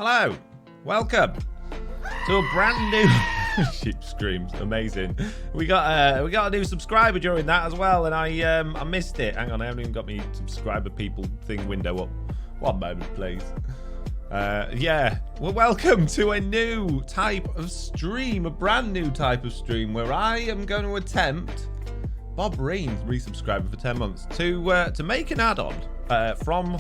Hello, welcome to a brand new sheep screams. Amazing. We got a new subscriber during that as well, and I missed it. Hang on, I haven't even got my subscriber people thing window up. One moment, please. Yeah, well, welcome to a new type of stream, a brand new type of stream where I am going to attempt, Bob Rains, resubscriber for 10 months, to make an add-on from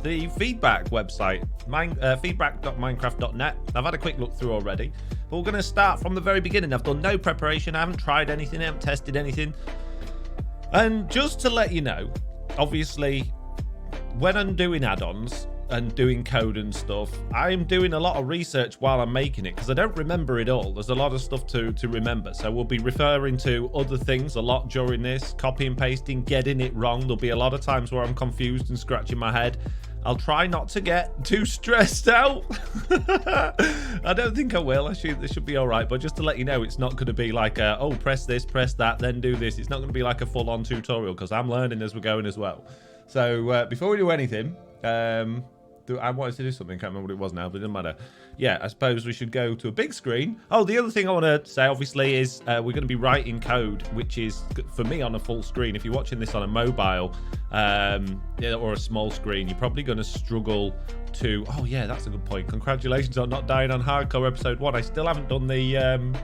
the feedback website, feedback.minecraft.net. I've had a quick look through already, but we're going to start from the very beginning. I've done no preparation, I haven't tried anything, I haven't tested anything. And just to let you know, obviously, when I'm doing add-ons and doing code and stuff, I'm doing a lot of research while I'm making it because I don't remember it all. There's a lot of stuff to remember. So we'll be referring to other things a lot during this, copy and pasting, getting it wrong. There'll be a lot of times where I'm confused and scratching my head. I'll try not to get too stressed out. I don't think I will. This should be all right. But just to let you know, it's not going to be like, oh, press this, press that, then do this. It's not going to be like a full-on tutorial because I'm learning as we're going as well. So before we do anything, I wanted to do something, can't remember what it was now, but it doesn't matter. Yeah, I suppose we should go to a big screen. Oh, the other thing I want to say, obviously, is we're going to be writing code, which is, for me, on a full screen. If you're watching this on a mobile or a small screen, you're probably going to struggle to... Oh, yeah, that's a good point. Congratulations on not dying on Hardcore Episode 1. I still haven't done the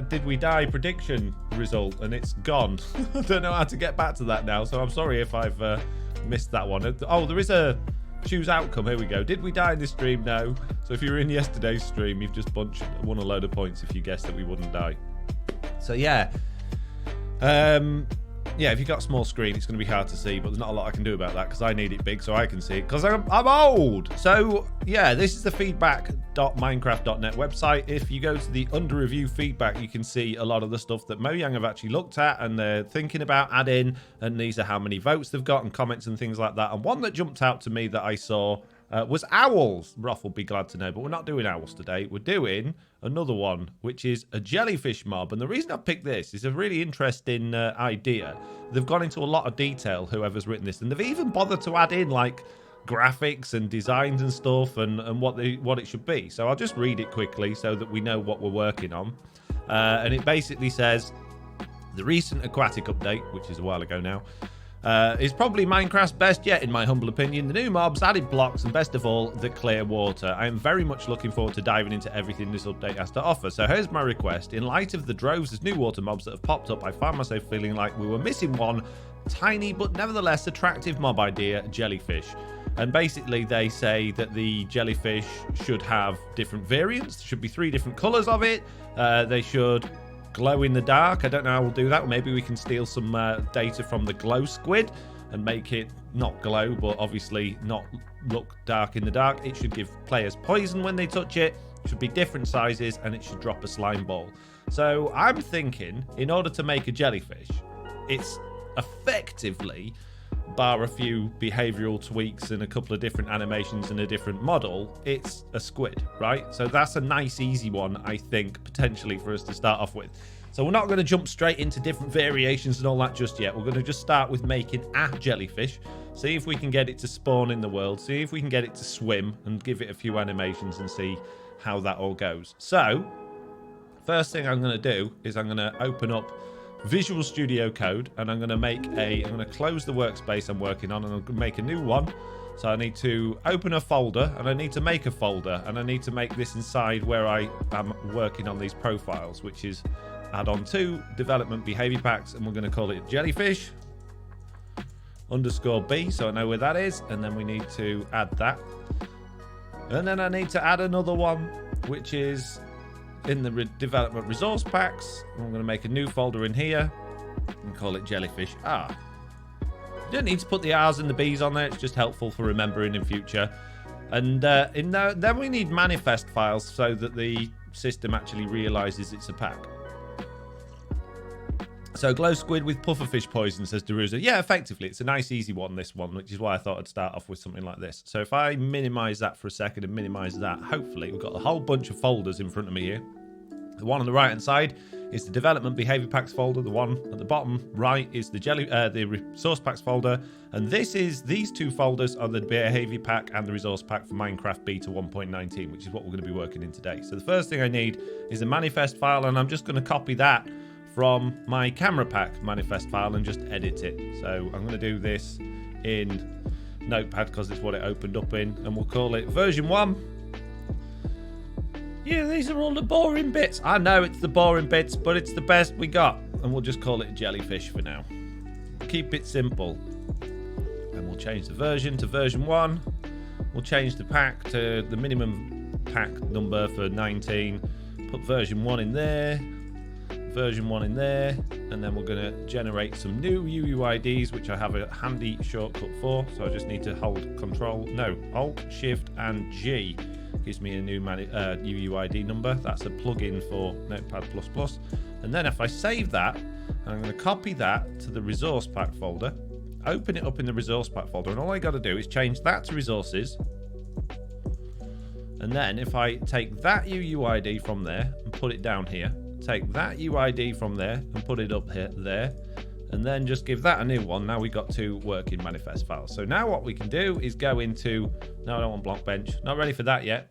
Did We Die prediction result, and it's gone. I don't know how to get back to that now, so I'm sorry if I've missed that one. Oh, there is a... choose outcome. Here we go. Did we die in this stream? No. So if you were in yesterday's stream, you've just won a load of points if you guessed that we wouldn't die. So yeah. Yeah, if you've got a small screen, it's going to be hard to see, but there's not a lot I can do about that because I need it big so I can see it because I'm old. So yeah, this is the feedback.minecraft.net website. If you go to the under review feedback, you can see a lot of the stuff that Mojang have actually looked at and they're thinking about adding, and these are how many votes they've got and comments and things like that. And one that jumped out to me that I saw was owls. Roth will be glad to know, but we're not doing owls today. We're doing another one, which is a jellyfish mob. And the reason I picked this is a really interesting idea. They've gone into a lot of detail, whoever's written this, and they've even bothered to add in like graphics and designs and stuff and what it should be. So I'll just read it quickly so that we know what we're working on. And it basically says, the recent aquatic update, which is a while ago now, is probably Minecraft's best yet, in my humble opinion. The new mobs, added blocks, and best of all, the clear water. I am very much looking forward to diving into everything this update has to offer. So here's my request. In light of the droves of new water mobs that have popped up, I find myself feeling like we were missing one tiny but nevertheless attractive mob idea, jellyfish. And basically they say that the jellyfish should have different variants. There should be 3 different colors of it. They should glow in the dark. I don't know how we'll do that. Maybe we can steal some data from the glow squid and make it not glow, but obviously not look dark in the dark. It should give players poison when they touch it. It should be different sizes, and it should drop a slime ball. So I'm thinking, in order to make a jellyfish, it's effectively, bar a few behavioral tweaks and a couple of different animations and a different model, it's a squid, right? So that's a nice easy one, I think, potentially for us to start off with. So we're not going to jump straight into different variations and all that just yet. We're going to just start with making a jellyfish, see if we can get it to spawn in the world, see if we can get it to swim, and give it a few animations and see how that all goes. So first thing I'm going to do is I'm going to open up Visual Studio Code, and I'm going to close the workspace I'm working on, and I'm going to make a new one. So I need to open a folder, and I need to make a folder, and I need to make this inside where I am working on these profiles, which is add-on 2 development behavior packs, and we're going to call it jellyfish _B, so I know where that is. And then we need to add that, and then I need to add another one, which is in the development resource packs. I'm going to make a new folder in here and call it jellyfish R. You don't need to put the R's and the B's on there. It's just helpful for remembering in future. And then we need manifest files so that the system actually realizes it's a pack. So glow squid with pufferfish poison, says Deruza. Yeah, effectively, it's a nice easy one, this one, which is why I thought I'd start off with something like this. So if I minimize that for a second and minimize that, hopefully we've got a whole bunch of folders in front of me here. The one on the right hand side is the development behavior packs folder. The one at the bottom right is the resource packs folder. And these two folders are the behavior pack and the resource pack for Minecraft Beta 1.19, which is what we're going to be working in today. So the first thing I need is a manifest file, and I'm just going to copy that from my camera pack manifest file and just edit it. So I'm going to do this in Notepad because it's what it opened up in, and we'll call it version 1. Yeah, these are all the boring bits. I know it's the boring bits, but it's the best we got, and we'll just call it Jellyfish for now. Keep it simple. And we'll change the version to version 1. We'll change the pack to the minimum pack number for 19. Put version 1 in there. Version 1 in there. And then we're going to generate some new UUIDs, which I have a handy shortcut for. So I just need to hold Alt, Shift, and G. Gives me a new UUID number. That's a plugin for Notepad++. And then if I save that, I'm going to copy that to the resource pack folder, open it up in the resource pack folder, and all I got to do is change that to resources. And then if I take that UUID from there and put it down here, take that UID from there and put it up there, and then just give that a new one. Now we've got two working manifest files. So now what we can do is go into, no, I don't want Blockbench, not ready for that yet.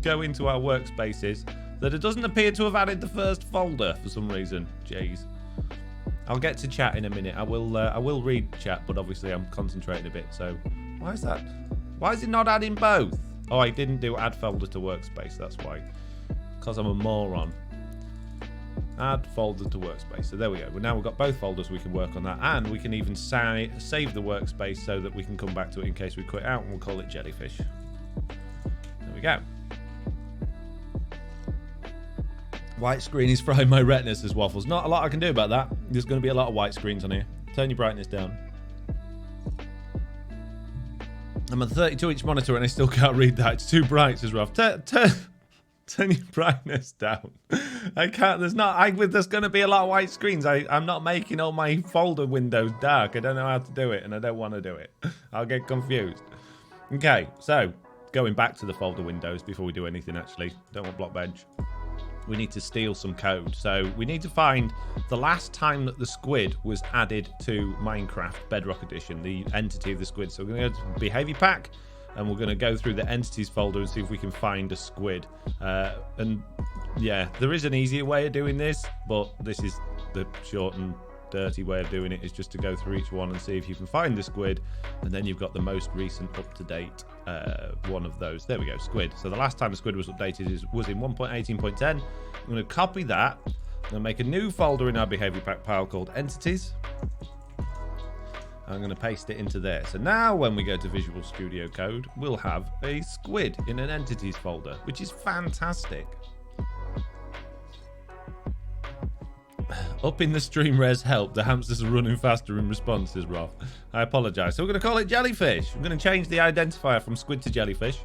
Go into our workspaces that it doesn't appear to have added the first folder for some reason. Jeez. I'll get to chat in a minute. I will read chat, but obviously I'm concentrating a bit. So why is that? Why is it not adding both? Oh, I didn't do add folder to workspace. That's why. Because I'm a moron. Add folder to workspace. So there we go. Well, now we've got both folders. We can work on that, and we can even save the workspace so that we can come back to it in case we quit out, and we'll call it Jellyfish. There we go. White screen is frying my retinas, says Waffles. Not a lot I can do about that. There's going to be a lot of white screens on here. Turn your brightness down. I'm on a 32-inch monitor and I still can't read that. It's too bright, says Ralph. Turn your brightness down. I can't. There's going to be a lot of white screens. I'm not making all my folder windows dark. I don't know how to do it, and I don't want to do it. I'll get confused. Okay, so going back to the folder windows before we do anything, actually. Don't want Blockbench. We need to steal some code. So we need to find the last time that the squid was added to Minecraft Bedrock Edition, the entity of the squid. So we're going to go to behavior pack, and we're going to go through the entities folder and see if we can find a squid. And yeah, there is an easier way of doing this, but this is the short and dirty way of doing it, is just to go through each one and see if you can find the squid, and then you've got the most recent up-to-date one of those. There we go, squid. So the last time the squid was updated was in 1.18.10. I'm going to copy that. I'm going to make a new folder in our behavior pack pile called entities. I'm going to paste it into there. So now when we go to Visual Studio Code, we'll have a squid in an entities folder, which is fantastic. Up in the stream res help. The hamsters are running faster in response, says Roth. I apologise. So we're going to call it Jellyfish. We're going to change the identifier from squid to Jellyfish.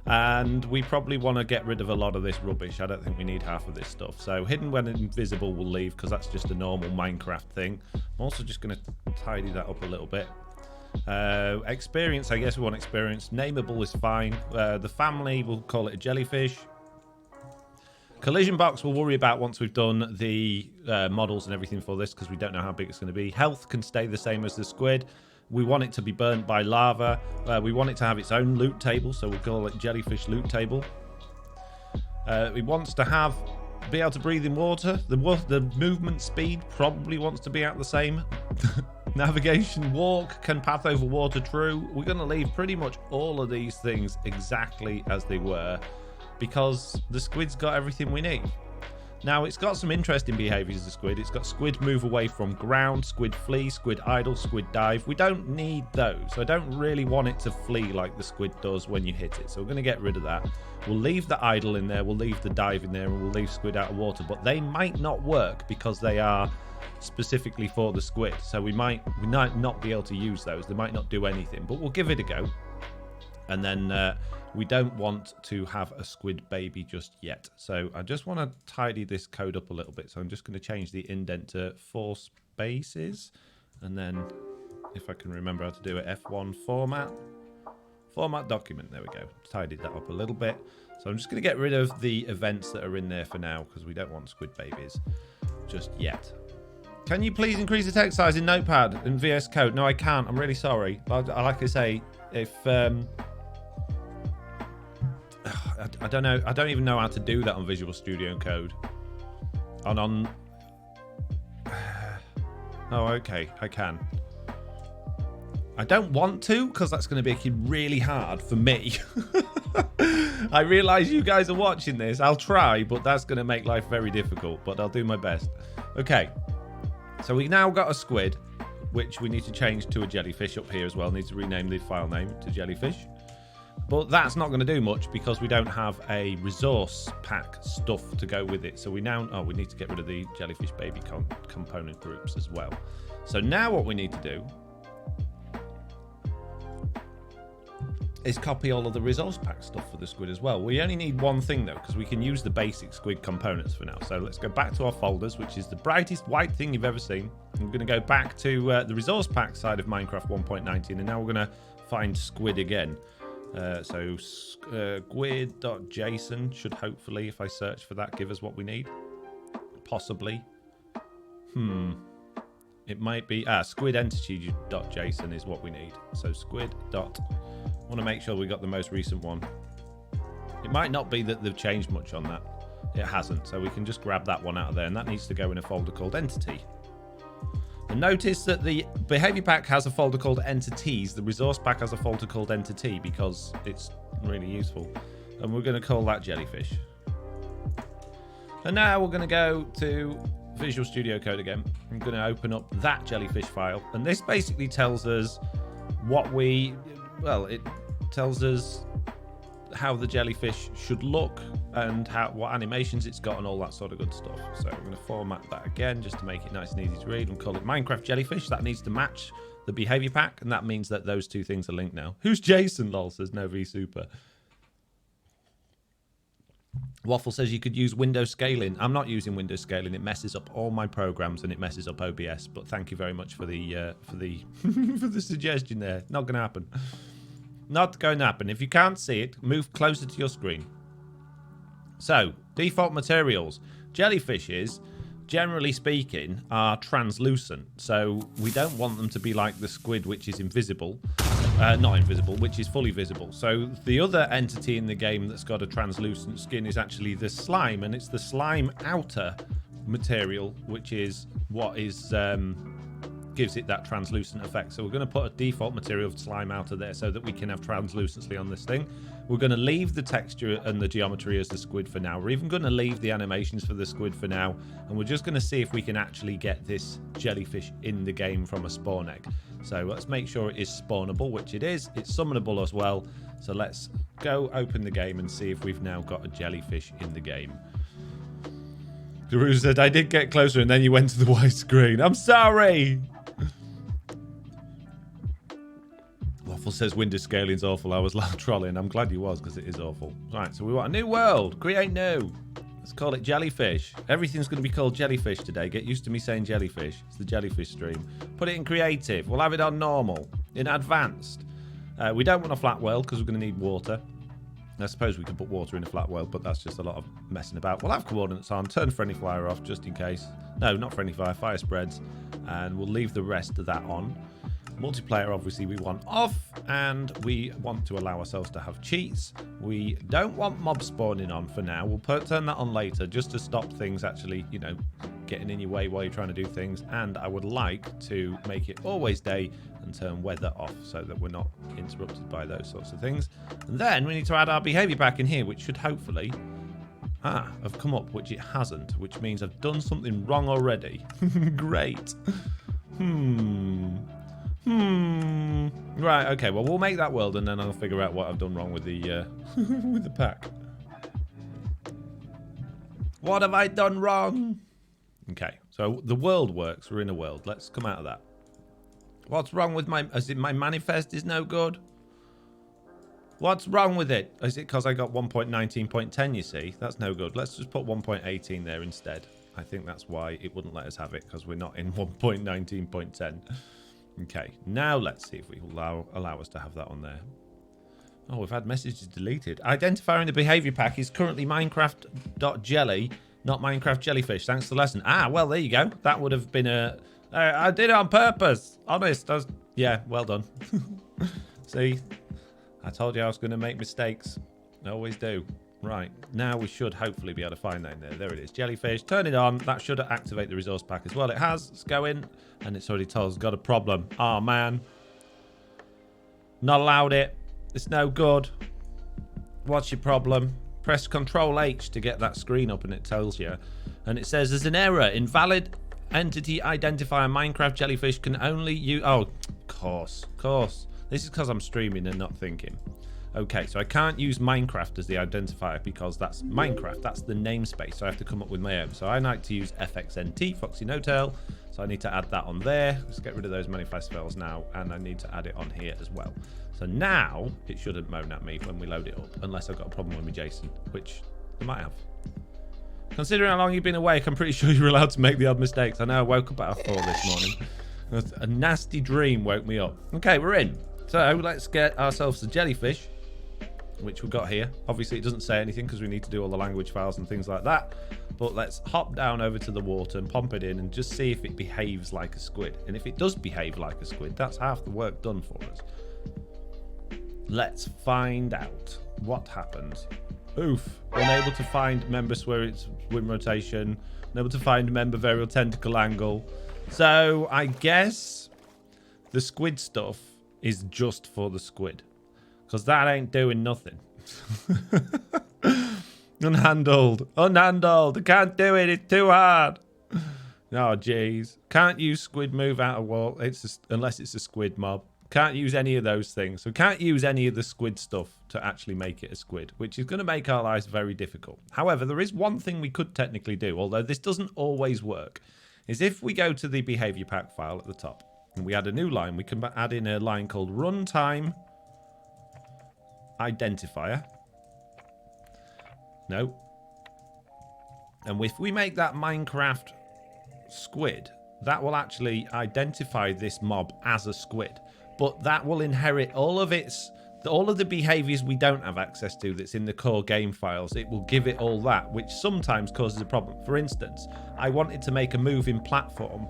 And we probably want to get rid of a lot of this rubbish. I don't think we need half of this stuff. So hidden when invisible will leave, because that's just a normal Minecraft thing. I'm also just going to tidy that up a little bit. Experience, I guess we want experience. Nameable is fine. The family, we'll call it a jellyfish. Collision box we'll worry about once we've done the models and everything for this, because we don't know how big it's going to be. Health can stay the same as the squid. We want it to be burnt by lava. We want it to have its own loot table, so we'll call it jellyfish loot table. It wants to be able to breathe in water. The movement speed probably wants to be at the same. Navigation, walk, can path over water, true. We're going to leave pretty much all of these things exactly as they were, because the squid's got everything we need. Now, it's got some interesting behaviors, the squid. It's got squid move away from ground, squid flee, squid idle, squid dive. We don't need those. I don't really want it to flee like the squid does when you hit it. So we're going to get rid of that. We'll leave the idle in there. We'll leave the dive in there, and we'll leave squid out of water. But they might not work because they are specifically for the squid. So we might not be able to use those. They might not do anything, but we'll give it a go. And then we don't want to have a squid baby just yet. So I just want to tidy this code up a little bit. So I'm just going to change the indent to 4 spaces. And then if I can remember how to do it, F1 format document. There we go. Tidied that up a little bit. So I'm just going to get rid of the events that are in there for now, because we don't want squid babies. just yet. Can you please increase the text size in Notepad and VS Code? No, I can't. I'm really sorry. But like I say, if I don't know. I don't even know how to do that on Visual Studio Code. On. Oh, okay. I can. I don't want to because that's going to make it really hard for me. I realise you guys are watching this. I'll try, but that's going to make life very difficult. But I'll do my best. Okay. So we now got a squid, which we need to change to a jellyfish up here as well. Need to rename the file name to jellyfish. But that's not going to do much because we don't have a resource pack stuff to go with it. So we now, we need to get rid of the jellyfish baby component groups as well. So now what we need to do is copy all of the resource pack stuff for the squid as well. We only need one thing though, because we can use the basic squid components for now. So let's go back to our folders, which is the brightest white thing you've ever seen. I'm going to go back to the resource pack side of Minecraft 1.19, and now we're going to find squid again. So squid.json should hopefully, if I search for that, give us what we need. Possibly. It might be squid entity.json is what we need. So squid. I want to make sure we got the most recent one. It might not be that they've changed much on that. It hasn't. So we can just grab that one out of there, and that needs to go in a folder called entity. And notice that the behavior pack has a folder called entities. The resource pack has a folder called entity because it's really useful. And we're going to call that jellyfish. And now we're going to go to Visual Studio Code again. I'm going to open up that jellyfish file. And this basically tells us it tells us how the jellyfish should look and what animations it's got and all that sort of good stuff. So we're going to format that again just to make it nice and easy to read and call it Minecraft Jellyfish. That needs to match the behavior pack, and that means that those two things are linked now. Who's Jason? Lol, says No V Super. Waffle says you could use window scaling. I'm not using window scaling. It messes up all my programs and it messes up OBS. But thank you very much for the for the suggestion there. Not going to happen. Not going to happen. If you can't see it, move closer to your screen. So, default materials. Jellyfishes, generally speaking, are translucent. So, we don't want them to be like the squid, which is invisible. Not invisible, which is fully visible. So, the other entity in the game that's got a translucent skin is actually the slime. And it's the slime outer material, which is what is... gives it that translucent effect. So we're going to put a default material of slime outer there so that we can have translucency on this thing. We're going to leave the texture and the geometry as the squid for now. We're even going to leave the animations for the squid for now, and we're just going to see if we can actually get this jellyfish in the game from a spawn egg. So let's make sure it is spawnable, which it is. It's summonable as well. So let's go open the game and see if we've now got a jellyfish in the game. Guru said, I did get closer and then you went to the white screen. I'm sorry. Waffle says window scaling's awful. I was trolling. I'm glad you was because it is awful. Right, so we want a new world. Create new. Let's call it Jellyfish. Everything's going to be called Jellyfish today. Get used to me saying Jellyfish. It's the Jellyfish stream. Put it in creative. We'll have it on normal. In advanced. We don't want a flat world because we're going to need water. I suppose we could put water in a flat world, but that's just a lot of messing about. We'll have coordinates on. Turn friendly fire off just in case. No, not friendly fire. Fire spreads. And we'll leave the rest of that on. Multiplayer, obviously, we want off, and we want to allow ourselves to have cheats. We don't want mob spawning on for now. We'll turn that on later just to stop things actually, getting in your way while you're trying to do things. And I would like to make it always day and turn weather off so that we're not interrupted by those sorts of things. And then we need to add our behavior back in here, which should hopefully have come up, which it hasn't, which means I've done something wrong already. Great. Right, okay, well, we'll make that world and then I'll figure out what I've done wrong with the with the pack. What have I done wrong? Okay, so the world works. We're in a world. Let's come out of that. What's wrong with my manifest is no good? What's wrong with it? Is it because I got 1.19.10, you see? That's no good. Let's just put 1.18 there instead. I think that's why it wouldn't let us have it, because we're not in 1.19.10. Okay, now let's see if we allow us to have that on there. Oh, we've had messages deleted. Identifier in the behavior pack is currently Minecraft.jelly Not Minecraft Jellyfish. Thanks for the lesson. Ah, well, there you go. That would have been a... I did it on purpose. Honest. Yeah, well done. See? I told you I was going to make mistakes. I always do. Right. Now we should hopefully be able to find that in there. There it is. Jellyfish. Turn it on. That should activate the resource pack as well. It has. Let's go in. And it's already told us got a problem. Oh, man. Not allowed it. It's no good. What's your problem? Press Control H to get that screen up and it tells you. And it says there's an error. Invalid entity identifier Minecraft Jellyfish can only use... Oh, of course. This is because I'm streaming and not thinking. Okay, so I can't use Minecraft as the identifier because that's Minecraft. That's the namespace. So I have to come up with my own. So I like to use FXNT, Foxy No Tail. So I need to add that on there. Let's get rid of those manifest files now. And I need to add it on here as well. So now it shouldn't moan at me when we load it up. Unless I've got a problem with my JSON, which I might have. Considering how long you've been awake, I'm pretty sure you're allowed to make the odd mistakes. I know I woke up at 4 this morning. A nasty dream woke me up. Okay, we're in. So let's get ourselves a jellyfish, which we've got here. Obviously, it doesn't say anything because we need to do all the language files and things like that. But let's hop down over to the water and pump it in and just see if it behaves like a squid. And if it does behave like a squid, that's half the work done for us. Let's find out what happens. Oof. Unable to find member swim rotation. Unable to find member variable tentacle angle. So I guess the squid stuff is just for the squid. Because that ain't doing nothing. Unhandled. I can't do it. It's too hard. Oh, jeez. Can't use squid move out of wall. Unless it's a squid mob. Can't use any of those things. So can't use any of the squid stuff to actually make it a squid, which is going to make our lives very difficult. However, there is one thing we could technically do, although this doesn't always work, is if we go to the behavior pack file at the top and we add a new line, we can add in a line called runtime identifier. No. And if we make that Minecraft squid, that will actually identify this mob as a squid. But that will inherit all of the behaviors we don't have access to that's in the core game files. It will give it all that, which sometimes causes a problem. For instance, I wanted to make a moving platform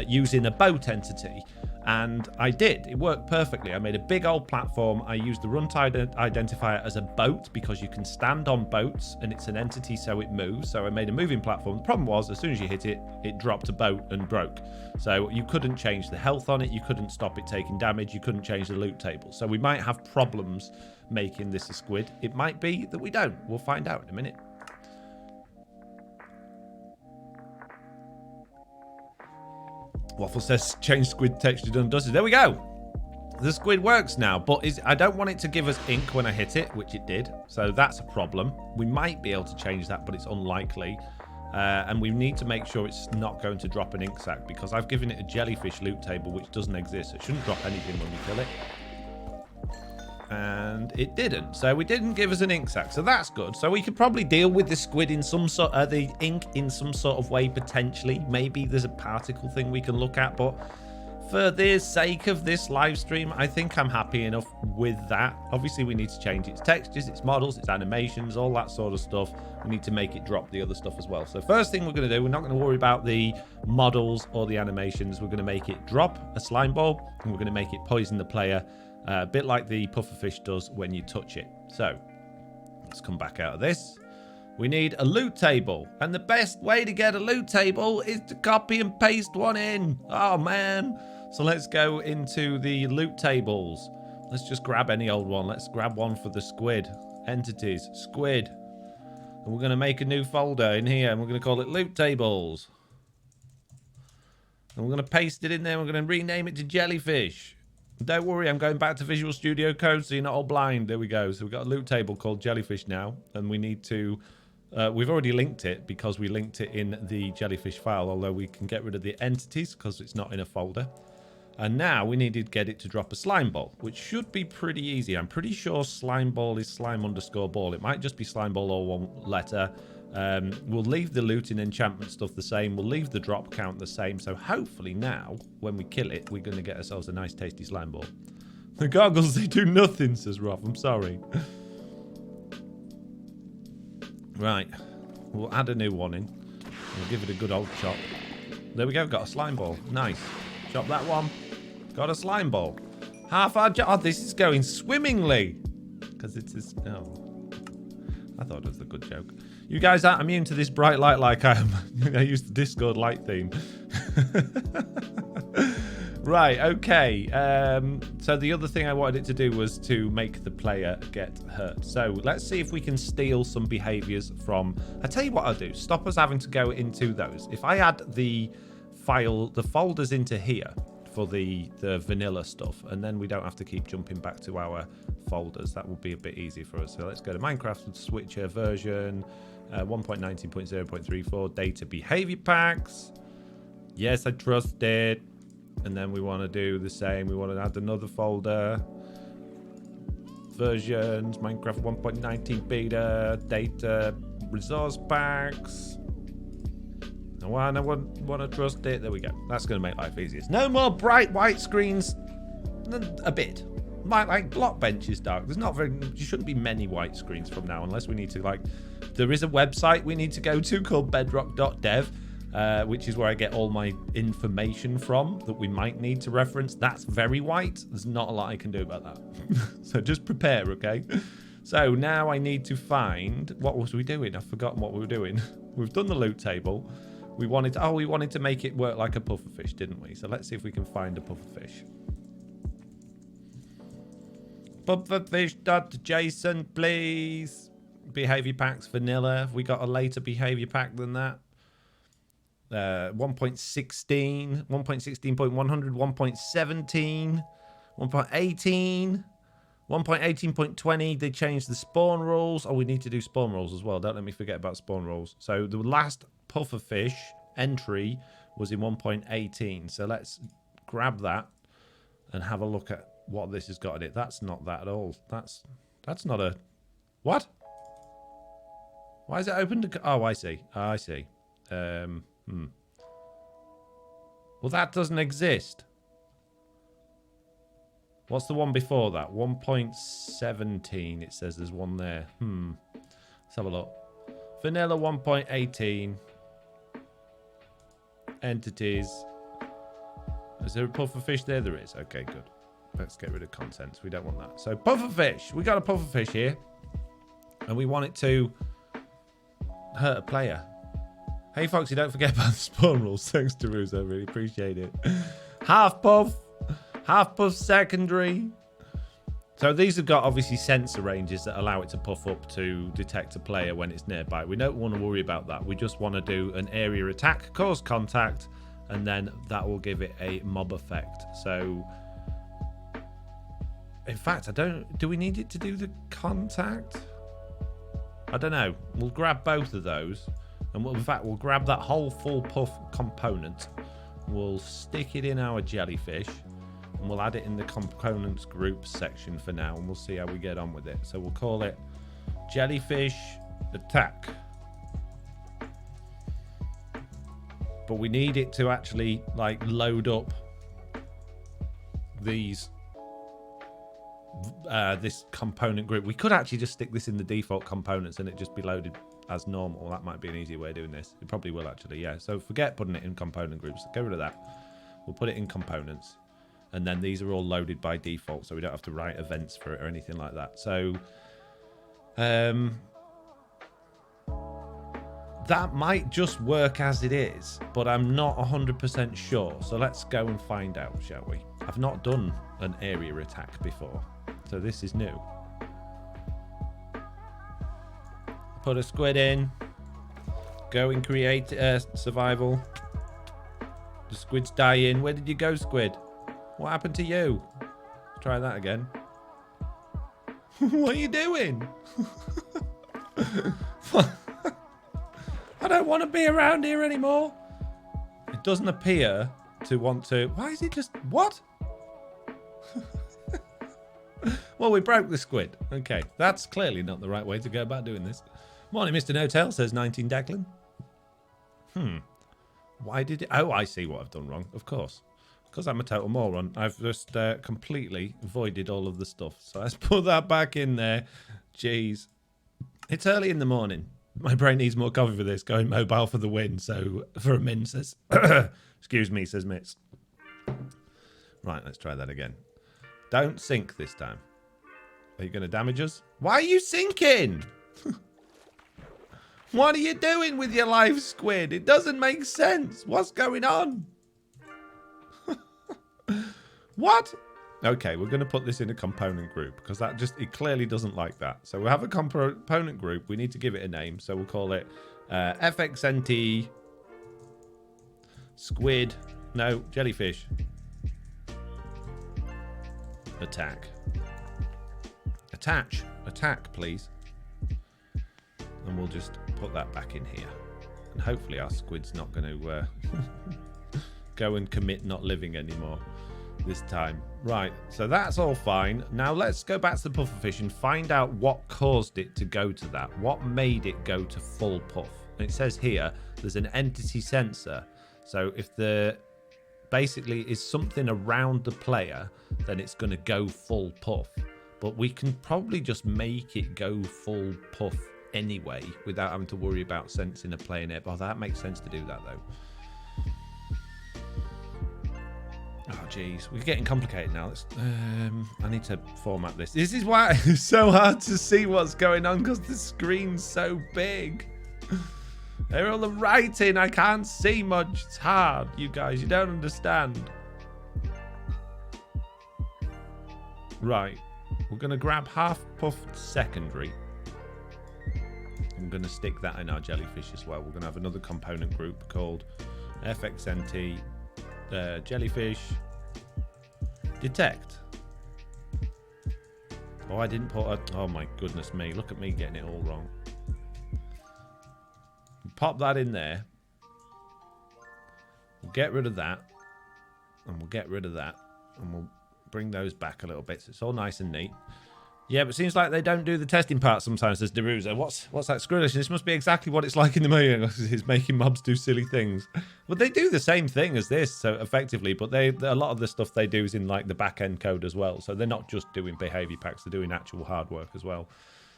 using a boat entity, and I did. It worked perfectly. I made a big old platform. I used the runtime identifier as a boat because you can stand on boats and it's an entity, so it moves. So I made a moving platform. The problem was, as soon as you hit it, it dropped a boat and broke. So you couldn't change the health on it. You couldn't stop it taking damage. You couldn't change the loot table. So we might have problems making this a squid. It might be that we don't. We'll find out in a minute. Waffle says change squid texture done does it. There we go. The squid works now, but I don't want it to give us ink when I hit it, which it did. So that's a problem. We might be able to change that, but it's unlikely. And we need to make sure it's not going to drop an ink sac because I've given it a jellyfish loot table, which doesn't exist. It shouldn't drop anything when we kill it. And it didn't. So we didn't give us an ink sac. So that's good. So we could probably deal with the squid in some sort of the ink in some sort of way, potentially. Maybe there's a particle thing we can look at, but for the sake of this live stream, I think I'm happy enough with that. Obviously, we need to change its textures, its models, its animations, all that sort of stuff. We need to make it drop the other stuff as well. So first thing we're going to do, we're not going to worry about the models or the animations. We're going to make it drop a slime ball, and we're going to make it poison the player, a bit like the pufferfish does when you touch it. So let's come back out of this. We need a loot table, and the best way to get a loot table is to copy and paste one in. Oh man. So let's go into the loot tables. Let's just grab any old one. Let's grab one for the squid. Entities, squid. And we're going to make a new folder in here, and we're going to call it loot tables. And we're going to paste it in there. We're going to rename it to jellyfish. Don't worry, I'm going back to Visual Studio Code so you're not all blind. There we go. So we've got a loot table called jellyfish now, and we need to... we've already linked it because we linked it in the jellyfish file, although we can get rid of the entities because it's not in a folder. And now we need to get it to drop a slime ball, which should be pretty easy. I'm pretty sure slime ball is slime_ball. It might just be slime ball or one letter. We'll leave the loot and enchantment stuff the same. We'll leave the drop count the same. So hopefully now, when we kill it, we're going to get ourselves a nice tasty slime ball. The goggles, they do nothing, says Rob. I'm sorry. Right. We'll add a new one in. We'll give it a good old chop. There we go. Got a slime ball. Nice. Chop that one. Got a slime ball. Half our job. Oh, this is going swimmingly. Because it's this. Oh. I thought it was a good joke. You guys aren't immune to this bright light like I am. I used the Discord light theme. Right, okay. So the other thing I wanted it to do was to make the player get hurt. So let's see if we can steal some behaviors from... I tell you what I'll do. Stop us having to go into those. If I add the folders into here for the vanilla stuff, and then we don't have to keep jumping back to our folders, that will be a bit easier for us. So let's go to Minecraft Switcher version 1.19.0.34 data behavior packs. Yes, I trust it. And then we want to do the same. We want to add another folder. Versions, Minecraft 1.19 beta, data, resource packs. I want to trust it. There we go. That's going to make life easier. No more bright white screens. A bit. Like block bench is dark. There's not very... There shouldn't be many white screens from now unless we need to like... There is a website we need to go to called bedrock.dev. Which is where I get all my information from that we might need to reference. That's very white. There's not a lot I can do about that. So just prepare, okay? So now I need to find... What was we doing? I've forgotten what we were doing. We've done the loot table. We wanted to make it work like a pufferfish, didn't we? So let's see if we can find a pufferfish. Pufferfish.json, please. Behavior packs, vanilla. Have we got a later behavior pack than that? 1.16, 1.16.100, 1.17, 1.18, 1.18.20. They changed the spawn rules. Oh, we need to do spawn rules as well. Don't let me forget about spawn rules. So the last pufferfish entry was in 1.18. So let's grab that and have a look at what this has got in it. That's not that at all. That's not a... What? Why is it open to... Oh, I see. I see. Well, that doesn't exist. What's the one before that? 1.17. It says there's one there. Let's have a look. Vanilla 1.18. Entities. Is there a pufferfish there? There is. Okay, good. Let's get rid of contents. We don't want that. So pufferfish. We got a pufferfish here. And we want it to hurt a player. Hey, Foxy, don't forget about the spawn rules. Thanks to Ruse. I really appreciate it. Half puff secondary. So these have got obviously sensor ranges that allow it to puff up to detect a player when it's nearby. We don't want to worry about that. We just want to do an area attack, cause contact, and then that will give it a mob effect. So, in fact, do we need it to do the contact? I don't know. We'll grab both of those. And in fact, we'll grab that whole full puff component. We'll stick it in our jellyfish. And we'll add it in the components group section for now. And we'll see how we get on with it. So we'll call it jellyfish attack. But we need it to actually like load up these this component group. We could actually just stick this in the default components and it just be loaded as normal. That might be an easier way of doing this. It probably will actually, yeah. So forget putting it in component groups. Get rid of that. We'll put it in components. And then these are all loaded by default, so we don't have to write events for it or anything like that. So that might just work as it is, but I'm not 100% sure. So let's go and find out, shall we? I've not done an area attack before, so this is new. Put a squid in. Go and create survival. The squid's dying. Where did you go, squid? What happened to you? Let's try that again. What are you doing? I don't want to be around here anymore. It doesn't appear to want to... Why is it just... What? Well, we broke the squid. Okay, that's clearly not the right way to go about doing this. Morning, Mr. No-Tail, says 19 Declan. Why did it... Oh, I see what I've done wrong, of course. Because I'm a total moron. I've just completely voided all of the stuff. So let's put that back in there. Jeez. It's early in the morning. My brain needs more coffee for this. Going mobile for the win. So for a min says, excuse me, says Mitz. Right, let's try that again. Don't sink this time. Are you going to damage us? Why are you sinking? What are you doing with your life, squid? It doesn't make sense. What's going on? What? Okay, we're going to put this in a component group because that just, it clearly doesn't like that. So we have a component group. We need to give it a name. So we'll call it FXNT squid. No, jellyfish. Attack. Attack, please. And we'll just put that back in here. And hopefully our squid's not going to go and commit not living anymore this time. Right, so that's all fine. Now let's go back to the pufferfish and find out what caused it to go to that. What made it go to full puff? And it says here, there's an entity sensor. So if the basically is something around the player, then it's going to go full puff. But we can probably just make it go full puff anyway without having to worry about sensing a player net. Oh, that makes sense to do that though. Oh geez, we're getting complicated now. Let's, I need to format this. This is why it's so hard to see what's going on because the screen's so big. They're all the writing. I can't see much. It's hard, you guys. You don't understand. Right. We're going to grab half puffed secondary. I'm going to stick that in our jellyfish as well. We're going to have another component group called FXNT jellyfish detect. Oh, I didn't put a... Oh my goodness me. Look at me getting it all wrong. Pop that in there. We'll get rid of that. And we'll get rid of that. And we'll bring those back a little bit. So it's all nice and neat. Yeah, but it seems like they don't do the testing part sometimes, says Deruza. What's that squirrelish? This must be exactly what it's like in the movie. It's making mobs do silly things. Well, they do the same thing as this, so effectively, but a lot of the stuff they do is in like the back-end code as well. So they're not just doing behavior packs, they're doing actual hard work as well.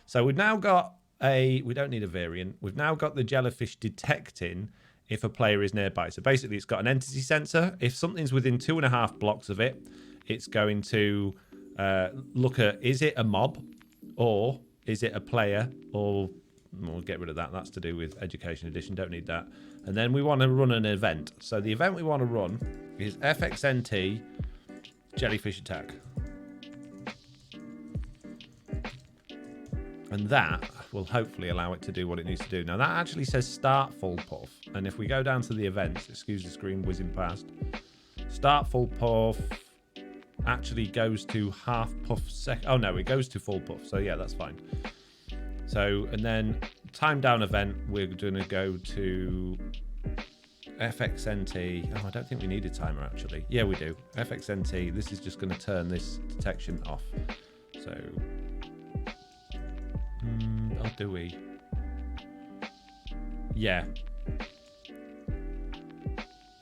So we've now got we don't need a variant. We've now got the jellyfish detecting if a player is nearby. So basically it's got an entity sensor. If something's within 2.5 blocks of it, it's going to look at, is it a mob or is it a player, or we'll get rid of that. That's to do with Education Edition. Don't need that. And then we want to run an event. So the event we want to run is FXNT jellyfish attack. And that will hopefully allow it to do what it needs to do. Now that actually says start full puff. And if we go down to the events, excuse the screen whizzing past, start full puff actually goes to half puff oh no, it goes to full puff. So yeah, that's fine. So, and then time down event, we're going to go to FXNT. Oh, I don't think we need a timer actually. Yeah, we do. FXNT, this is just going to turn this detection off. So, oh, do we? Yeah.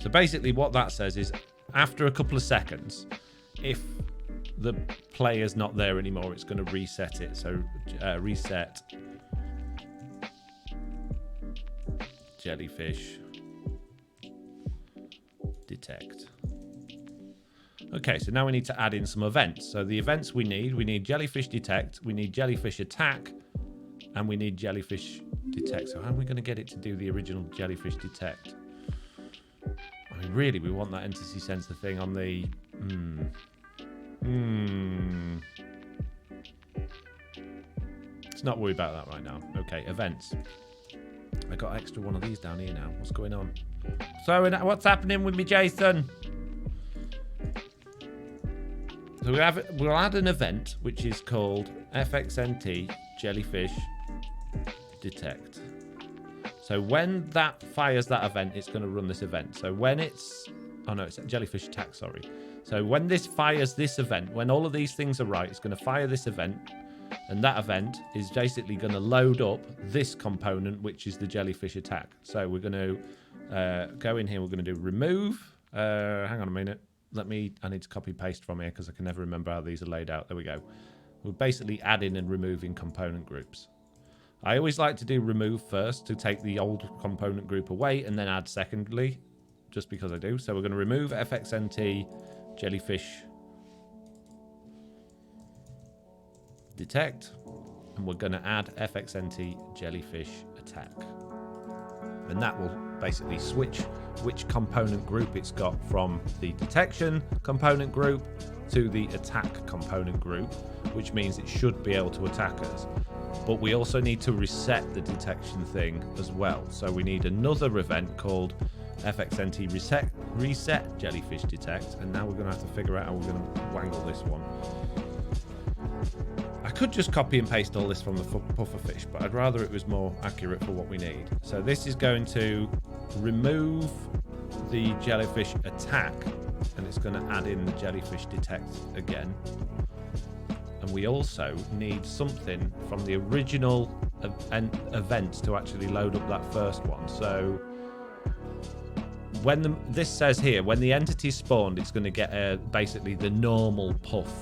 So basically what that says is after a couple of seconds, if the player's not there anymore, it's going to reset it. So reset jellyfish detect. Okay, so now we need to add in some events. So the events we need jellyfish detect, we need jellyfish attack, and we need jellyfish detect. So how are we going to get it to do the original jellyfish detect? I mean, really, we want that entity sensor thing on the... Let's not worry about that right now. Okay, events. I got extra one of these down here now. What's going on? So, what's happening with me, Jason? So we'll add an event which is called FXNT jellyfish detect. So when that fires that event, it's going to run this event. So when it's... Oh no, it's jellyfish attack, sorry. So when this fires this event, when all of these things are right, it's going to fire this event. And that event is basically going to load up this component, which is the jellyfish attack. So we're going to go in here. We're going to do remove. Hang on a minute. I need to copy paste from here because I can never remember how these are laid out. There we go. We're basically adding and removing component groups. I always like to do remove first to take the old component group away and then add secondly, just because I do. So we're going to remove fxnt jellyfish detect, and we're going to add fxnt jellyfish attack. And that will basically switch which component group it's got from the detection component group to the attack component group, which means it should be able to attack us. But we also need to reset the detection thing as well. So we need another event called fxnt reset jellyfish detect, and now we're going to have to figure out how we're going to wangle this one. I could just copy and paste all this from the pufferfish, but I'd rather it was more accurate for what we need. So this is going to remove the jellyfish attack, and it's going to add in the jellyfish detect again. And we also need something from the original event to actually load up that first one. So when this says here, when the entity spawned, it's going to get basically the normal puff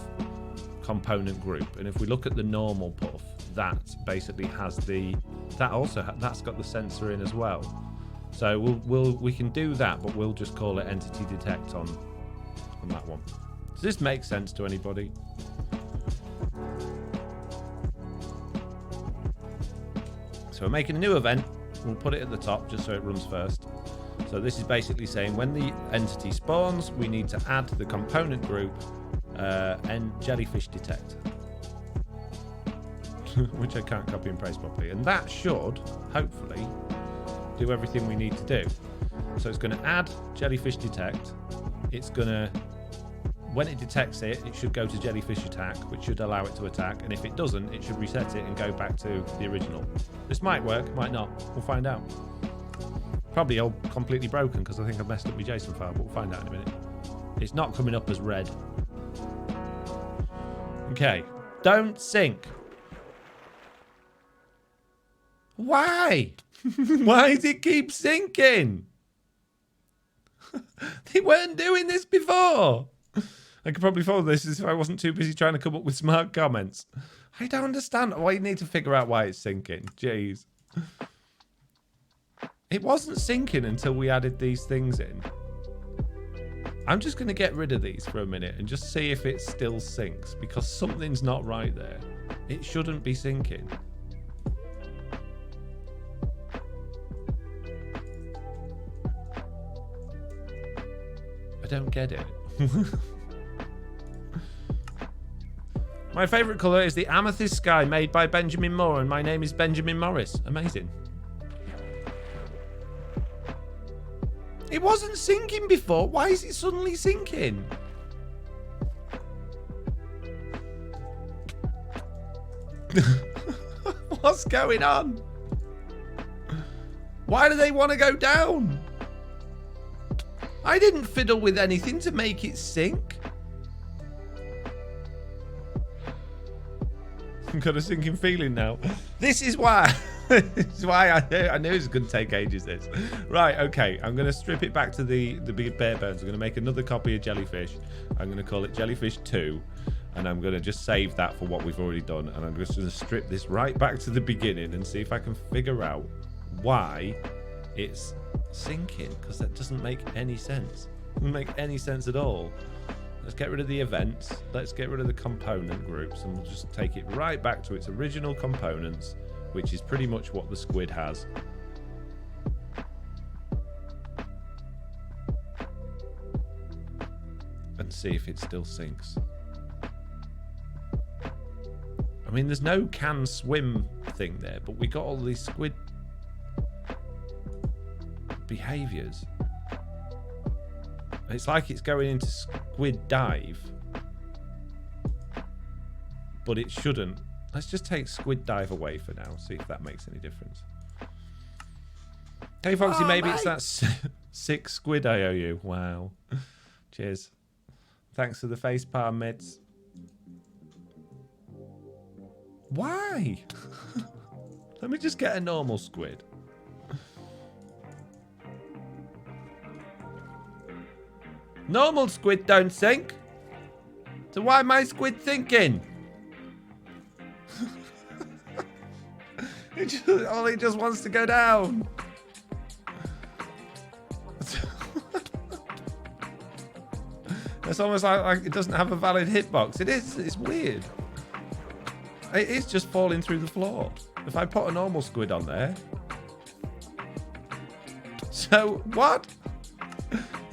component group. And if we look at the normal puff, that basically has that's got the sensor in as well. So we can do that, but we'll just call it entity detect on that one. Does this make sense to anybody? So we're making a new event. We'll put it at the top just so it runs first. So this is basically saying when the entity spawns, we need to add the component group and jellyfish detect, which I can't copy and paste properly. And that should hopefully do everything we need to do. So it's going to add jellyfish detect. It's going to, when it detects it, it should go to jellyfish attack, which should allow it to attack. And if it doesn't, it should reset it and go back to the original. This might work, might not. We'll find out. Probably all completely broken because I think I've messed up my JSON file, but we'll find out in a minute. It's not coming up as red. Okay, don't sync. Why? Why does it keep syncing? They weren't doing this before. I could probably follow this if I wasn't too busy trying to come up with smart comments. I don't understand why you need to figure out why it's syncing. Jeez. It wasn't syncing until we added these things in. I'm just going to get rid of these for a minute and just see if it still syncs, because something's not right there. It shouldn't be syncing. I don't get it. My favourite colour is the amethyst sky made by Benjamin Moore, and my name is Benjamin Morris. Amazing. It wasn't syncing before. Why is it suddenly syncing? What's going on? Why do they want to go down? I didn't fiddle with anything to make it sync. I've got a sinking feeling now. This is why. This is why I knew it was going to take ages. This. Right, okay. I'm going to strip it back to the big bare bones. I'm going to make another copy of Jellyfish. I'm going to call it Jellyfish 2. And I'm going to just save that for what we've already done. And I'm just going to strip this right back to the beginning and see if I can figure out why it's syncing. Because that doesn't make any sense. It doesn't make any sense at all. Let's get rid of the events. Let's get rid of the component groups. And we'll just take it right back to its original components, which is pretty much what the squid has. And see if it still syncs. I mean, there's no can swim thing there, but we got all these squid behaviors. It's like it's going into squid dive, but it shouldn't. Let's just take squid dive away for now, see if that makes any difference. Hey Foxy, maybe mate. It's that 6 squid I owe you. Wow. Cheers. Thanks for the face palm, mids. Why? Let me just get a normal squid. Normal squid don't sink. So why am I squid thinking? Ollie just wants to go down. It's almost like it doesn't have a valid hitbox. It is. It's weird. It is just falling through the floor. If I put a normal squid on there. So, what?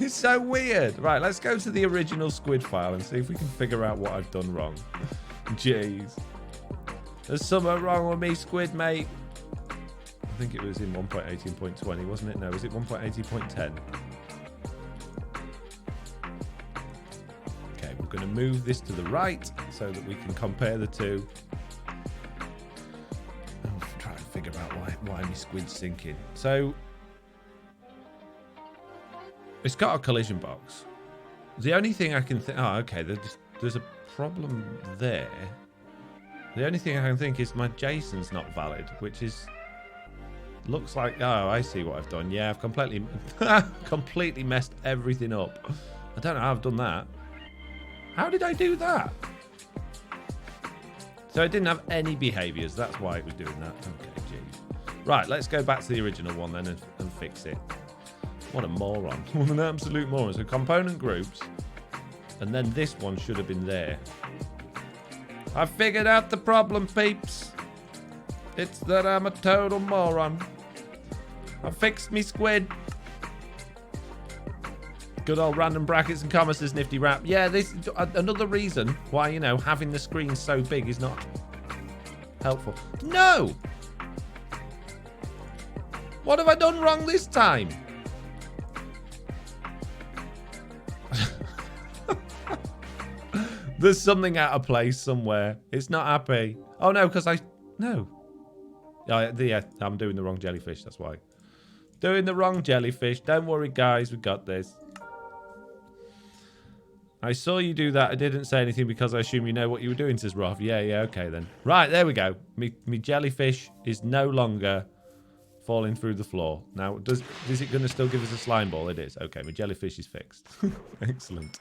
It's so weird. Right, let's go to the original squid file and see if we can figure out what I've done wrong. Jeez. There's something wrong with me, squid, mate. I think it was in 1.18.20, wasn't it? No, was it 1.80.10? Okay, we're going to move this to the right so that we can compare the two. I'm trying to figure out why my squid's sinking. So, it's got a collision box. The only thing I can think... Oh, okay, there's a problem there. The only thing I can think is my JSON's not valid, which is... Looks like... Oh, I see what I've done. Yeah, I've completely... completely messed everything up. I don't know how I've done that. How did I do that? So it didn't have any behaviors. That's why it was doing that. Okay, geez. Right, let's go back to the original one then and fix it. What a moron. What an absolute moron. So component groups. And then this one should have been there. I figured out the problem, peeps. It's that I'm a total moron. I fixed me squid. Good old random brackets and commas says Nifty Rap. Yeah, this another reason why, you know, having the screen so big is not helpful. No! What have I done wrong this time? There's something out of place somewhere. It's not happy. Oh, no, because No. Yeah, I'm doing the wrong jellyfish. That's why. Doing the wrong jellyfish. Don't worry, guys. We got this. I saw you do that. I didn't say anything because I assume you know what you were doing, says Roth. Yeah, okay, then. Right, there we go. Me jellyfish is no longer falling through the floor. Now, is it going to still give us a slime ball? It is. Okay, my jellyfish is fixed. Excellent.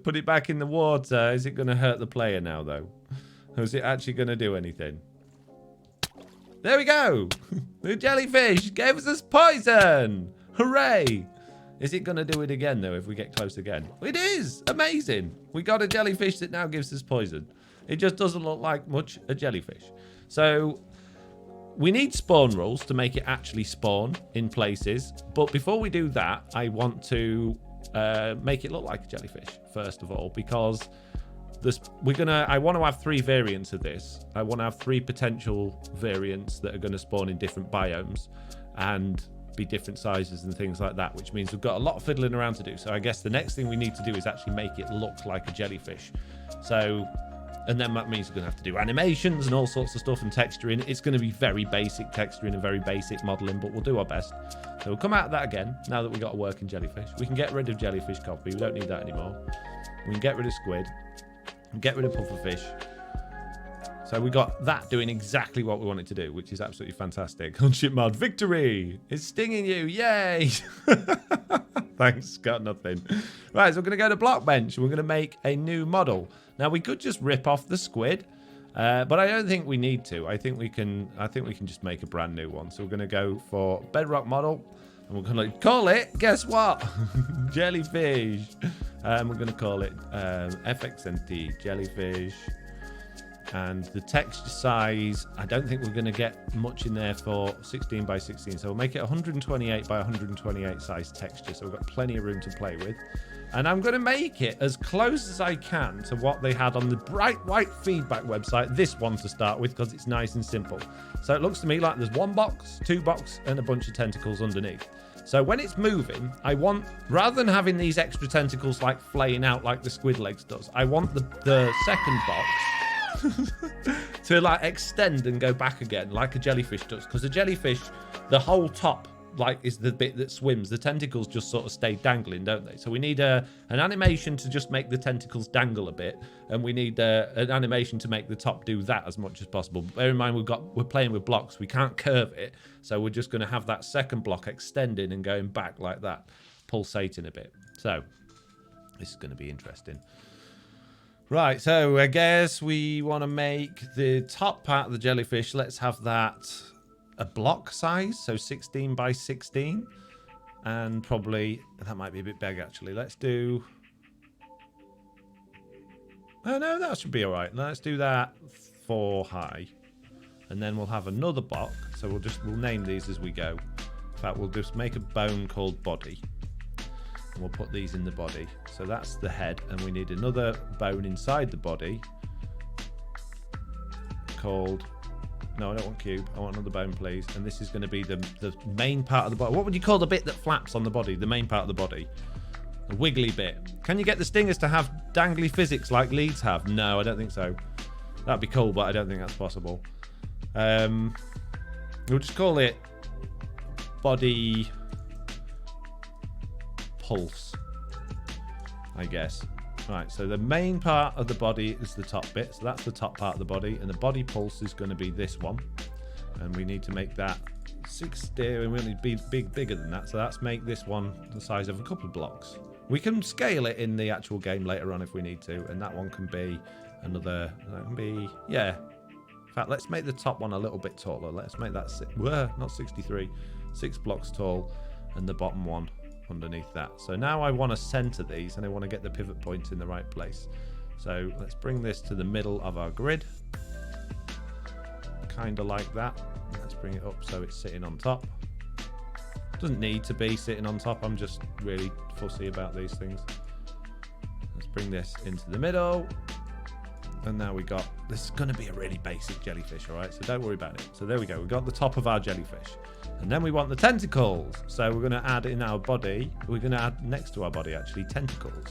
Put it back in the water. Is it going to hurt the player now, though? Or is it actually going to do anything? There we go. The jellyfish gave us poison. Hooray. Is it going to do it again, though, if we get close again? It is. Amazing. We got a jellyfish that now gives us poison. It just doesn't look like much a jellyfish. So we need spawn rules to make it actually spawn in places. But before we do that, I want to make it look like a jellyfish, first of all, because I want to have 3 variants of this. I want to have 3 potential variants that are going to spawn in different biomes and be different sizes and things like that, which means we've got a lot of fiddling around to do. So I guess the next thing we need to do is actually make it look like a jellyfish. So, and then that means we're going to have to do animations and all sorts of stuff and texturing. It's going to be very basic texturing and very basic modeling, but we'll do our best. So we'll come out of that again now that we've got a working jellyfish. We can get rid of jellyfish copy. We don't need that anymore. We can get rid of squid. Get rid of pufferfish. So we got that doing exactly what we want it to do, which is absolutely fantastic. Unship mod victory! It's stinging you! Yay! Thanks, got nothing. Right, so we're going to go to Blockbench. We're going to make a new model. Now we could just rip off the squid, but I don't think we need to. I think we can just make a brand new one. So we're going to go for Bedrock model, and we're going to call it. Guess what? Jellyfish. We're going to call it FXNT Jellyfish. And the texture size, I don't think we're going to get much in there for 16 by 16. So we'll make it 128 by 128 size texture. So we've got plenty of room to play with. And I'm going to make it as close as I can to what they had on the Bright White Feedback website. This one to start with, because it's nice and simple. So it looks to me like there's 1 box, 2 boxes, and a bunch of tentacles underneath. So when it's moving, I want, rather than having these extra tentacles like flaying out like the squid legs does, I want the second box to like extend and go back again like a jellyfish does, because a jellyfish, the whole top like is the bit that swims. The tentacles just sort of stay dangling, don't they? So we need an animation to just make the tentacles dangle a bit, and we need an animation to make the top do that as much as possible. Bear in mind we're playing with blocks, we can't curve it, so we're just going to have that second block extending and going back like that, pulsating a bit. So this is going to be interesting. Right, so I guess we want to make the top part of the jellyfish. Let's have that a block size, so 16 by 16. And probably, that might be a bit big actually. Let's do... Oh no, that should be all right. Let's do that 4 high. And then we'll have another block. So we'll name these as we go. In fact, we'll just make a bone called body. And we'll put these in the body. So that's the head, and we need another bone inside the body called... No, I don't want cube. I want another bone, please. And this is going to be the main part of the body. What would you call the bit that flaps on the body? The main part of the body. The wiggly bit. Can you get the stingers to have dangly physics like leads have? No, I don't think so. That'd be cool, but I don't think that's possible. We'll just call it body pulse, I guess. Right, so the main part of the body is the top bit, so that's the top part of the body, and the body pulse is going to be this one, and we need to make that 60, and we need to be bigger than that, so let's make this one the size of a couple of blocks. We can scale it in the actual game later on if we need to, and that one can be another, that can be, yeah. In fact, let's make the top one a little bit taller. Let's make that, not 63, 6 blocks tall, and the bottom one underneath that. So now I want to center these, and I want to get the pivot points in the right place. So let's bring this to the middle of our grid, kind of like that. Let's bring it up so it's sitting on top. Doesn't need to be sitting on top. I'm just really fussy about these things. Let's bring this into the middle. And now we got, this is going to be a really basic jellyfish, all right? So don't worry about it. So there we go. We got the top of our jellyfish. And then we want the tentacles. So we're going to add in our body. We're going to add next to our body, actually, tentacles.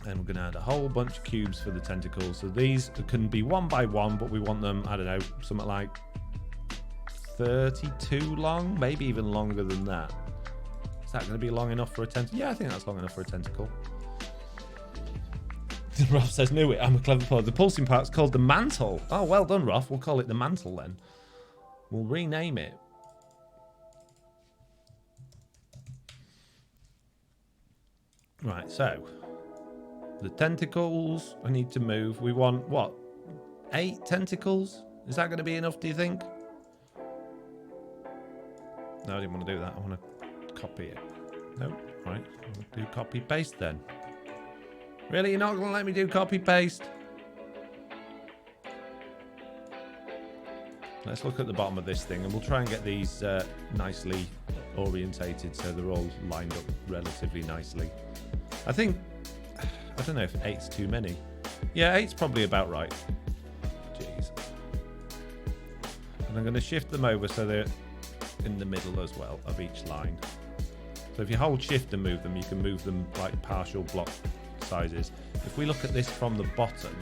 And we're going to add a whole bunch of cubes for the tentacles. So these can be 1 by 1, but we want them, I don't know, something like 32 long, maybe even longer than that. Is that going to be long enough for a tentacle? Yeah, I think that's long enough for a tentacle. Roth says, knew it, I'm a clever player. The pulsing part's called the mantle. Oh, well done, Roth. We'll call it the mantle then. We'll rename it. Right, so the tentacles I need to move. We want, what, 8 tentacles? Is that going to be enough, do you think? No, I didn't want to do that. I want to copy it. Nope. Right, I'll do copy paste then. Really? You're not going to let me do copy paste? Let's look at the bottom of this thing, and we'll try and get these nicely orientated so they're all lined up relatively nicely. I think, I don't know if 8's too many. Yeah, 8's probably about right. Jeez. And I'm going to shift them over so they're in the middle as well of each line. So if you hold shift and move them, you can move them like partial block sizes. If we look at this from the bottom,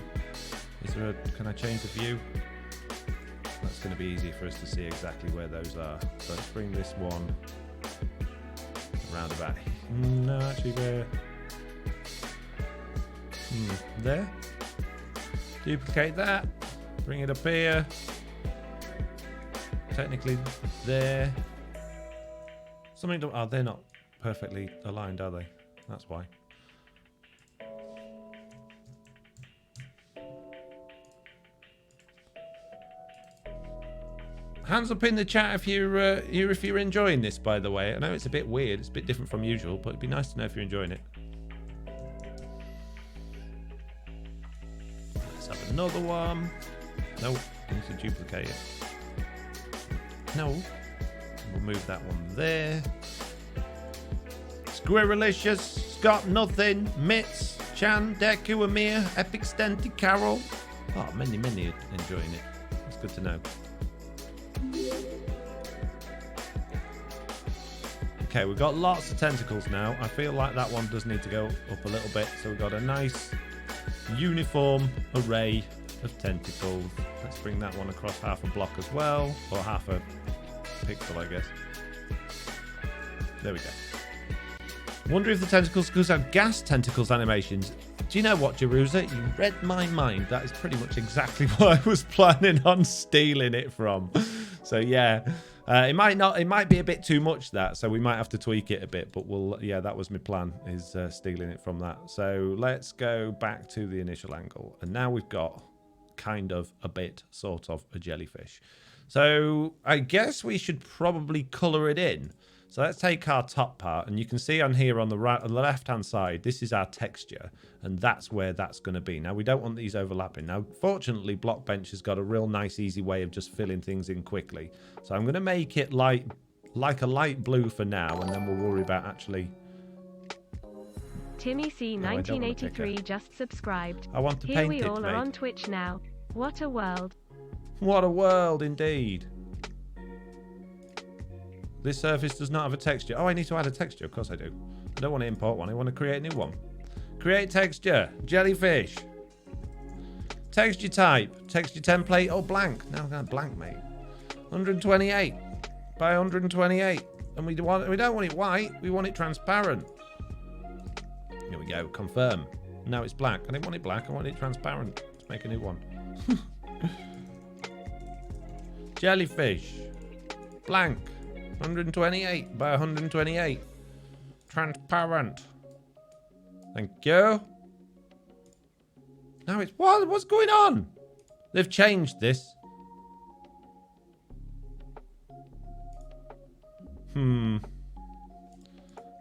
is there a, can I change the view? That's going to be easier for us to see exactly where those are. So let's bring this one around about. No, actually there. There. Duplicate that. Bring it up here. Technically there. Something don't, oh, they're not perfectly aligned, are they? That's why. Hands up in the chat if you're enjoying this, by the way. I know it's a bit weird, it's a bit different from usual, but it'd be nice to know if you're enjoying it. Let's have another one. No, I need to duplicate it. No. We'll move that one there. Squirrelicious, Scott Nothing, Mitz, Chan, Deku, Amir, Epic Stenty, Carol. Oh, many are enjoying it. It's good to know. Okay, we've got lots of tentacles now. I feel like that one does need to go up a little bit. So we've got a nice uniform array of tentacles. Let's bring that one across half a block as well. Or half a pixel, I guess. There we go. Wonder if the tentacles could have gas tentacles animations. Do you know what, Jerusa? You read my mind. That is pretty much exactly what I was planning on stealing it from. So yeah, It might be a bit too much, that, so we might have to tweak it a bit, but yeah, that was my plan, is stealing it from that. So let's go back to the initial angle, and now we've got kind of a bit, sort of, a jellyfish. So I guess we should probably color it in. So let's take our top part, and you can see on here on the right, on the left-hand side, this is our texture, and that's where that's going to be. Now, we don't want these overlapping. Now, fortunately, Blockbench has got a real nice, easy way of just filling things in quickly. So I'm going to make it like a light blue for now, and then we'll worry about actually... Timmy C 1983 just subscribed. I want to Here paint we it, all mate. are on Twitch now. What a world. What a world, indeed. This surface does not have a texture. Oh, I need to add a texture. Of course I do. I don't want to import one. I want to create a new one. Create texture. Jellyfish. Texture type. Texture template. Oh, blank. Now I'm going to blank, mate. 128 by 128. And we don't want it white. We want it transparent. Here we go. Confirm. Now it's black. I didn't want it black. I want it transparent. Let's make a new one. Jellyfish. Blank. 128 by 128. Transparent. Thank you. Now it's... What's going on? They've changed this. I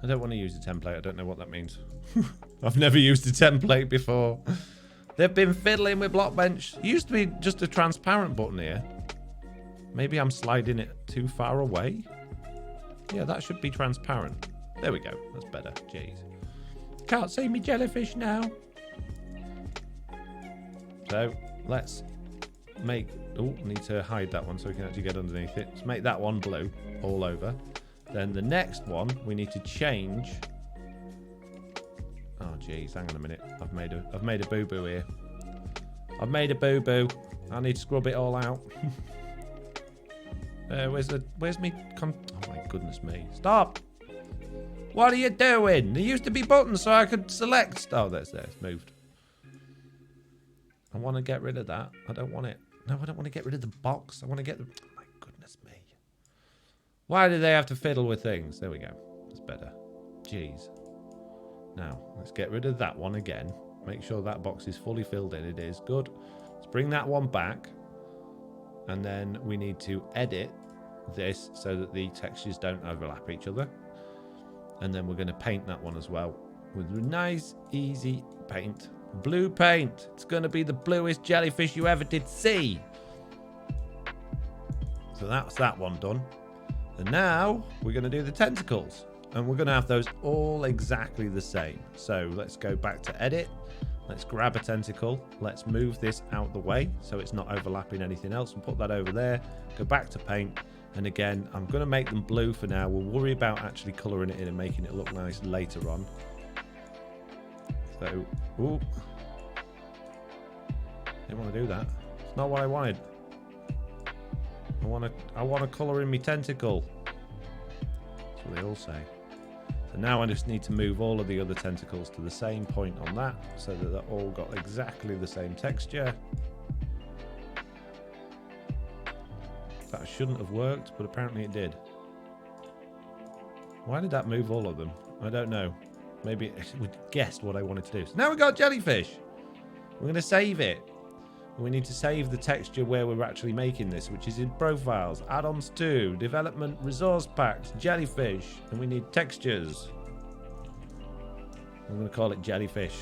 don't want to use a template. I don't know what that means. I've never used a template before. They've been fiddling with Blockbench. It used to be just a transparent button here. Maybe I'm sliding it too far away. Yeah, that should be transparent. There we go. That's better. Jeez. Can't see me jellyfish now. So, let's make... Oh, I need to hide that one so we can actually get underneath it. Let's make that one blue all over. Then the next one, we need to change... Oh, jeez. Hang on a minute. I've made a boo-boo here. I've made a boo-boo. I need to scrub it all out. Where's me? Oh my goodness me! Stop! What are you doing? There used to be buttons so I could select. Oh, there's it's moved. I want to get rid of that. I don't want it. No, I don't want to get rid of the box. I want to get the... Oh my goodness me! Why do they have to fiddle with things? There we go. That's better. Jeez. Now let's get rid of that one again. Make sure that box is fully filled in. It is good. Let's bring that one back. And then we need to edit this so that the textures don't overlap each other. And then we're going to paint that one as well with nice, easy paint. Blue paint. It's going to be the bluest jellyfish you ever did see. So that's that one done. And now we're going to do the tentacles. And we're going to have those all exactly the same. So let's go back to edit. Let's grab a tentacle. Let's move this out the way so it's not overlapping anything else, and put that over there. Go back to paint. And again, I'm going to make them blue for now. We'll worry about actually colouring it in and making it look nice later on. So, ooh. Didn't want to do that. It's not what I wanted. I want to colour in my tentacle. That's what they all say. So now I just need to move all of the other tentacles to the same point on that, so that they're all got exactly the same texture. That shouldn't have worked, but apparently it did. Why did that move all of them? I don't know. Maybe it would guessed what I wanted to do. So now we've got jellyfish. We're going to save it. We need to save the texture where we're actually making this, which is in profiles, add-ons 2, development, resource packs, jellyfish, and we need textures. I'm going to call it jellyfish.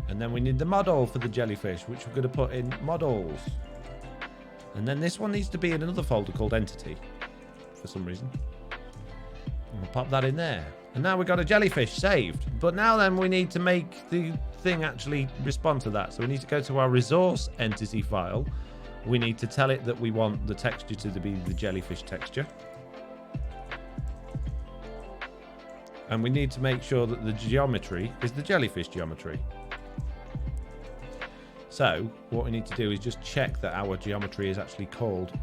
And then we need the model for the jellyfish, which we're going to put in models. And then this one needs to be in another folder called entity for some reason. And we'll pop that in there. And now we've got a jellyfish saved. But now then we need to make the thing actually respond to that. So we need to go to our resource entity file. We need to tell it that we want the texture to be the jellyfish texture. And we need to make sure that the geometry is the jellyfish geometry. So what we need to do is just check that our geometry is actually called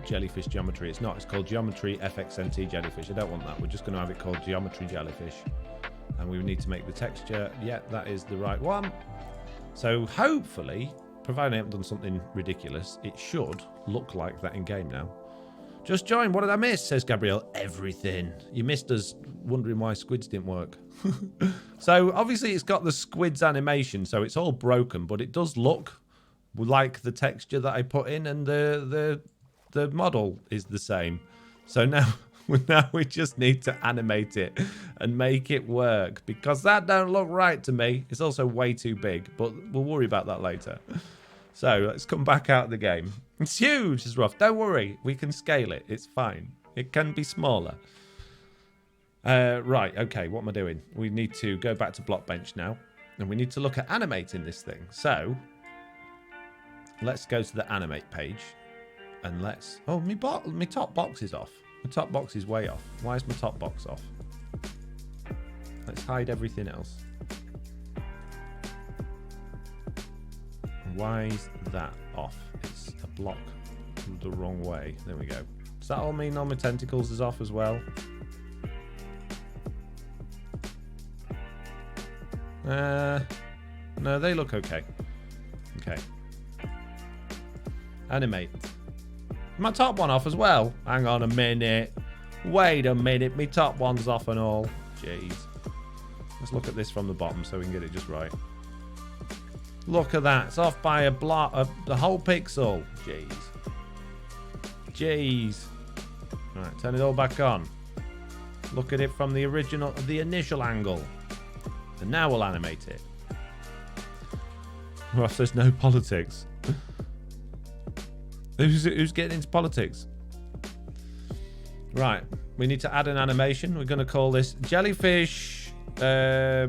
jellyfish geometry. It's not. It's called geometry fxnt jellyfish. I don't want that. We're just going to have it called geometry jellyfish. And we need to make the texture. Yeah, that is the right one. So hopefully, provided I haven't done something ridiculous, it should look like that in game now. Just joined. What did I miss? Says Gabrielle. Everything. You missed us wondering why squids didn't work. So obviously it's got the squids animation, so it's all broken, but it does look like the texture that I put in, and the model is the same. So now we just need to animate it and make it work, because that don't look right to me. It's also way too big, but we'll worry about that later. So let's come back out of the game. It's huge, it's rough. Don't worry, we can scale it. It's fine. It can be smaller. Right, okay, what am I doing? We need to go back to Blockbench now, and we need to look at animating this thing. So let's go to the animate page, and let's... Oh, my top box is off. My top box is way off. Why is my top box off? Let's hide everything else. Why is that off? It's a block the wrong way. There we go. Does that all mean all my tentacles is off as well? No, they look okay. Okay. Animate. My top one off as well. Hang on a minute. Wait a minute. My top one's off and all. Jeez. Let's look at this from the bottom so we can get it just right. Look at that. It's off by a block, the whole pixel. Jeez. Jeez. Right, turn it all back on. Look at it from the initial angle. And now we'll animate it. Ross, there's no politics. Who's getting into politics? Right, we need to add an animation. We're going to call this Jellyfish. I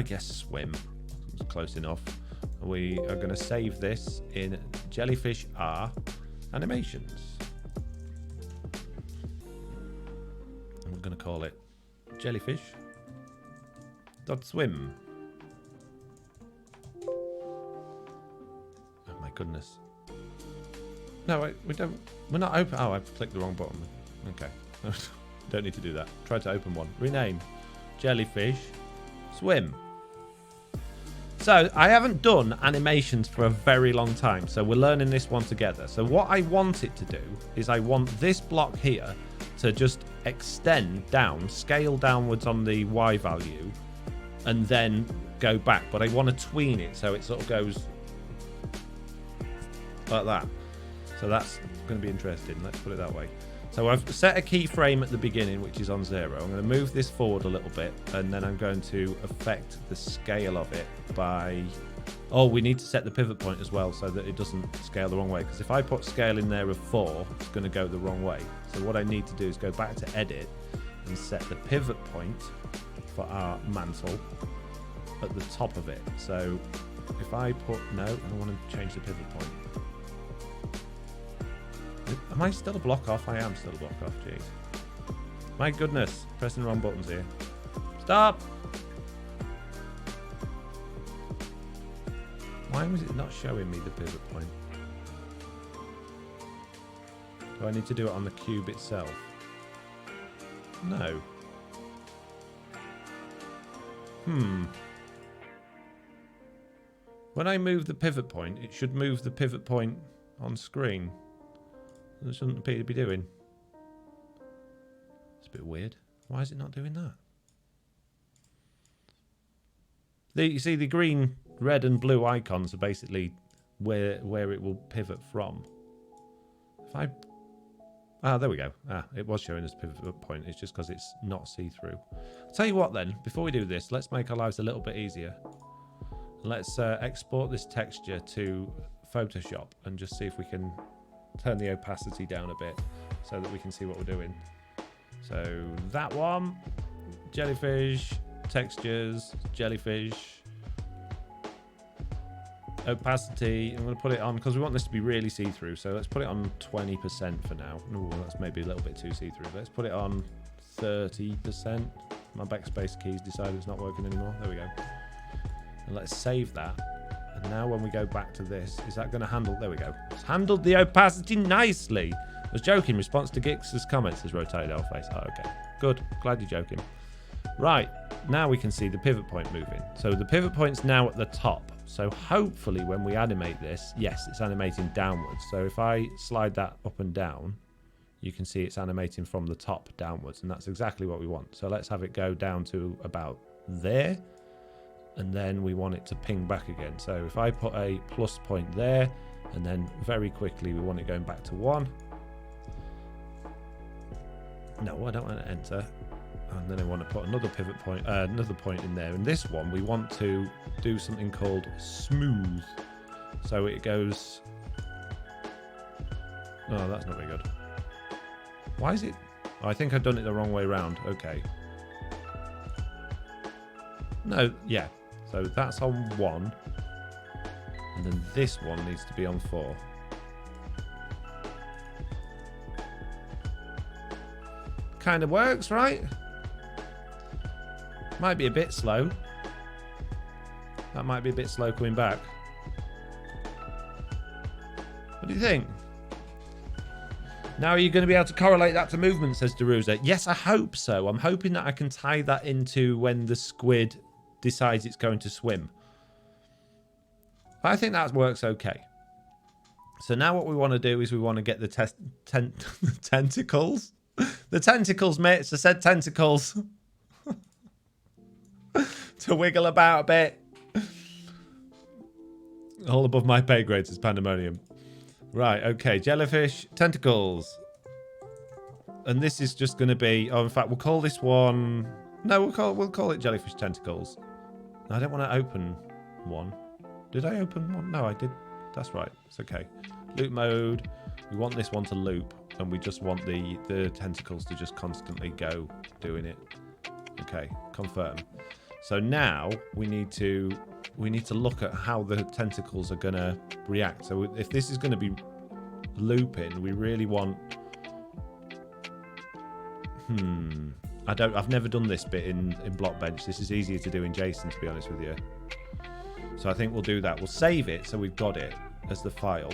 guess swim. It's close enough. We are going to save this in Jellyfish R animations. And we're going to call it Jellyfish. .swim. Oh my goodness. No, wait, we're not open. Oh, I've clicked the wrong button. Okay. Don't need to do that. Try to open one. Rename. Jellyfish. Swim. So, I haven't done animations for a very long time, so we're learning this one together. So what I want it to do is I want this block here to just extend down, scale downwards on the Y value, and then go back. But I want to tween it so it sort of goes like that. So that's going to be interesting. Let's put it that way. So I've set a keyframe at the beginning, which is on 0. I'm going to move this forward a little bit, and then I'm going to affect the scale of it by... Oh, we need to set the pivot point as well so that it doesn't scale the wrong way. Because if I put scale in there of 4, it's going to go the wrong way. So what I need to do is go back to edit and set the pivot point for our mantle at the top of it. So if I put... No, I want to change the pivot point. Am I still a block off? I am still a block off, jeez. My goodness, pressing the wrong buttons here. Stop! Why was it not showing me the pivot point? Do I need to do it on the cube itself? No. When I move the pivot point, it should move the pivot point on screen. It shouldn't appear to be doing. It's a bit weird. Why is it not doing that? You see, the green, red, and blue icons are basically where it will pivot from. If I... Ah, there we go. Ah, it was showing us pivot point. It's just because it's not see-through. I'll tell you what then, before we do this, let's make our lives a little bit easier. Let's export this texture to Photoshop and just see if we can turn the opacity down a bit so that we can see what we're doing. So that one, jellyfish, textures, jellyfish, opacity. I'm going to put it on because we want this to be really see-through. So let's put it on 20% for now. Ooh, that's maybe a little bit too see-through. Let's put it on 30%. My backspace keys decided it's not working anymore. There we go. And let's save that. And now when we go back to this, is that going to handle... There we go. It's handled the opacity nicely. I was joking. Response to Gix's comments is rotated our face. Oh, okay. Good. Glad you're joking. Right. Now we can see the pivot point moving. So the pivot point's now at the top. So hopefully when we animate this, yes, it's animating downwards. So if I slide that up and down, you can see it's animating from the top downwards, and that's exactly what we want. So let's have it go down to about there, and then we want it to ping back again. So if I put a plus point there, and then very quickly we want it going back to 1. No, I don't want to enter. And then I want to put another pivot point, another point in there. And this one, we want to do something called smooth. So it goes... Oh, that's not very good. Why is it... Oh, I think I've done it the wrong way around. Okay. No, yeah. So that's on 1. And then this one needs to be on 4. Kind of works, right? Might be a bit slow. That might be a bit slow coming back. What do you think? Now are you going to be able to correlate that to movement, says Deruza. Yes, I hope so. I'm hoping that I can tie that into when the squid decides it's going to swim. But I think that works okay. So now what we want to do is we want to get the tentacles. The tentacles, mates. I said tentacles. To wiggle about a bit. All above my pay grade is pandemonium. Right, okay. Jellyfish, tentacles. And this is just going to be... Oh, in fact, we'll call this one... No, we'll call it jellyfish tentacles. I don't want to open one. Did I open one? No, I did. That's right. It's okay. Loop mode. We want this one to loop. And we just want the tentacles to just constantly go doing it. Okay, confirm. So now we need to look at how the tentacles are going to react. So if this is going to be looping, we really want... I've never done this bit in Blockbench. This is easier to do in JSON, to be honest with you. So I think we'll do that. We'll save it so we've got it as the file.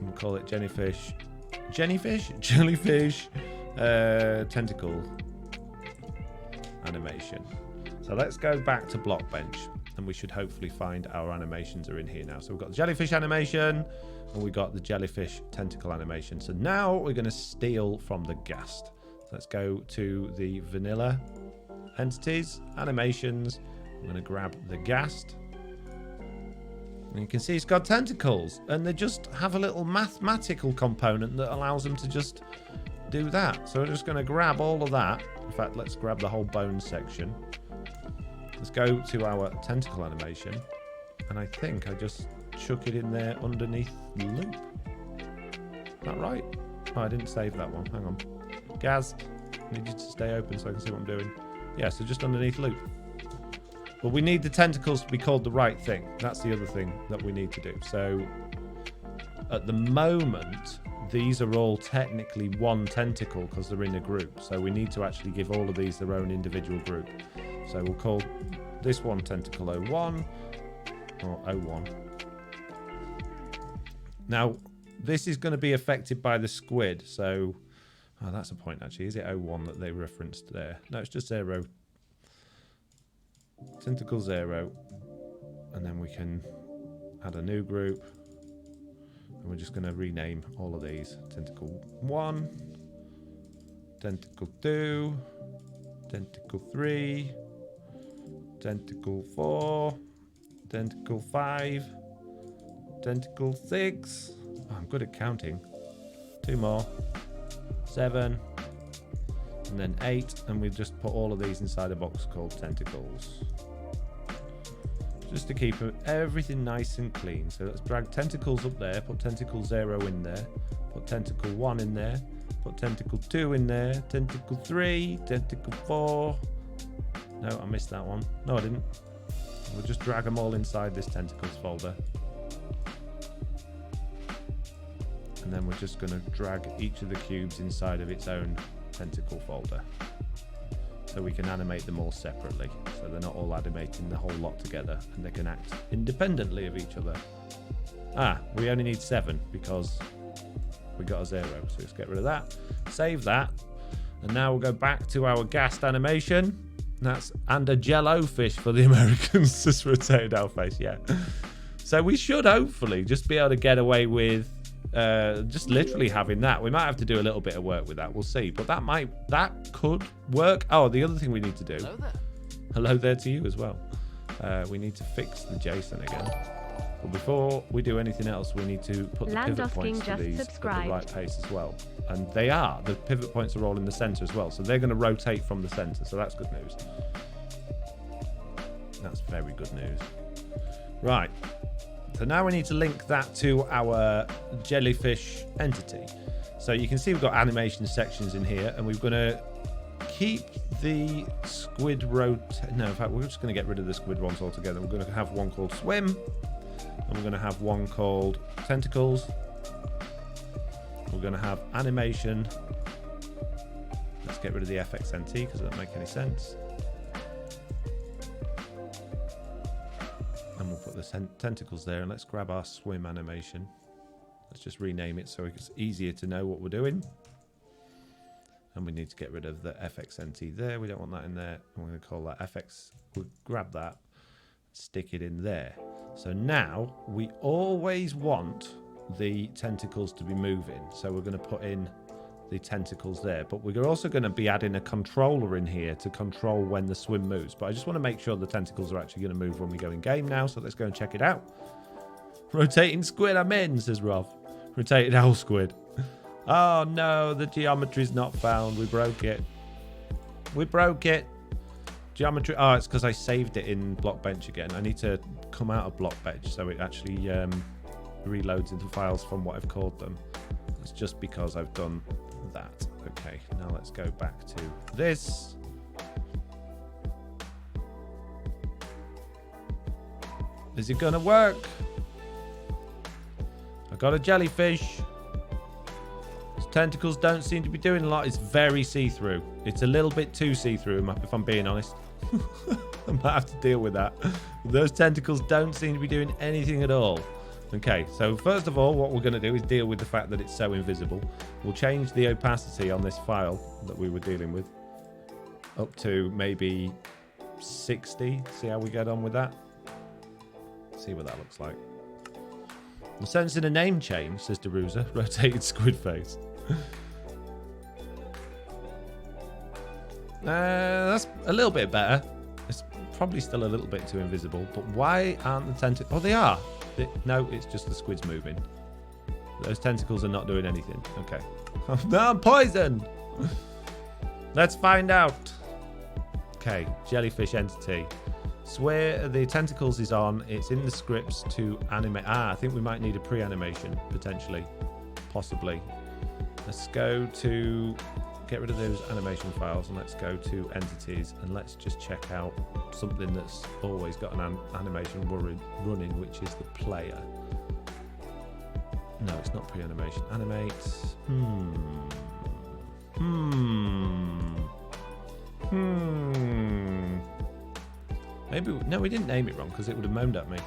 We'll call it Jellyfish tentacle animation. So let's go back to Blockbench, and we should hopefully find our animations are in here now. So we've got the jellyfish animation, and we've got the jellyfish tentacle animation. So now we're going to steal from the Ghast. So let's go to the vanilla entities, animations. I'm going to grab the Ghast. And you can see it's got tentacles, and they just have a little mathematical component that allows them to just do that. So we're just going to grab all of that. In fact, let's grab the whole bone section. Let's go to our tentacle animation, and I think I just chuck it in there underneath the loop. Is that right? Oh, I didn't save that one. Hang on. Gaz, I need you to stay open so I can see what I'm doing. Yeah, so just underneath loop. But we need the tentacles to be called the right thing. That's the other thing that we need to do. So at the moment, these are all technically one tentacle because they're in a group. So we need to actually give all of these their own individual group. So we'll call this one tentacle 01 or 01. Now, this is going to be affected by the squid. So, oh, that's a point actually. Is it 01 that they referenced there? No, it's just 0. Tentacle 0, and then we can add a new group, and we're just going to rename all of these. Tentacle 1, Tentacle 2, Tentacle 3, Tentacle 4, Tentacle 5, Tentacle 6. Oh, I'm good at counting. 2 more. 7. And then 8, and we've just put all of these inside a box called tentacles. Just to keep everything nice and clean. So let's drag tentacles up there, put tentacle 0 in there, put tentacle 1 in there, put tentacle 2 in there, tentacle 3, tentacle 4. No, I missed that one. No, I didn't. We'll just drag them all inside this tentacles folder. And then we're just going to drag each of the cubes inside of its own tentacle folder, so we can animate them all separately, so they're not all animating the whole lot together, and they can act independently of each other. We only need 7 because we got a 0, so let's get rid of that, save that, and now we'll go back to our Ghast animation, And a jellyfish for the Americans, just rotated our face, yeah. So we should hopefully just be able to get away with just literally having that. We might have to do a little bit of work with that. We'll see. But that could work. Oh, the other thing we need to do. Hello there. Hello there to you as well. We need to fix the JSON again. But before we do anything else, we need to put the pivot points to these at the right pace as well. And they are. The pivot points are all in the center as well. So they're going to rotate from the center. So that's good news. That's very good news. Right. So now we need to link that to our Jellyfish entity. So you can see we've got animation sections in here, and we're going to keep the squid No, in fact, we're just going to get rid of the squid ones altogether. We're going to have one called swim, and we're going to have one called tentacles. We're going to have animation. Let's get rid of the FXNT because it doesn't make any sense. And we'll put the tentacles there, and let's grab our swim animation. Let's just rename it so it's easier to know what we're doing. And we need to get rid of the FXNT there. We don't want that in there. I'm going to call that FX. We'll grab that, stick it in there. So now we always want the tentacles to be moving. So we're going to put in the tentacles there. But we're also going to be adding a controller in here to control when the swim moves. But I just want to make sure the tentacles are actually going to move when we go in game now. So let's go and check it out. Rotating squid, I'm in, says Rob. Rotated owl squid. Oh no, the geometry's not found. We broke it. We broke it. Geometry. Oh, it's because I saved it in Blockbench again. I need to come out of Blockbench so it actually reloads into files from what I've called them. It's just because I've done that. Okay, now let's go back to this. Is it gonna work? I got a jellyfish. Its tentacles don't seem to be doing a lot. It's very see-through. It's a little bit too see-through, if I'm being honest. I might have to deal with that. Those tentacles don't seem to be doing anything at all. Okay, so first of all, what we're going to do is deal with the fact that it's so invisible. We'll change the opacity on this file that we were dealing with up to maybe 60. See how we get on with that? See what that looks like. I'm sensing a name change, says Deruza. Rotated squid face. That's a little bit better. It's probably still a little bit too invisible, but why aren't the tentacles... Oh, they are. No, it's just the squid's moving. Those tentacles are not doing anything. Okay. No, I'm poisoned. Let's find out. Okay, jellyfish entity. Swear the tentacles is on. It's in the scripts to animate. I think we might need a pre-animation, potentially. Possibly. Let's go to... Get rid of those animation files and let's go to entities and let's just check out something that's always got an animation running, which is the player. No, it's not pre-animation. Animate. Maybe, no, we didn't name it wrong because it would have moaned at me.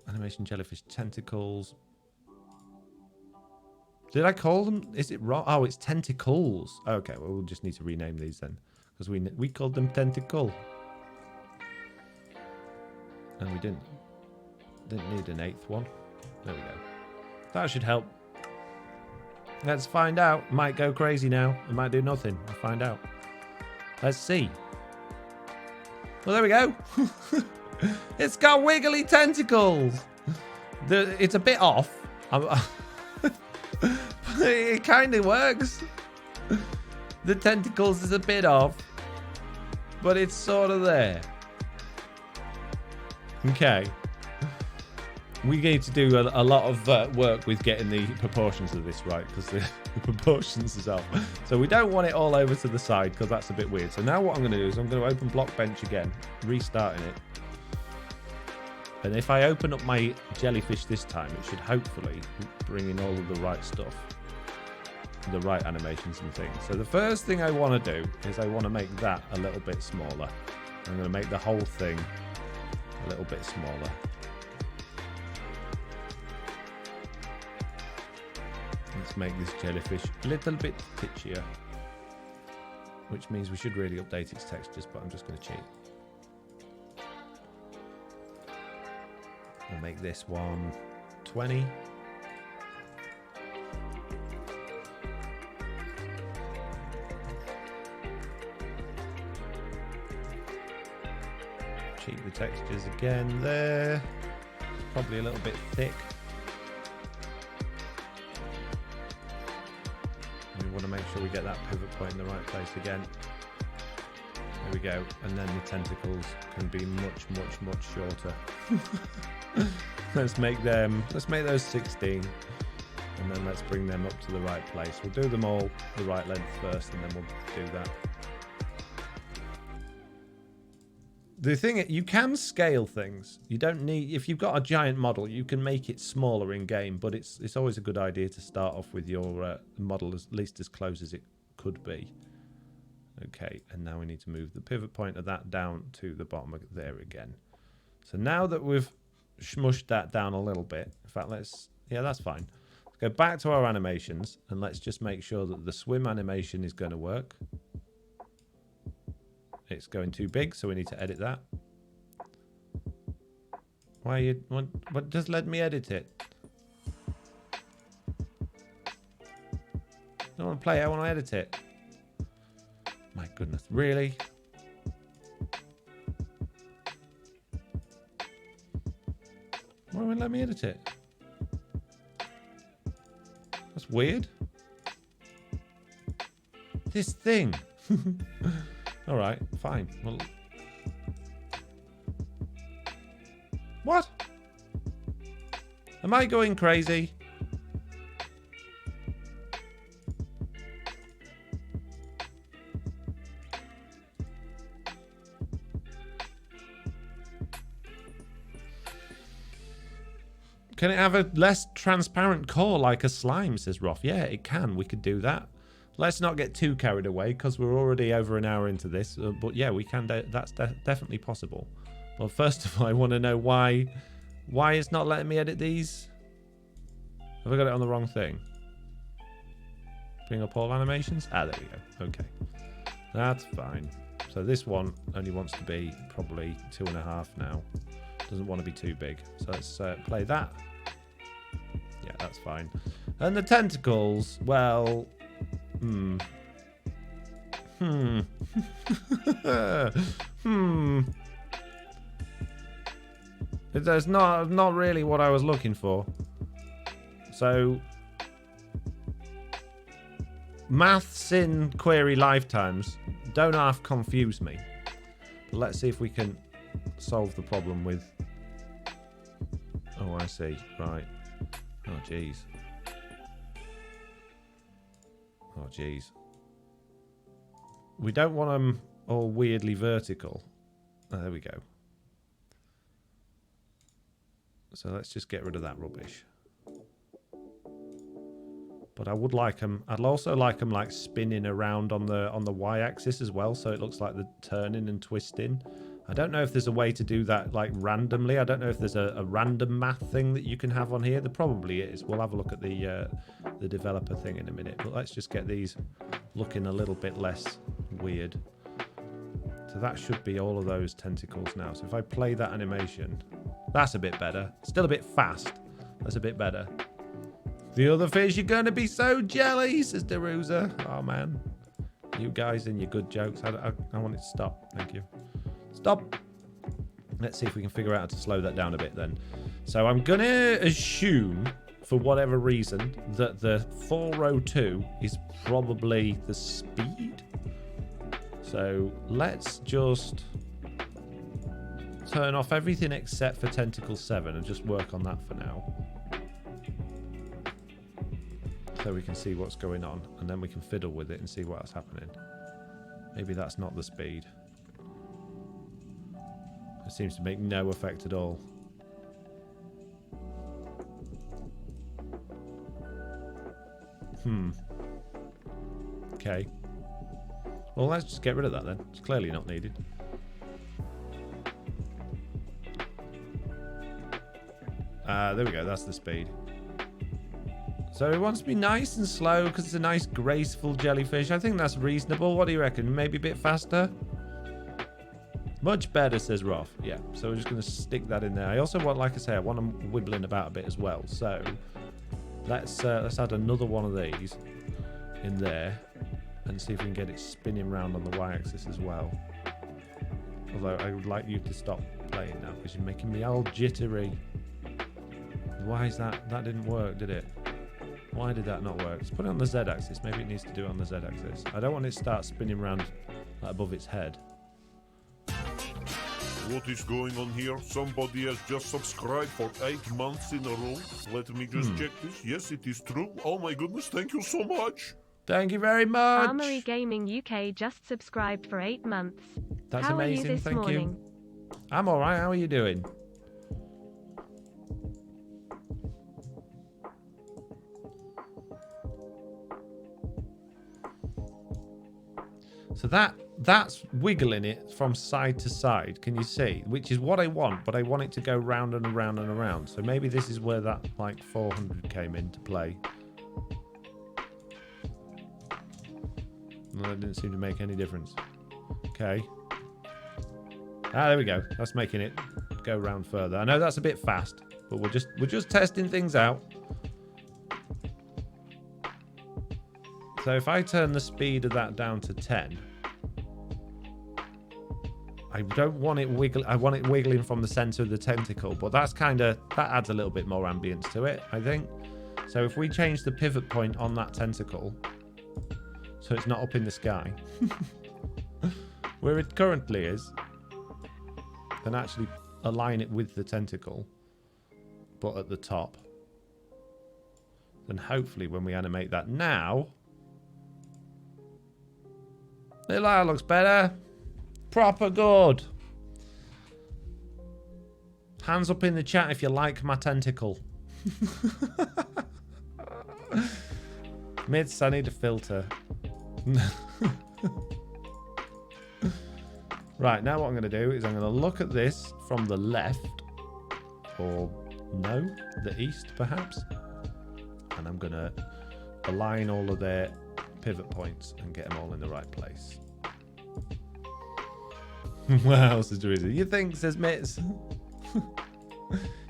Animation jellyfish tentacles. Did I call them? Is it wrong? Oh, it's tentacles. Okay, well, we'll just need to rename these then. Because we called them tentacle. And we didn't need an 8th one. There we go. That should help. Let's find out. Might go crazy now. It might do nothing. We'll find out. Let's see. Well, there we go. It's got wiggly tentacles. It's a bit off. It kind of works. The tentacles is a bit off, but it's sort of there. Okay. We need to do a lot of work with getting the proportions of this right, because the proportions is off. So we don't want it all over to the side, because that's a bit weird. So now what I'm going to do is I'm going to open Blockbench again, restarting it. And if I open up my jellyfish this time, it should hopefully bring in all of the right stuff. The right animations and things. So the first thing I want to do is I want to make that a little bit smaller. I'm going to make the whole thing a little bit smaller. Let's make this jellyfish a little bit pitchier. which means we should really update its textures, but I'm just going to cheat. I'll make this one 20. Cheat the textures again there. Probably a little bit thick. We want to make sure we get that pivot point in the right place again. There we go. And then the tentacles can be much, much, much shorter. Let's make those 16. And then let's bring them up to the right place. We'll do them all the right length first, and then we'll do that. The thing, you can scale things. You don't need, if you've got a giant model, you can make it smaller in game, but it's always a good idea to start off with your model at least as close as it could be. Okay, and now we need to move the pivot point of that down to the bottom of there again. So now that we've smushed that down a little bit, in fact, yeah, that's fine. Let's go back to our animations, and let's just make sure that the swim animation is going to work. It's going too big, so we need to edit that. Why you want? But just let me edit it. I don't want to play it. I want to edit it. My goodness, really? Why won't let me edit it? That's weird. This thing. All right, fine. Well, what? Am I going crazy? Can it have a less transparent core like a slime, says Roth? Yeah, it can. We could do that. Let's not get too carried away because we're already over an hour into this. But yeah, we can. That's definitely possible. Well, first of all, I want to know why it's not letting me edit these. Have I got it on the wrong thing? Bring up all animations. Ah, there we go. Okay, that's fine. So this one only wants to be probably 2.5 now. Doesn't want to be too big. So let's play that. Yeah, that's fine. And the tentacles, well. That's not really what I was looking for. So maths in query lifetimes don't half confuse me. But let's see if we can solve the problem with. Oh, I see. Right. Oh, jeez. Oh, jeez. We don't want them all weirdly vertical. Oh, there we go. So let's just get rid of that rubbish. But I would like them. I'd also like them like spinning around on the y-axis as well, so it looks like they're turning and twisting. I don't know if there's a way to do that like randomly. I don't know if there's a random math thing that you can have on here. There probably is. We'll have a look at the developer thing in a minute. But let's just get these looking a little bit less weird. So that should be all of those tentacles now. So if I play that animation, that's a bit better. Still a bit fast. That's a bit better. The other fish, you're going to be so jelly, says Deruza. Oh, man. You guys and your good jokes. I want it to stop. Thank you. Stop. Let's see if we can figure out how to slow that down a bit then. So I'm going to assume, for whatever reason, that the 402 is probably the speed. So let's just turn off everything except for Tentacle 7 and just work on that for now. So we can see what's going on, and then we can fiddle with it and see what's happening. Maybe that's not the speed. It seems to make no effect at all. Okay. Well, let's just get rid of that then. It's clearly not needed. There we go. That's the speed. So it wants to be nice and slow because it's a nice, graceful jellyfish. I think that's reasonable. What do you reckon? Maybe a bit faster? Much better, says Roth. Yeah, so we're just going to stick that in there. I also want, like I say, I want them wibbling about a bit as well. So let's add another one of these in there and see if we can get it spinning round on the y-axis as well. Although I would like you to stop playing now because you're making me all jittery. Why is that? That didn't work, did it? Why did that not work? Let's put it on the z-axis. Maybe it needs to do it on the z-axis. I don't want it to start spinning around like above its head. What is going on here? Somebody has just subscribed for 8 months in a row. Let me just check this. Yes, it is true. Oh my goodness, thank you so much. Thank you very much. Armory Gaming UK just subscribed for 8 months. That's How amazing. Are you this Thank morning? you. I'm all right. How are you doing? So that's wiggling it from side to side. Can you see? Which is what I want, but I want it to go round and around and around. So maybe this is where that like 400 came into play. No, that didn't seem to make any difference. Okay. Ah, there we go. That's making it go round further. I know that's a bit fast, but we're just testing things out. So if I turn the speed of that down to 10, I don't want it wiggle. I want it wiggling from the center of the tentacle, but that adds a little bit more ambience to it, I think. So if we change the pivot point on that tentacle, so it's not up in the sky, where it currently is, and actually align it with the tentacle, but at the top, then hopefully when we animate that now, that looks better. Proper good. Hands up in the chat if you like my tentacle. Mids, I need a filter. Right, now what I'm going to do is I'm going to look at this from the left, or no, the east perhaps, and I'm going to align all of their pivot points and get them all in the right place. Wow, says Teresa. You think, says Mitz?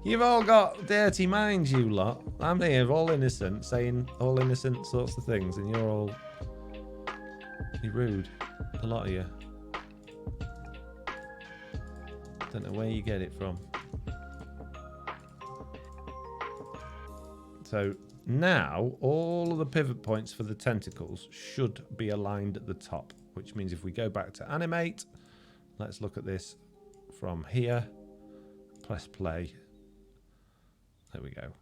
You've all got dirty minds, you lot. I'm here, all innocent, saying all innocent sorts of things, and you're rude. A lot of you. Don't know where you get it from. So now all of the pivot points for the tentacles should be aligned at the top, which means if we go back to animate, let's look at this from here. Press play. There we go.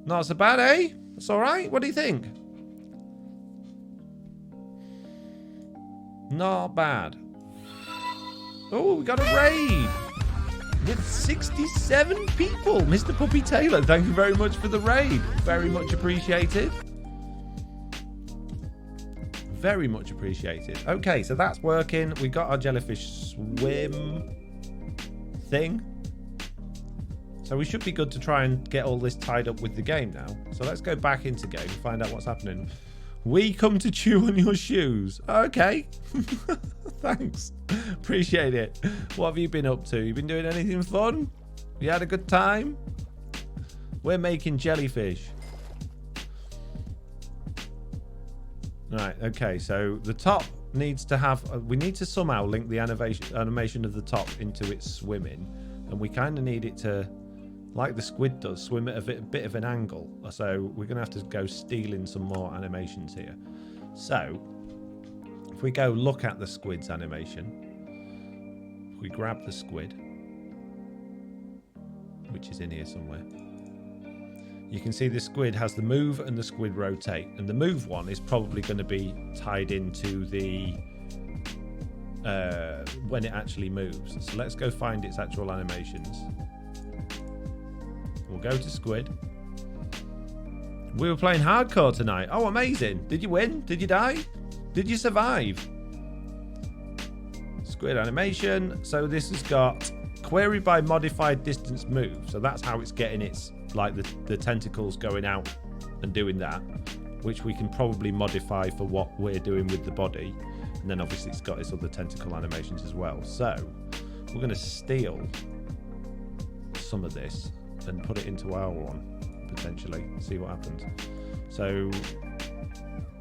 Not so bad, eh? That's all right. What do you think? Not bad. Oh, we got a raid with 67 people. Mr. Puppy Taylor, thank you very much for the raid. Very much appreciated. Very much appreciated. Okay, so that's working. We got our jellyfish swim thing. So we should be good to try and get all this tied up with the game now. So let's go back into game and find out what's happening. We come to chew on your shoes. Okay. Thanks. Appreciate it. What have you been up to? You been doing anything fun? You had a good time? We're making jellyfish. Right, okay, so the top needs to have... we need to somehow link the animation of the top into its swimming. And we kind of need it to, like the squid does, swim at a bit of an angle. So we're going to have to go stealing some more animations here. So, if we go look at the squid's animation, if we grab the squid, which is in here somewhere, you can see the squid has the move and the squid rotate. And the move one is probably going to be tied into the... when it actually moves. So let's go find its actual animations. We'll go to squid. We were playing hardcore tonight. Oh, amazing. Did you win? Did you die? Did you survive? Squid animation. So this has got query by modified distance move. So that's how it's getting its, like the tentacles going out and doing that, which we can probably modify for what we're doing with the body. And then obviously it's got its other tentacle animations as well. So we're going to steal some of this and put it into our one, potentially, see what happens. So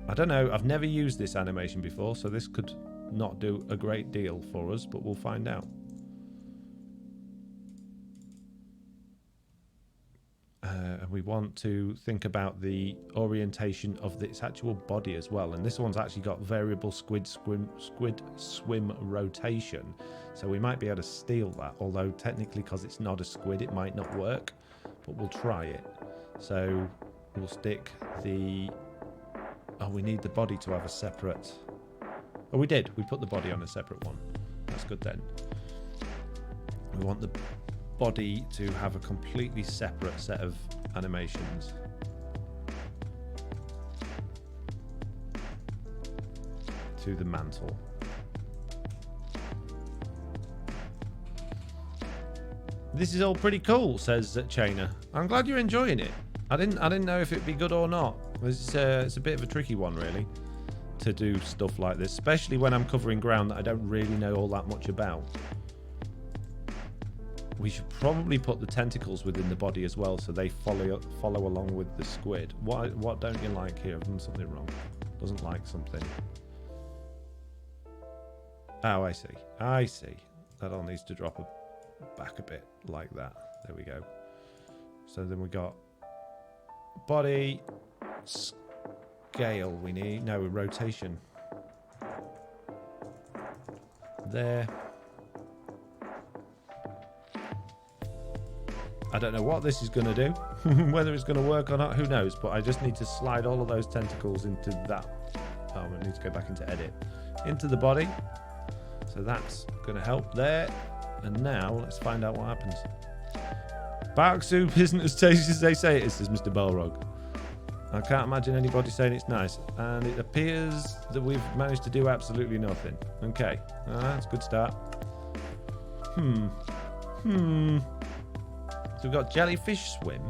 I don't know, I've never used this animation before, so this could not do a great deal for us, but we'll find out. And we want to think about the orientation of its actual body as well. And this one's actually got variable squid swim rotation. So we might be able to steal that, although technically because it's not a squid, it might not work, but we'll try it. So we'll stick the... Oh, we need the body to have a separate... Oh, we did. We put the body on a separate one. That's good then. We want the body to have a completely separate set of animations. To the mantle. This is all pretty cool, says Chainer. I'm glad you're enjoying it. I didn't know if it'd be good or not. It's a bit of a tricky one, really, to do stuff like this, especially when I'm covering ground that I don't really know all that much about. We should probably put the tentacles within the body as well, so they follow along with the squid. What don't you like here? I've done something wrong. Doesn't like something. Oh, I see. I see. That all needs to drop back a bit like that. There we go. So then we got body, scale. We need rotation. There. I don't know what this is going to do. Whether it's going to work or not, who knows. But I just need to slide all of those tentacles into that. Oh, I need to go back into edit. Into the body. So that's going to help there. And now let's find out what happens. Bark soup isn't as tasty as they say it is, says Mr. Balrog. I can't imagine anybody saying it's nice. And it appears that we've managed to do absolutely nothing. Okay. That's a good start. So we've got jellyfish swim.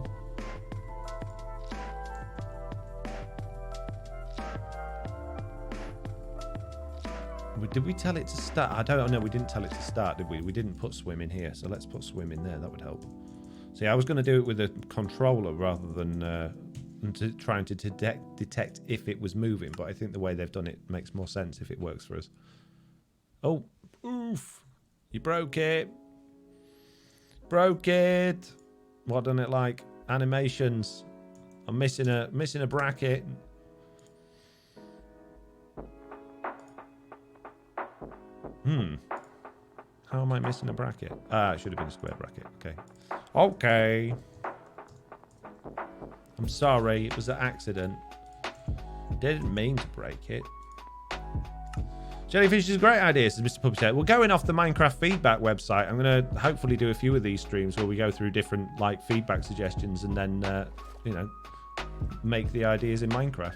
Did we tell it to start? I don't know. We didn't tell it to start, did we? We didn't put swim in here. So let's put swim in there. That would help. See, I was going to do it with a controller rather than trying to detect if it was moving. But I think the way they've done it makes more sense if it works for us. Oh, oof. You broke it. Broke it. What done it like? Animations. I'm missing a bracket. How am I missing a bracket? It should have been a square bracket. Okay. I'm sorry. It was an accident. Didn't mean to break it. Jellyfish is a great idea, says Mr. Puppeteer. Well, going off the Minecraft feedback website, I'm going to hopefully do a few of these streams where we go through different feedback suggestions and then, make the ideas in Minecraft.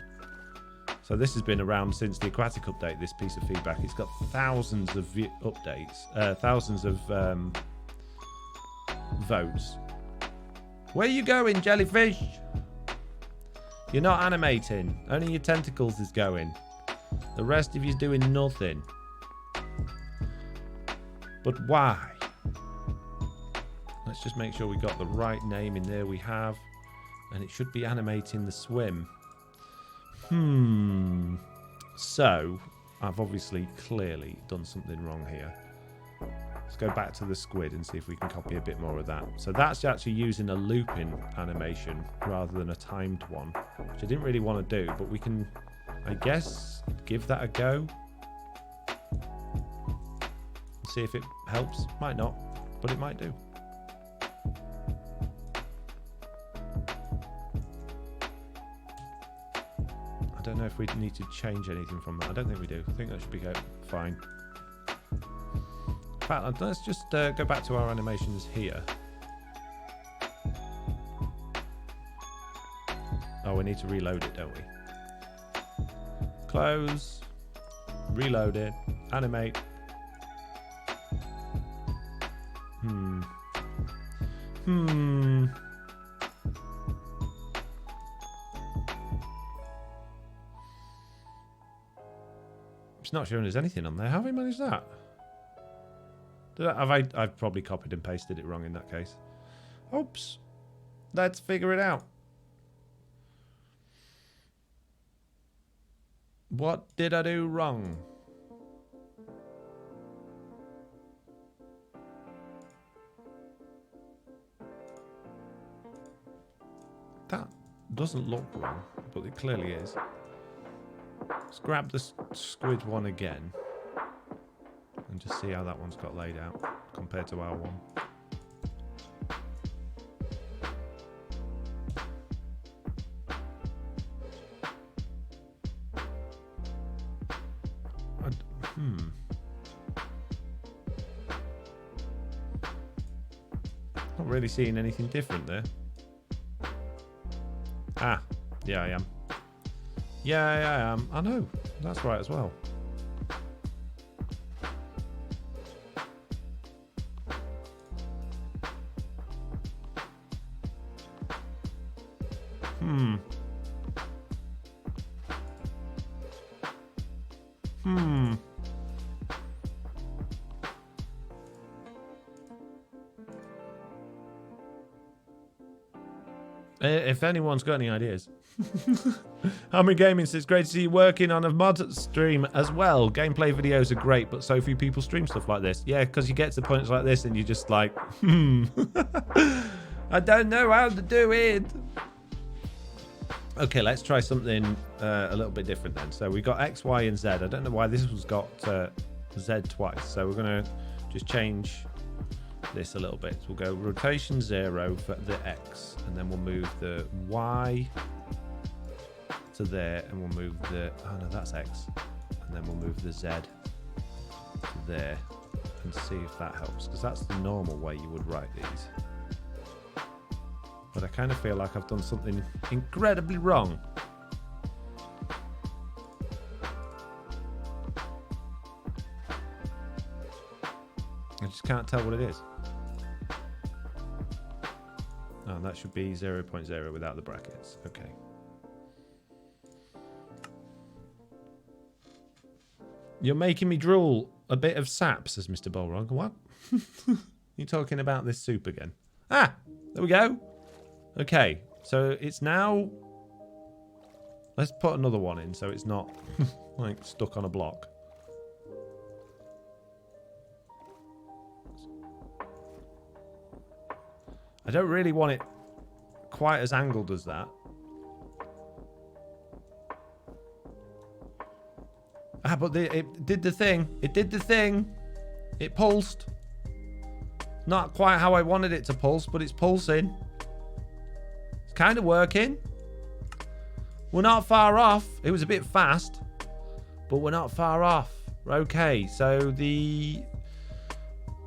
So this has been around since the aquatic update, this piece of feedback. It's got thousands of updates, thousands of votes. Where you going, Jellyfish? You're not animating. Only your tentacles is going. The rest of you's doing nothing. But why? Let's just make sure we got the right name in there. We have. And it should be animating the swim. So, I've obviously clearly done something wrong here. Let's go back to the squid and see if we can copy a bit more of that. So that's actually using a looping animation rather than a timed one, which I didn't really want to do, but we can, I guess, give that a go. See if it helps. Might not, but it might do. I don't know if we need to change anything from that. I don't think we do. I think that should be fine. In fact, let's just go back to our animations here. Oh, we need to reload it, don't we? Close. Reload it. Animate. It's not showing us anything on there. How have we managed that? I've probably copied and pasted it wrong in that case. Oops. Let's figure it out. What did I do wrong? That doesn't look wrong, but it clearly is. Let's grab the squid one again and just see how that one's got laid out compared to our one. Not really seeing anything different there. Ah, yeah, I am. Yeah, I am. I know. That's right as well. If anyone's got any ideas. Hammer Gaming says, great to see you working on a mod stream as well. Gameplay videos are great, but so few people stream stuff like this. Yeah, because you get to points like this and you're just like, I don't know how to do it. Okay, let's try something a little bit different then. So we got X, Y, and Z. I don't know why this one's got Z twice. So we're going to just change this a little bit. So we'll go rotation 0 for the X, and then we'll move the Y to there, and we'll move the, oh no, that's X, and then we'll move the Z to there, and see if that helps, because that's the normal way you would write these. But I kind of feel like I've done something incredibly wrong. I just can't tell what it is. Oh, that should be 0.0 without the brackets. Okay. You're making me drool a bit of sap, says Mr. Bolrog. What? You talking about this soup again? Ah, there we go. Okay, so it's now... Let's put another one in so it's not like stuck on a block. I don't really want it quite as angled as that. Ah, but it did the thing. It did the thing. It pulsed. Not quite how I wanted it to pulse, but it's pulsing. It's kind of working. We're not far off. It was a bit fast, but we're not far off. Okay, so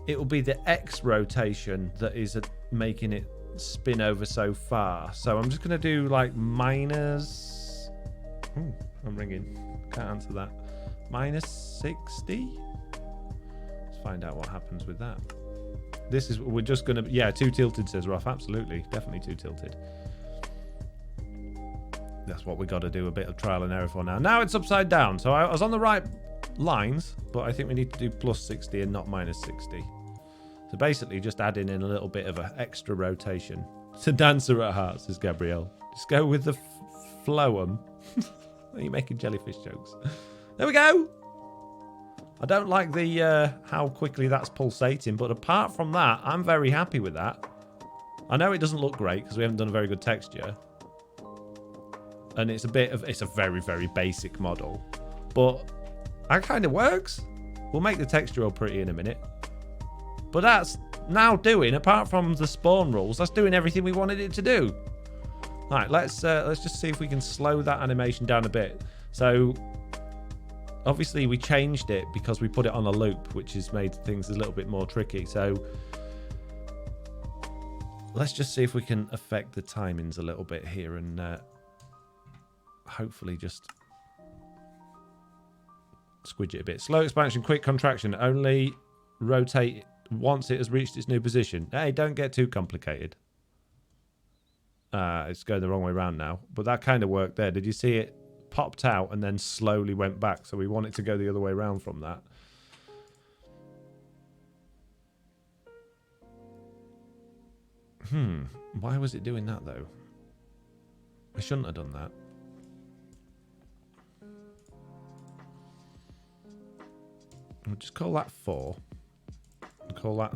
it will be the X rotation that is making it spin over so far. So I'm just going to do like minus... Ooh, I'm ringing. Can't answer that. Minus 60? Let's find out what happens with that. This is... We're just going to... Yeah, too tilted, says Roth. Absolutely. Definitely too tilted. That's what we got to do a bit of trial and error for now. Now it's upside down. So I was on the right lines, but I think we need to do plus 60 and not minus 60. So basically just adding in a little bit of an extra rotation. It's a dancer at heart, says Gabrielle. Just go with the flow-em. Are you making jellyfish jokes? There we go. I don't like the how quickly that's pulsating, but apart from that, I'm very happy with that. I know it doesn't look great because we haven't done a very good texture. And it's a very, very basic model. But that kind of works. We'll make the texture all pretty in a minute. But that's now doing, apart from the spawn rules, that's doing everything we wanted it to do. All right, let's just see if we can slow that animation down a bit. So obviously we changed it because we put it on a loop, which has made things a little bit more tricky. So let's just see if we can affect the timings a little bit here and hopefully just squidge it a bit. Slow expansion, quick contraction. Only rotate once it has reached its new position. Hey, don't get too complicated. It's going the wrong way around now. But that kind of worked there. Did you see it popped out and then slowly went back. So we want it to go the other way around from that. Why was it doing that though? I shouldn't have done that. We'll just call that 4. We'll call that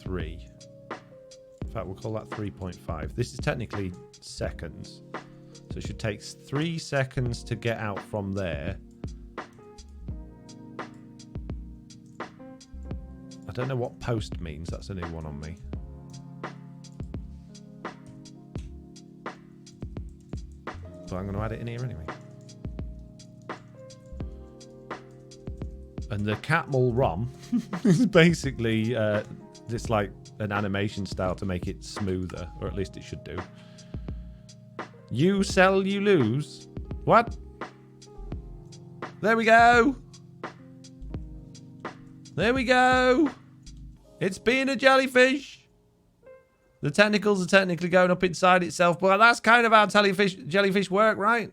3. In fact, we'll call that 3.5. This is technically seconds. So it should take 3 seconds to get out from there. I don't know what post means. That's a new one on me. But I'm going to add it in here anyway. And the Catmull ROM is basically this like an animation style to make it smoother, or at least it should do. You sell, you lose. What? There we go. There we go. It's being a jellyfish. The tentacles are technically going up inside itself, but that's kind of how jellyfish work, right?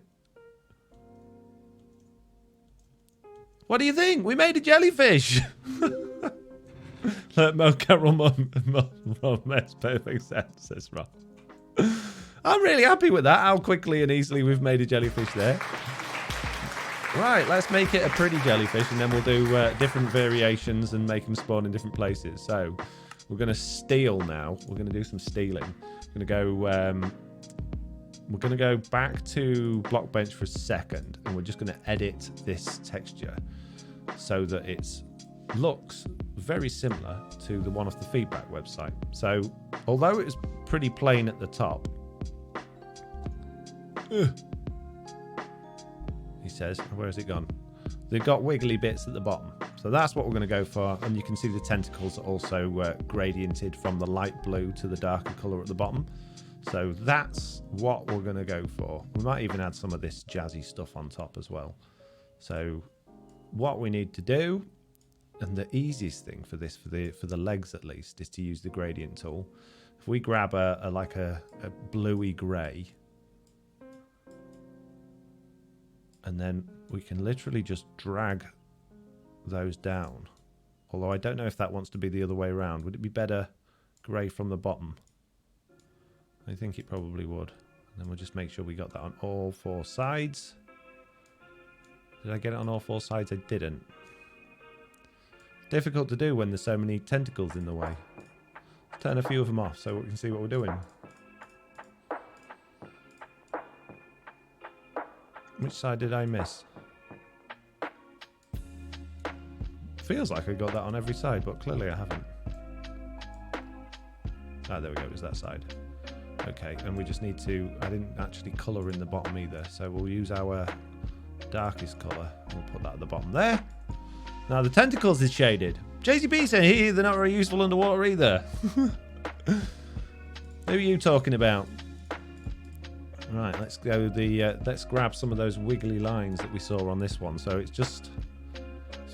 What do you think? We made a jellyfish. Makes perfect sense, says Rob. I'm really happy with that, how quickly and easily we've made a jellyfish there. Right, let's make it a pretty jellyfish, and then we'll do different variations and make them spawn in different places. So we're going to steal now. We're going to do some stealing. We're going to go back to Blockbench for a second, and we're just going to edit this texture so that it looks very similar to the one off the feedback website. So although it was pretty plain at the top, he says, where has it gone? They've got wiggly bits at the bottom. So that's what we're going to go for. And you can see the tentacles are also gradiented from the light blue to the darker color at the bottom. So that's what we're going to go for. We might even add some of this jazzy stuff on top as well. So what we need to do, and the easiest thing for this, for the legs at least, is to use the gradient tool. If we grab a bluey grey, and then we can literally just drag those down. Although I don't know if that wants to be the other way around. Would it be better grey from the bottom? I think it probably would. And then we'll just make sure we got that on all 4 sides. Did I get it on all 4 sides? I didn't. Difficult to do when there's so many tentacles in the way. Turn a few of them off so we can see what we're doing. Which side did I miss? Feels like I got that on every side, but clearly I haven't. Ah, there we go, it was that side. Okay, and we just need to... I didn't actually colour in the bottom either, so we'll use our darkest colour. We'll put that at the bottom there. Now the tentacles is shaded. JCB saying here they're not very useful underwater either. Who are you talking about? Right, let's go let's grab some of those wiggly lines that we saw on this one. So it's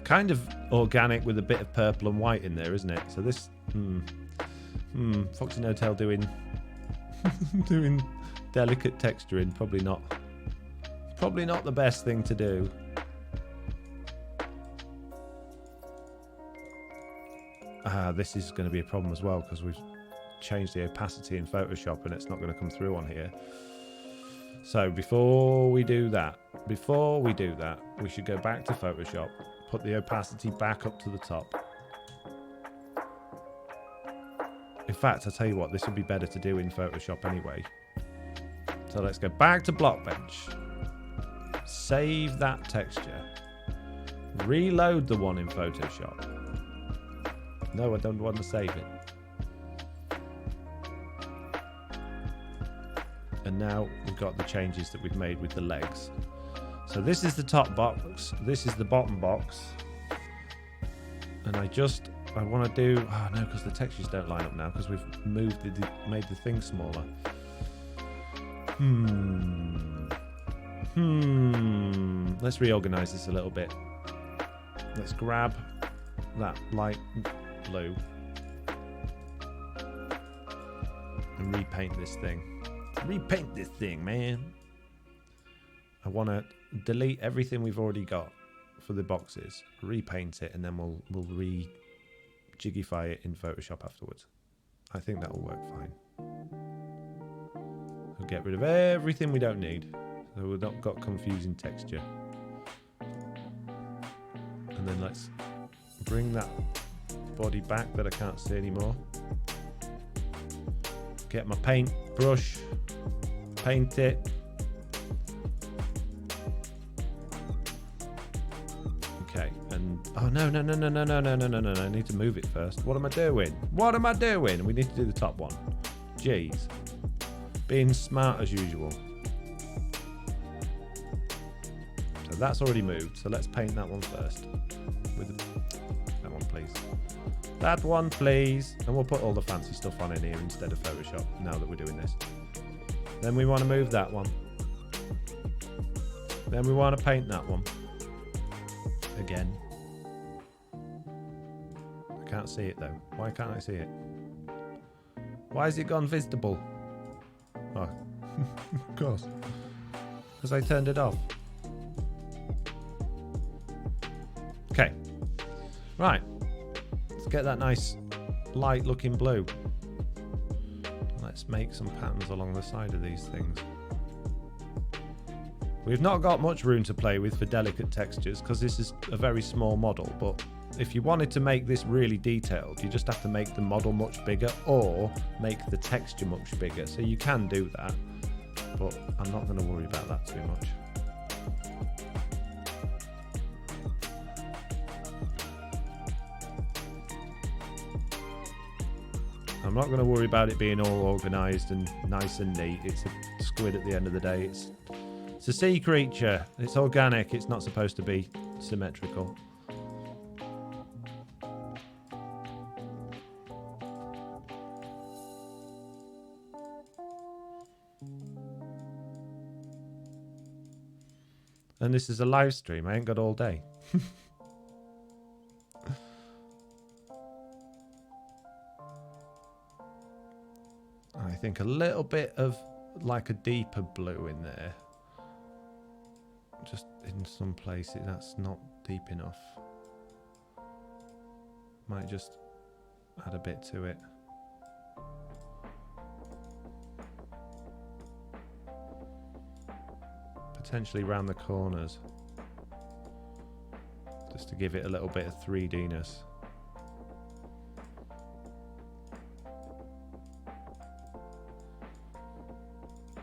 kind of organic with a bit of purple and white in there, isn't it? So this Foxy No Tail doing doing delicate texturing, probably not the best thing to do. This is going to be a problem as well because we've changed the opacity in Photoshop and it's not going to come through on here. So before we do that, we should go back to Photoshop, put the opacity back up to the top. In fact, I'll tell you what, this would be better to do in Photoshop anyway. So let's go back to Blockbench. Save that texture. Reload the one in Photoshop. No, I don't want to save it. And now we've got the changes that we've made with the legs. So this is the top box. This is the bottom box. And I want to do... Oh, no, because the textures don't line up now because we've made the thing smaller. Let's reorganize this a little bit. Let's grab that light blue and repaint this thing. Repaint this thing, man. I want to delete everything we've already got for the boxes, repaint it, and then we'll re-jiggify it in Photoshop afterwards. I think that will work fine. We'll get rid of everything we don't need, so we've not got confusing texture. And then let's bring that body back that I can't see anymore. Get my paint brush, paint it. Okay, and oh no, I need to move it first. What am I doing? What am I doing? We need to do the top one. Jeez. Being smart as usual. So that's already moved, so let's paint that one first. That one, please. That one, please. And we'll put all the fancy stuff on in here instead of Photoshop now that we're doing this. Then we want to move that one. Then we want to paint that one. Again. I can't see it though. Why can't I see it? Why has it gone visible? Oh, of course. Because I turned it off. Okay. Right. Let's get that nice light looking blue. Let's make some patterns along the side of these things. We've not got much room to play with for delicate textures because this is a very small model, but if you wanted to make this really detailed, you just have to make the model much bigger or make the texture much bigger. So you can do that, but I'm not going to worry about that too much. I'm not going to worry about it being all organised and nice and neat. It's a squid at the end of the day. It's a sea creature. It's organic. It's not supposed to be symmetrical. And this is a live stream. I ain't got all day. I think a little bit of like a deeper blue in there. Just in some places that's not deep enough. Might just add a bit to it. Potentially round the corners. Just to give it a little bit of 3D-ness.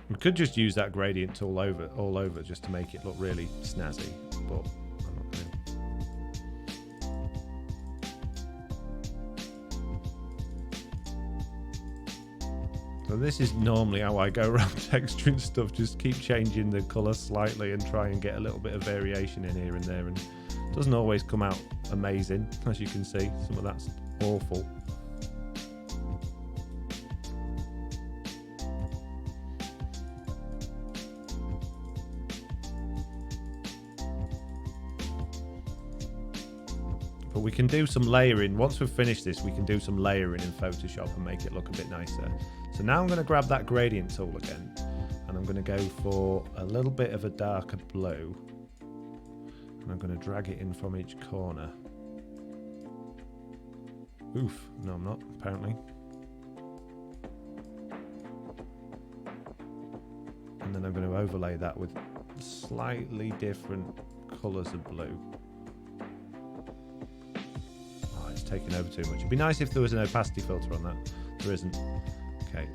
We could just use that gradient tool all over just to make it look really snazzy, but I'm not going to. So this is normally how I go around texturing stuff, just keep changing the colour slightly and try and get a little bit of variation in here and there, and it doesn't always come out amazing, as you can see. Some of that's awful. But we can do some layering. Once we've finished this, we can do some layering in Photoshop and make it look a bit nicer. So now I'm going to grab that gradient tool again, and I'm going to go for a little bit of a darker blue, and I'm going to drag it in from each corner. Oof, no I'm not, apparently. And then I'm going to overlay that with slightly different colours of blue. Taking over too much. It'd be nice if there was an opacity filter on that. There isn't. Okay.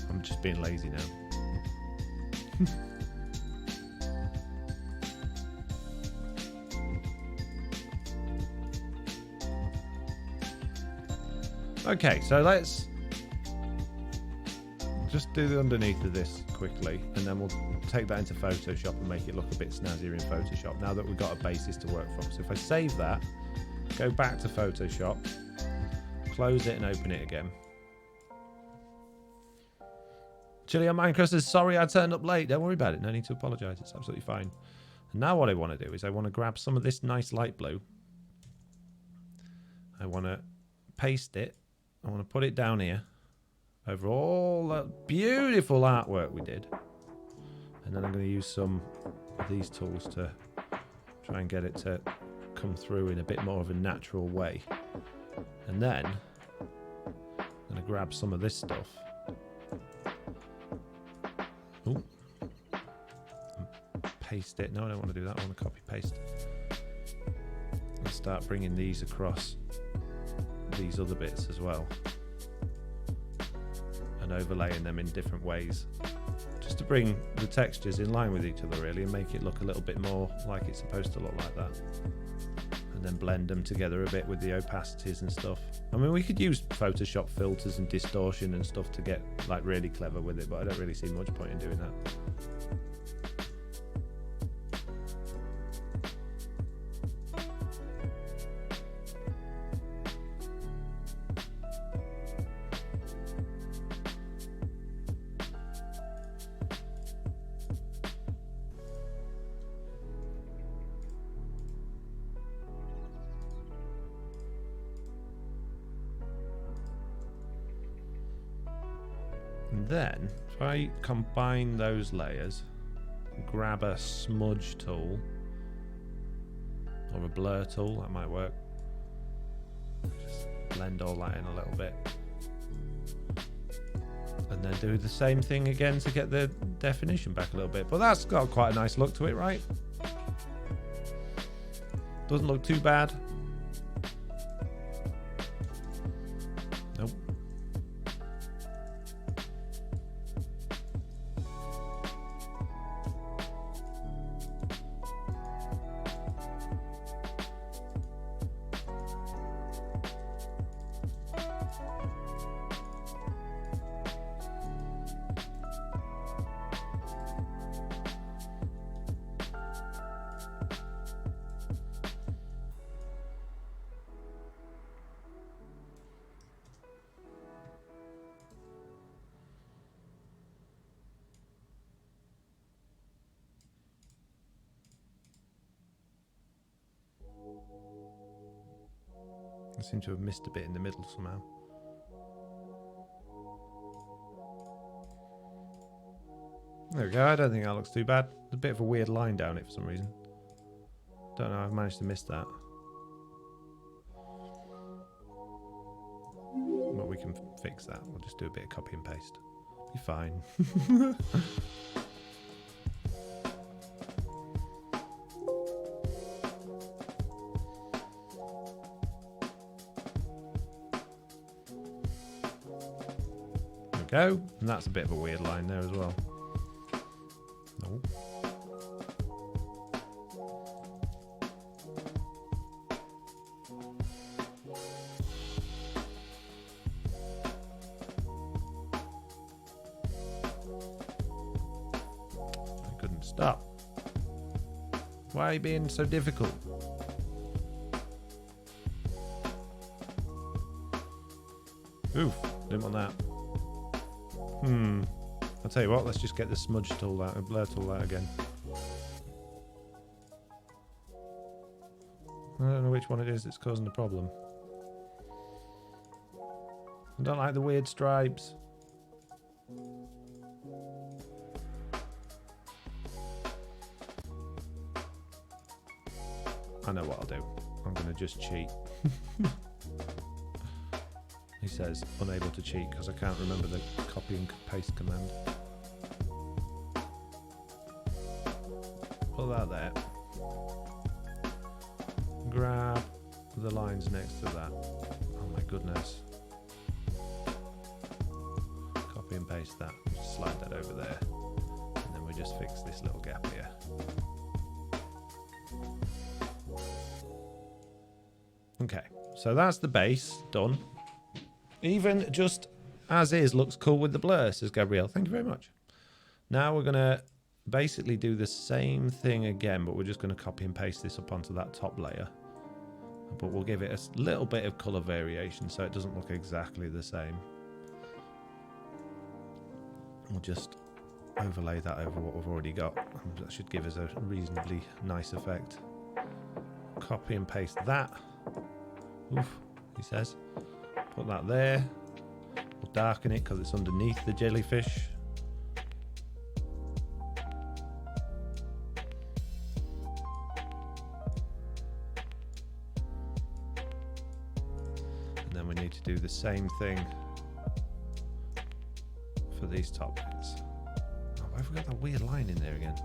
I'm just being lazy now. Okay, so let's just do the underneath of this quickly, and then we'll take that into Photoshop and make it look a bit snazzier in Photoshop now that we've got a basis to work from. So if I save that, go back to Photoshop, close it and open it again. Chili on Minecraft says, sorry I turned up late. Don't worry about it. No need to apologise. It's absolutely fine. And now what I want to do is I want to grab some of this nice light blue, I want to paste it. I want to put it down here over all that beautiful artwork we did. And then I'm going to use some of these tools to try and get it to come through in a bit more of a natural way. And then I'm going to grab some of this stuff. Ooh. And paste it. No, I don't want to do that. I want to copy paste. And start bringing these across these other bits as well. And overlaying them in different ways. Just to bring the textures in line with each other really and make it look a little bit more like it's supposed to look like that. And then blend them together a bit with the opacities and stuff. I mean, we could use Photoshop filters and distortion and stuff to get like really clever with it, but I don't really see much point in doing that. And then, if I combine those layers, grab a smudge tool, or a blur tool, that might work. Just blend all that in a little bit. And then do the same thing again to get the definition back a little bit. But that's got quite a nice look to it, right? Doesn't look too bad. Nope. I seem to have missed a bit in the middle somehow. There we go, I don't think that looks too bad. There's a bit of a weird line down it for some reason. Don't know, I've managed to miss that. But we can fix that. We'll just do a bit of copy and paste. Be fine. Go, and that's a bit of a weird line there as well. No. I couldn't stop. Why are you being so difficult? Oof, didn't want that. I'll tell you what, let's just get the smudge tool out, blur tool out again. I don't know which one it is that's causing the problem. I don't like the weird stripes. I know what I'll do. I'm going to just cheat. He says unable to cheat because I can't remember the copy and paste command. Put that there. Grab the lines next to that. Oh my goodness. Copy and paste that. Just slide that over there. And then we just fix this little gap here. Okay, so that's the base done. Even just as is looks cool with the blur, says Gabrielle. Thank you very much. Now we're going to basically do the same thing again, but we're just going to copy and paste this up onto that top layer. But we'll give it a little bit of colour variation so it doesn't look exactly the same. We'll just overlay that over what we've already got. That should give us a reasonably nice effect. Copy and paste that. Oof. he says. Put that there. We'll darken it because it's underneath the jellyfish. And then we need to do the same thing for these top bits. Oh, why have we got that weird line in there again?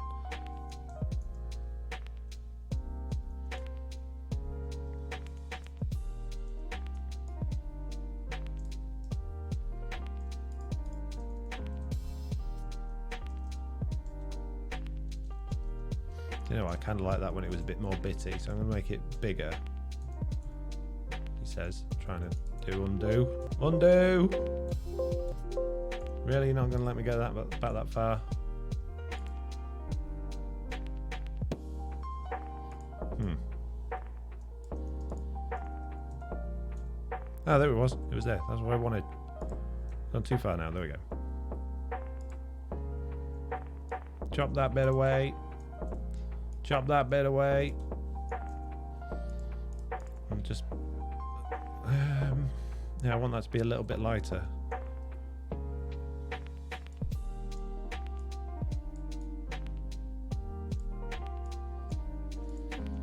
You know, I kind of like that when it was a bit more bitty, so I'm going to make it bigger. He says, trying to do undo. Undo! Really? You're not going to let me go back that far? Oh, there it was. It was there. That's what I wanted. Gone too far now. There we go. Chop that bit away. Chop that bit away. And just... yeah, I want that to be a little bit lighter.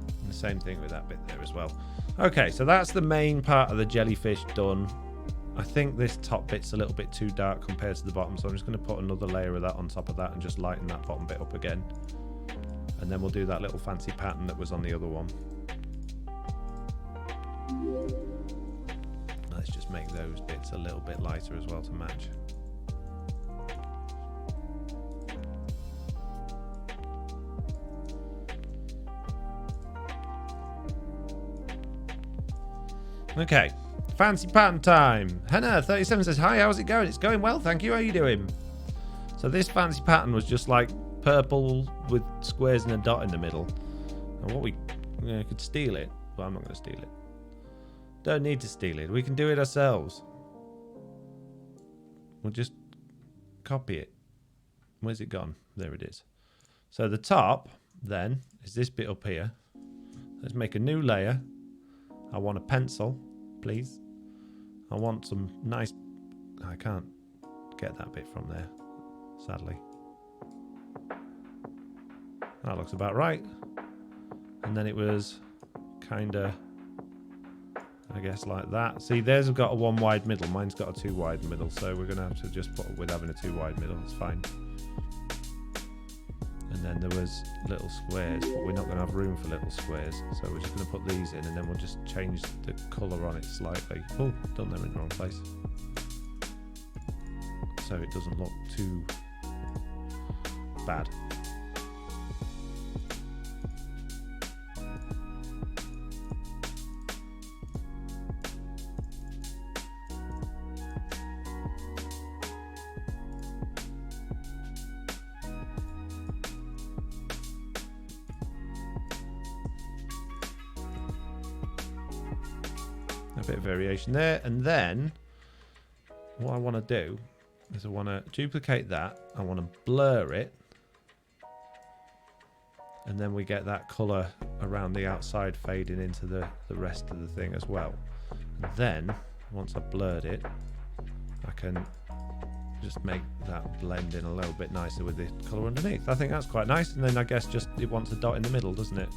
And the same thing with that bit there as well. Okay, so that's the main part of the jellyfish done. I think this top bit's a little bit too dark compared to the bottom, so I'm just going to put another layer of that on top of that and just lighten that bottom bit up again. And then we'll do that little fancy pattern that was on the other one. Let's just make those bits a little bit lighter as well to match. Okay, fancy pattern time. Hannah37 says, hi, how's it going? It's going well, thank you. How are you doing? So this fancy pattern was just like purple with squares and a dot in the middle. And what we could steal it, but I'm not going to steal it. Don't need to steal it. We can do it ourselves. We'll just copy it. Where's it gone? There it is. So the top then is this bit up here. Let's make a new layer. I want a pencil, please. I want some nice... I can't get that bit from there, sadly. That looks about right. And then it was kind of, I guess, like that. See, theirs have got a one wide middle. Mine's got a two wide middle. So we're going to have to just put up with having a two wide middle. It's fine. And then there was little squares, but we're not going to have room for little squares. So we're just going to put these in, and then we'll just change the colour on it slightly. Oh, done them in the wrong place. So it doesn't look too bad. A bit of variation there, and then what I want to do is I want to duplicate that. I want to blur it, and then we get that color around the outside fading into the rest of the thing as well. And then once I've blurred it, I can just make that blend in a little bit nicer with the color underneath. I think that's quite nice. And then I guess just it wants a dot in the middle, doesn't it?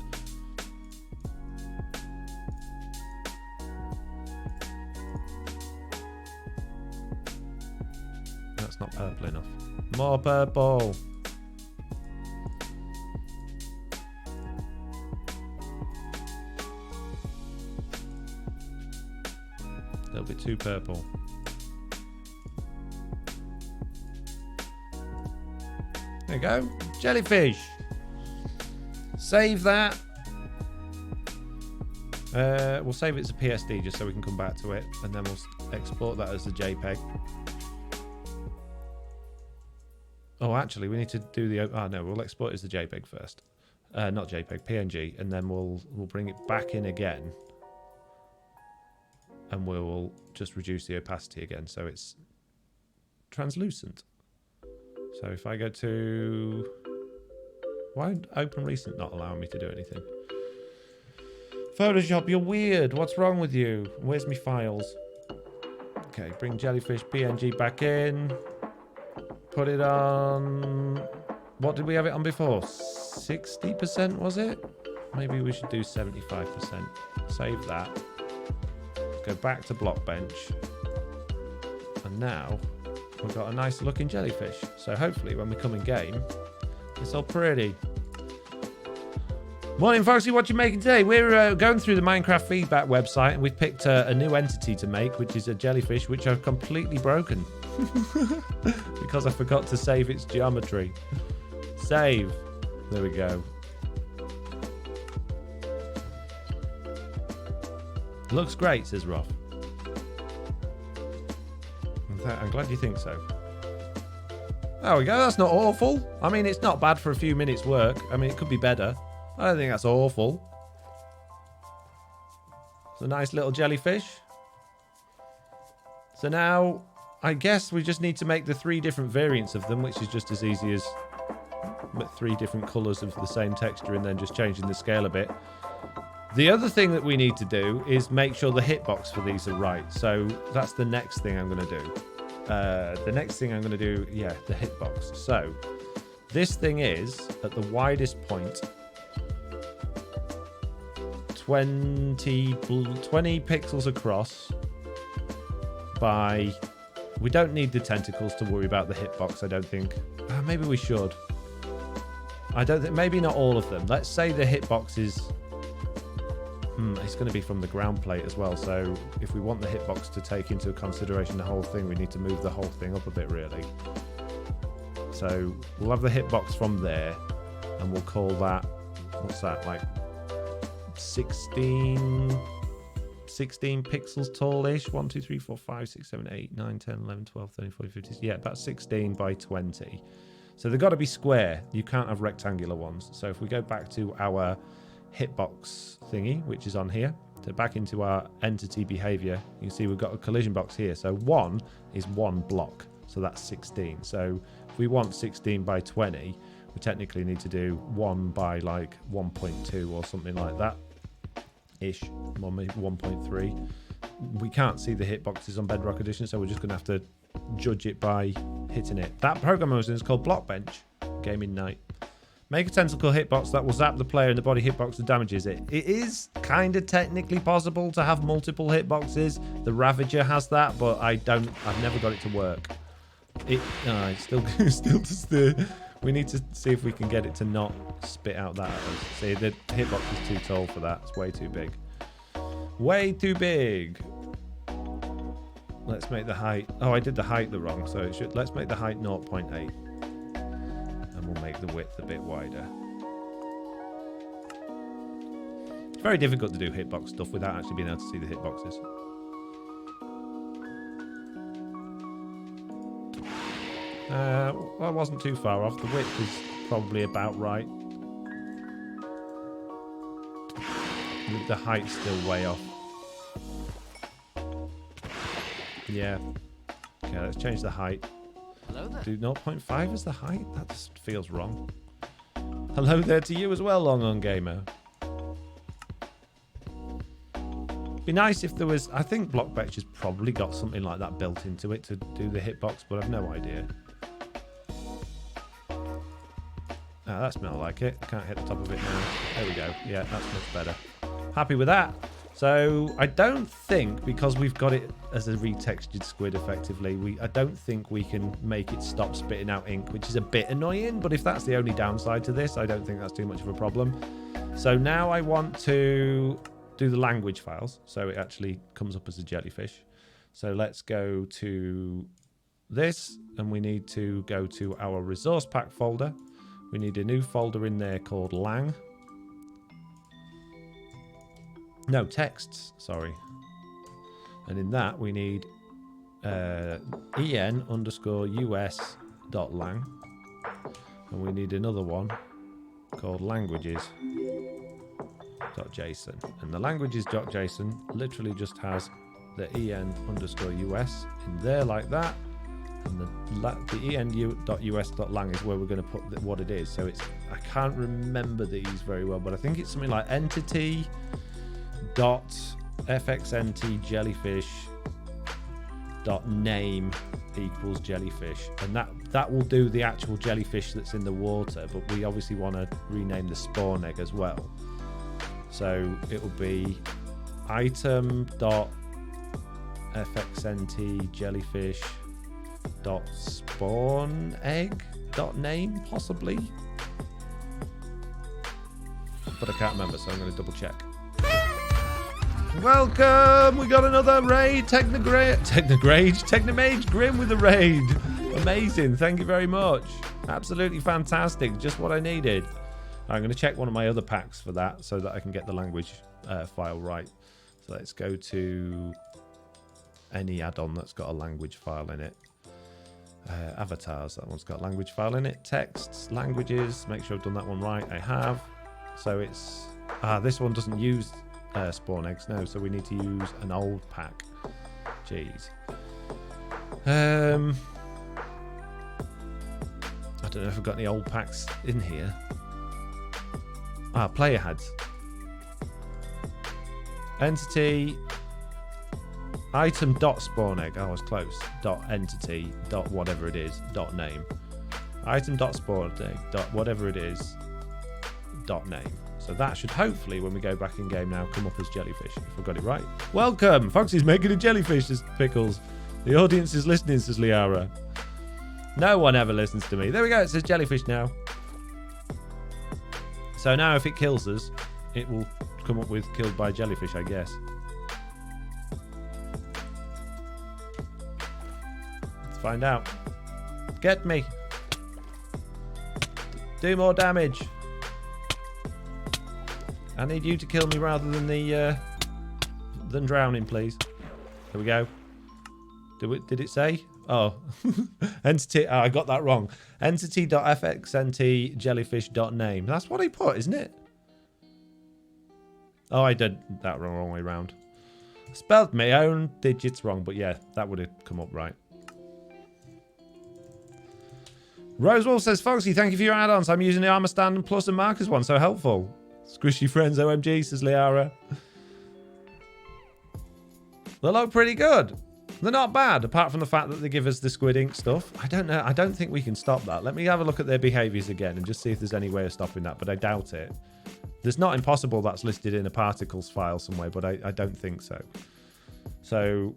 That's not purple enough. More purple. A little bit too purple. There you go. Jellyfish. Save that. We'll save it as a PSD just so we can come back to it, and then we'll export that as a JPEG. Oh, actually, we need to do the... Oh, no, we'll export it as the JPEG first. Not JPEG, PNG, and then we'll bring it back in again. And we'll just reduce the opacity again so it's translucent. So if I go to... Why would Open Recent not allow me to do anything? Photoshop, you're weird. What's wrong with you? Where's my files? Okay, bring Jellyfish PNG back in. Put it on... What did we have it on before? 60%, was it? Maybe we should do 75%. Save that. Go back to Blockbench. And now we've got a nice looking jellyfish. So hopefully when we come in game, it's all pretty. Morning, Foxy. What you making today? We're going through the Minecraft feedback website, and we've picked a new entity to make, which is a jellyfish, which I've completely broken because I forgot to save its geometry. Save. There we go. Looks great, says Roth. I'm glad you think so. There we go. That's not awful. I mean, it's not bad for a few minutes' work. I mean, it could be better. I don't think that's awful. It's a nice little jellyfish. So now, I guess we just need to make the 3 different variants of them, which is just as easy as 3 different colours of the same texture and then just changing the scale a bit. The other thing that we need to do is make sure the hitbox for these are right. So that's the next thing I'm going to do. The next thing I'm going to do, yeah, the hitbox. So this thing is at the widest point 20 pixels across by... We don't need the tentacles to worry about the hitbox, I don't think. Maybe we should. I don't think... Maybe not all of them. Let's say the hitbox is... it's going to be from the ground plate as well, so if we want the hitbox to take into consideration the whole thing, we need to move the whole thing up a bit, really. So we'll have the hitbox from there, and we'll call that... What's that, like... 16 pixels tallish. 1, 2, 3, 4, 5, 6, 7, 8, 9, 10, 11, 12, 13, 14, 15. Yeah, about 16 by 20. So they've got to be square. You can't have rectangular ones. So if we go back to our hitbox thingy, which is on here, so back into our entity behavior, you can see we've got a collision box here. So 1 is 1 block. So that's 16. So if we want 16 by 20, we technically need to do 1 by like 1.2 or something like that ish, 1.3. We can't see the hitboxes on Bedrock Edition, so we're just going to have to judge it by hitting it. That program I was in is called Blockbench Gaming Night. Make a tentacle hitbox that will zap the player in the body hitbox that damages it. It is kind of technically possible to have multiple hitboxes. The Ravager has that, but I've never got it to work. It's still just the... We need to see if we can get it to not spit out that at us. See, the hitbox is too tall for that. It's way too big. Way too big. Let's make the height... Oh, I did the height the wrong, so it should... Let's make the height 0.8. And we'll make the width a bit wider. It's very difficult to do hitbox stuff without actually being able to see the hitboxes. Well, I wasn't too far off. The width is probably about right. The height's still way off. Yeah. Okay, let's change the height. Hello there. Do 0.5 as the height? That just feels wrong. Hello there to you as well, Long On Gamer. Be nice if there was... I think Blockbench has probably got something like that built into it to do the hitbox, but I've no idea. Ah, that smells like it. I can't hit the top of it now. There we go. Yeah, that's much better. Happy with that. So I don't think, because we've got it as a retextured squid effectively, I don't think we can make it stop spitting out ink, which is a bit annoying, but if that's the only downside to this, I don't think that's too much of a problem. So now I want to do the language files, so it actually comes up as a jellyfish. So let's go to this, and we need to go to our resource pack folder. We need a new folder in there called lang. No, texts, sorry. And in that we need en_us.lang. And we need another one called languages.json. And the languages.json literally just has the en_us in there like that. And the en.us.lang is where we're going to put what it is. So it's, I can't remember these very well, but I think it's something like entity dot fxnt jellyfish dot name equals jellyfish, and that will do the actual jellyfish that's in the water, but we obviously want to rename the spawn egg as well. So it will be item dot fxnt jellyfish dot spawn egg dot name, possibly, but I can't remember, so I'm going to double check. Welcome! We got another raid. Technomage Grim with a raid. Amazing. Thank you very much. Absolutely fantastic. Just what I needed. I'm going to check one of my other packs for that so that I can get the language file right. So let's go to any add-on that's got a language file in it. Avatars, that one's got a language file in it. Texts, languages. Make sure I've done that one right. I have. So it's... this one doesn't use... spawn eggs, no, so we need to use an old pack. Jeez. I don't know if I've got any old packs in here. Player heads. Entity item dot spawn egg. I was close. Dot entity dot whatever it is dot name. Item dot spawn egg dot whatever it is dot name. So that should hopefully, when we go back in game now, come up as jellyfish, if I got it right. Welcome! Foxy's making a jellyfish, says Pickles. The audience is listening, says Liara. No one ever listens to me. There we go, it says jellyfish now. So now if it kills us, it will come up with killed by jellyfish, I guess. Let's find out. Get me. Do more damage. I need you to kill me rather than the than drowning, please. There we go. Did it say? Oh, entity. Oh, I got that wrong. Entity.fxnt jellyfish.name. That's what I put, isn't it? Oh, I did that wrong way round. I spelled my own digits wrong, but yeah, that would have come up right. Rosewolf says, Foxy, thank you for your add-ons. I'm using the armor stand and plus and markers one, so helpful. Squishy friends, OMG, says Liara. They look pretty good. They're not bad, apart from the fact that they give us the squid ink stuff. I don't know. I don't think we can stop that. Let me have a look at their behaviors again and just see if there's any way of stopping that, but I doubt it. There's not impossible that's listed in a particles file somewhere, but I don't think so. So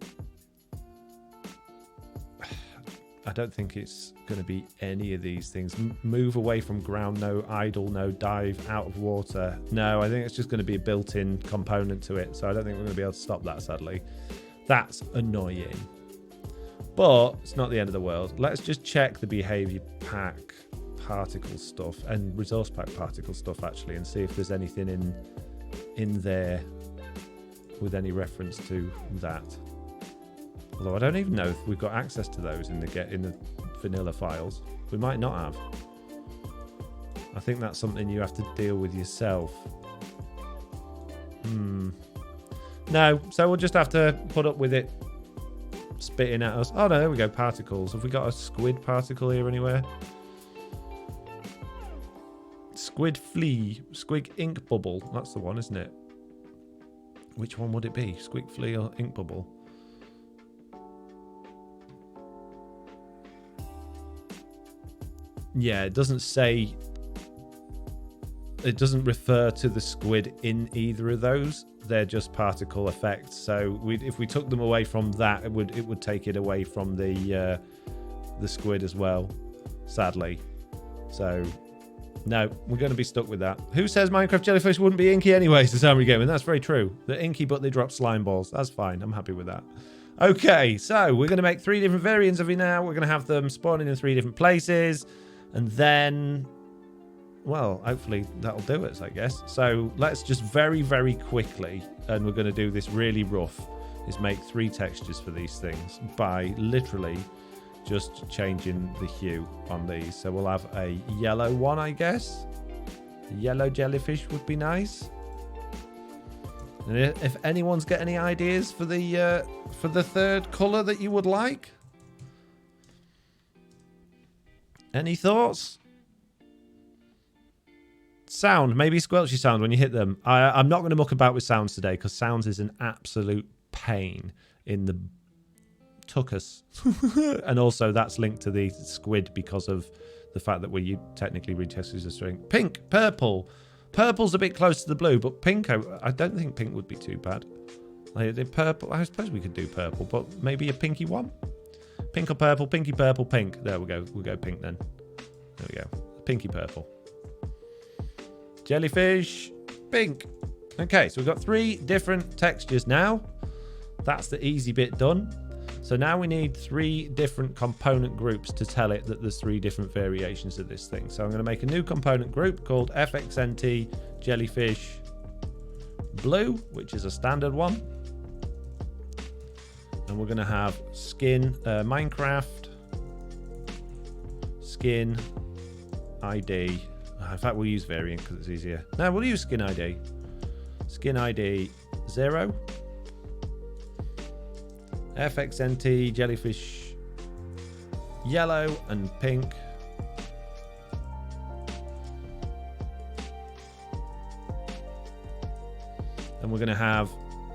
I don't think it's going to be any of these things. Move away from ground, no. Idle, no. Dive, out of water. No, I think it's just going to be a built-in component to it. So I don't think we're going to be able to stop that, sadly. That's annoying. But it's not the end of the world. Let's just check the behavior pack particle stuff and resource pack particle stuff, actually, and see if there's anything in there with any reference to that. Although I don't even know if we've got access to those in the vanilla files. We might not have. I think that's something you have to deal with yourself. No, so we'll just have to put up with it spitting at us. Oh no, there we go, particles. Have we got a squid particle here anywhere? Squid flea, squig ink bubble. That's the one, isn't it? Which one would it be? Squig flea or ink bubble? Yeah, it doesn't say. It doesn't refer to the squid in either of those. They're just particle effects. So if we took them away from that, it would take it away from the squid as well, sadly. So no, we're going to be stuck with that. Who says Minecraft jellyfish wouldn't be inky anyway? Says Armory Gaming. That's very true. They're inky, but they drop slime balls. That's fine. I'm happy with that. Okay, so we're going to make 3 different variants of it now. We're going to have them spawning in 3 different places, and then, well, hopefully that'll do it, I guess. So let's just very, very quickly, and we're going to do this really rough, is make 3 textures for these things by literally just changing the hue on these. So we'll have a yellow one, I guess. Yellow jellyfish would be nice. And if anyone's got any ideas for the 3rd color that you would like, any thoughts? Sound, maybe squelchy sound when you hit them. I'm not going to muck about with sounds today because sounds is an absolute pain in the tuchus. And also that's linked to the squid because of the fact that we technically read text as a string. Pink, purple. Purple's a bit close to the blue, but pink, I don't think pink would be too bad. Like, purple, I suppose we could do purple, but maybe a pinky one? Pink or purple, pinky purple, pink. There we go. We'll go pink then. There we go. Pinky purple. Jellyfish, pink. Okay, so we've got 3 different textures now. That's the easy bit done. So now we need 3 different component groups to tell it that there's 3 different variations of this thing. So I'm going to make a new component group called fxnt jellyfish blue, which is a standard one. And we're going to have skin Minecraft skin ID. In fact, we'll use variant because it's easier. No, we'll use skin ID. Skin ID 0. fxnt jellyfish yellow and pink. And we're going to have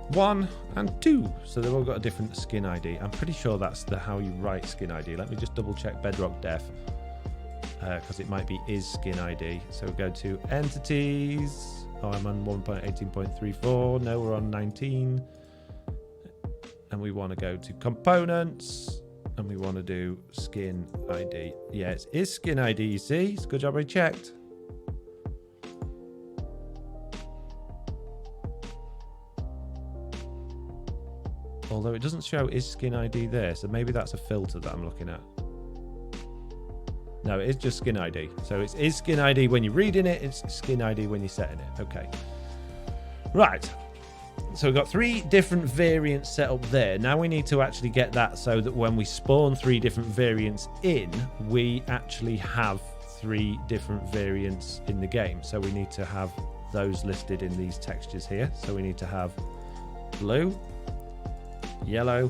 1 and 2. So they've all got a different skin ID. I'm pretty sure that's how you write skin ID. Let me just double check Bedrock Def. Because it might be is skin ID. So we go to entities. Oh, I'm on 1.18.34. No, we're on 19. And we want to go to components. And we want to do skin ID. Yeah, it is skin ID, you see. It's a good job I checked. Although it doesn't show is skin ID there. So maybe that's a filter that I'm looking at. No, it's just skin ID. So it's is skin ID when you're reading it. It's skin ID when you're setting it. Okay. Right. So we've got 3 different variants set up there. Now we need to actually get that so that when we spawn 3 different variants in, we actually have 3 different variants in the game. So we need to have those listed in these textures here. So we need to have blue, yellow,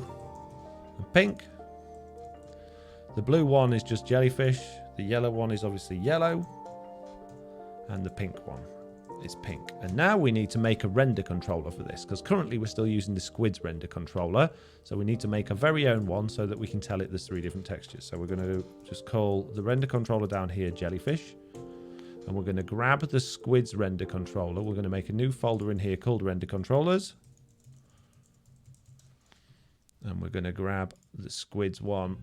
and pink. The blue one is just jellyfish. The yellow one is obviously yellow. And the pink one is pink. And now we need to make a render controller for this, because currently we're still using the squid's render controller. So we need to make a very own one so that we can tell it there's 3 different textures. So we're going to just call the render controller down here jellyfish. And we're going to grab the squid's render controller. We're going to make a new folder in here called render controllers. And we're going to grab the squid's one,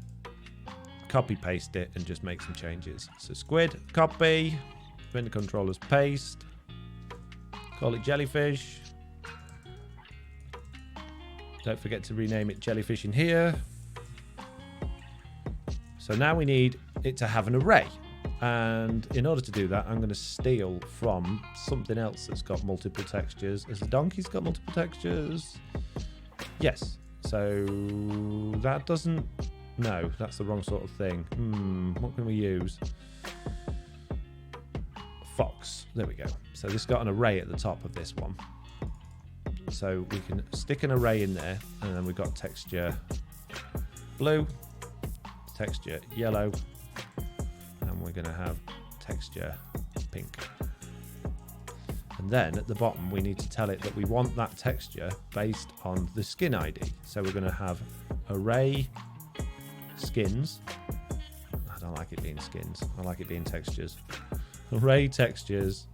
copy paste it, and just make some changes. So squid, copy, render controllers, paste, call it jellyfish. Don't forget to rename it jellyfish in here. So now we need it to have an array. And in order to do that, I'm going to steal from something else that's got multiple textures. Has the donkey's got multiple textures? Yes. So that doesn't... No, that's the wrong sort of thing. What can we use? Fox. There we go. So this got an array at the top of this one. So we can stick an array in there, and then we've got texture blue, texture yellow, and we're going to have texture pink. And then at the bottom, we need to tell it that we want that texture based on the skin ID. So we're going to have array skins. I don't like it being skins. I like it being textures. Array textures,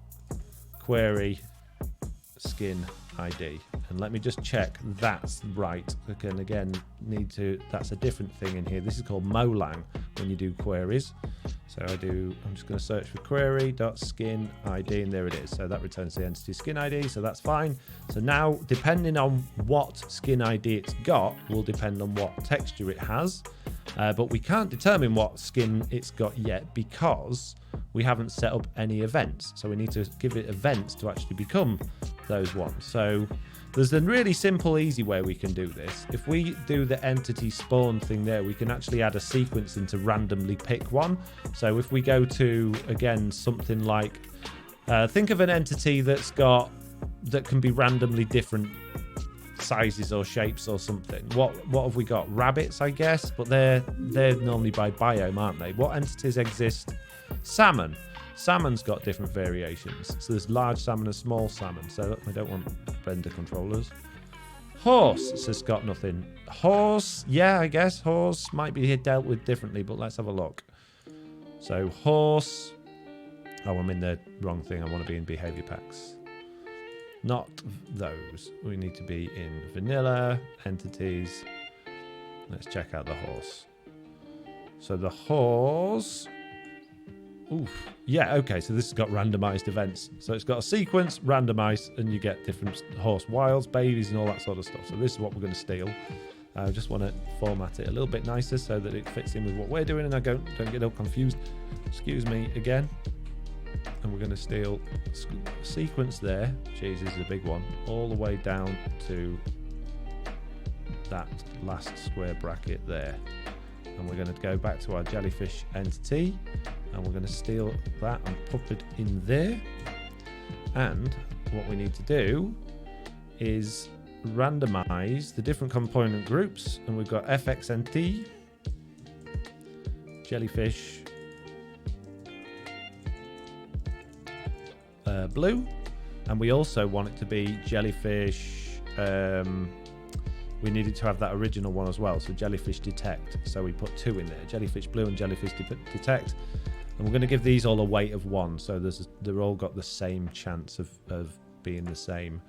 query, skin ID. And let me just check that's right. And again, that's a different thing in here. This is called Molang when you do queries. So I'm just going to search for query.skin ID, and there it is. So that returns the entity skin ID, so that's fine. So now, depending on what skin ID it's got, will depend on what texture it has. But we can't determine what skin it's got yet because we haven't set up any events. So we need to give it events to actually become those ones. So there's a really simple, easy way we can do this. If we do the entity spawn thing there, we can actually add a sequence in to randomly pick one. So if we go to, again, something like, think of an entity that can be randomly different sizes or shapes or something. What have we got? Rabbits, I guess, but they're normally by biome, aren't they? What entities exist? Salmon. Salmon's got different variations. So there's large salmon and small salmon. So I don't want render controllers. Horse, it says got nothing. Horse, yeah, I guess horse might be dealt with differently, but let's have a look. So horse. Oh, I'm in the wrong thing. I want to be in behavior packs. Not those. We need to be in vanilla, entities. Let's check out the horse. So the horse. Oof. Yeah, okay, so this has got randomized events. So it's got a sequence, randomized, and you get different horse wilds, babies, and all that sort of stuff. So this is what we're going to steal. I just want to format it a little bit nicer so that it fits in with what we're doing and I don't get all confused. Excuse me again. And we're going to steal sequence there. Jeez, this is a big one. All the way down to that last square bracket there. And we're going to go back to our jellyfish entity. And we're going to steal that and pop it in there. And what we need to do is randomize the different component groups. And we've got FXNT, jellyfish, blue, and we also want it to be jellyfish. We needed to have that original one as well, so jellyfish detect. So we put 2 in there, jellyfish blue and jellyfish detect, and we're going to give these all a weight of 1, so they're all got the same chance of being the same.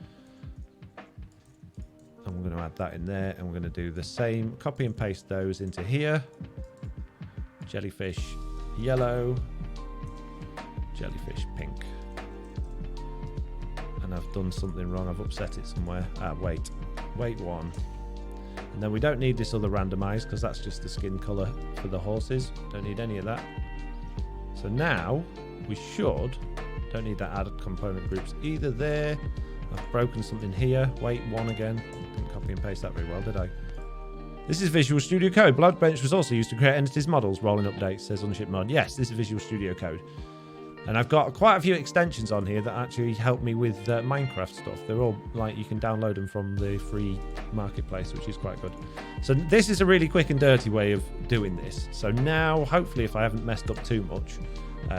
And we're going to add that in there, and we're going to do the same, copy and paste those into here. Jellyfish yellow, jellyfish pink. And I've done something wrong. I've upset it somewhere. Weight 1. And then we don't need this other randomize because that's just the skin color for the horses. Don't need any of that. So now we don't need that added component groups either there. I've broken something here. Weight 1 again. Didn't copy and paste that very well, did I? This is Visual Studio Code. Bloodbench was also used to create entities models. Rolling updates, says Unship Mod. Yes, this is Visual Studio Code. And I've got quite a few extensions on here that actually help me with Minecraft stuff. They're all you can download them from the free marketplace, which is quite good. So this is a really quick and dirty way of doing this. So now, hopefully, if I haven't messed up too much,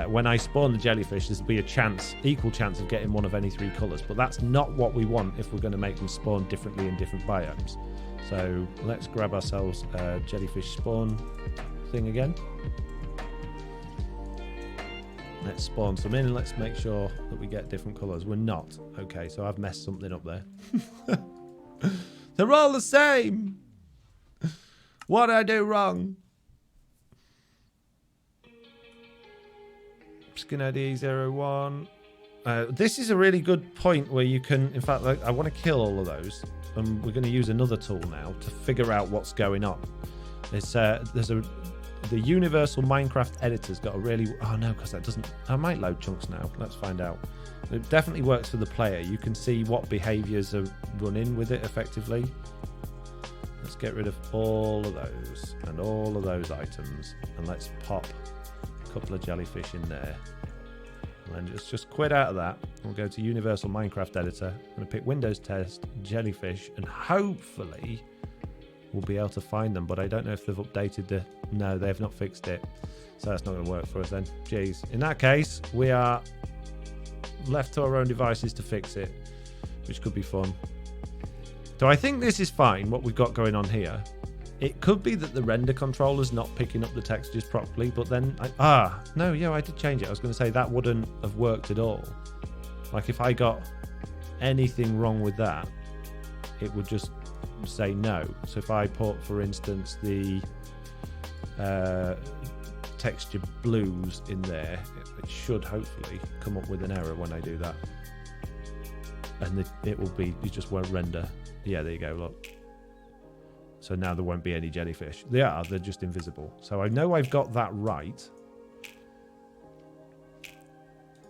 when I spawn the jellyfish, there'll be a equal chance of getting one of any 3 colours. But that's not what we want if we're going to make them spawn differently in different biomes. So let's grab ourselves a jellyfish spawn thing again. Let's spawn some in and let's make sure that we get different colours. We're not. Okay, so I've messed something up there. They're all the same. What did I do wrong? Skin ID 01. This is a really good point where you can, in fact, I want to kill all of those. And we're going to use another tool now to figure out what's going on. The universal Minecraft editor's got a really... Oh, no, because that doesn't... I might load chunks now. Let's find out. It definitely works for the player. You can see what behaviors are running with it effectively. Let's get rid of all of those and all of those items. And let's pop a couple of jellyfish in there. And then just quit out of that. We'll go to universal Minecraft editor. I'm going to pick Windows Test, jellyfish, and hopefully... we'll be able to find them, but I don't know if they've updated the... No, they've not fixed it. So that's not going to work for us then. Jeez. In that case, we are left to our own devices to fix it, which could be fun. So I think this is fine, what we've got going on here. It could be that the render controller's not picking up the textures properly, but then... no, yeah, I did change it. I was going to say that wouldn't have worked at all. Like, if I got anything wrong with that, it would just... say no. So if I put, for instance, the texture blues in there, it should hopefully come up with an error when I do that, and it will be, it just won't render. Yeah, there you go, look. So now there won't be any jellyfish. They're just invisible. So I know I've got that right.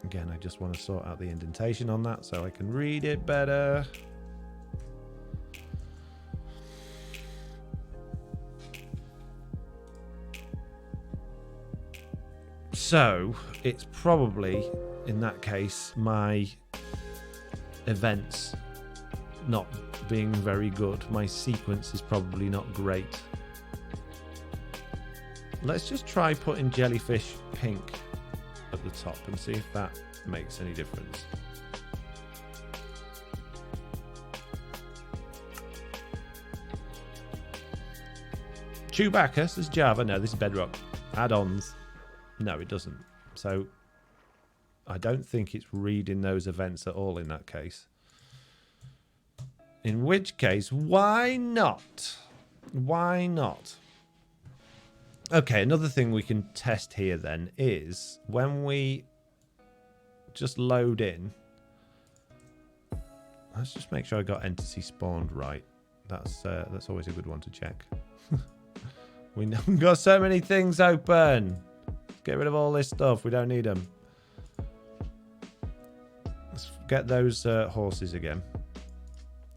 Again, I just want to sort out the indentation on that so I can read it better. So it's probably, in that case, my events not being very good. My sequence is probably not great. Let's just try putting jellyfish pink at the top and see if that makes any difference. Chewbacca says Java. No, this is Bedrock. Add-ons. No, it doesn't. So I don't think it's reading those events at all in that case. In which case, why not? Why not? Okay, another thing we can test here then is when we just load in. Let's just make sure I got entity spawned right. That's always a good one to check. We've got so many things open. Let's get rid of all this stuff. We don't need them. Let's get those horses again.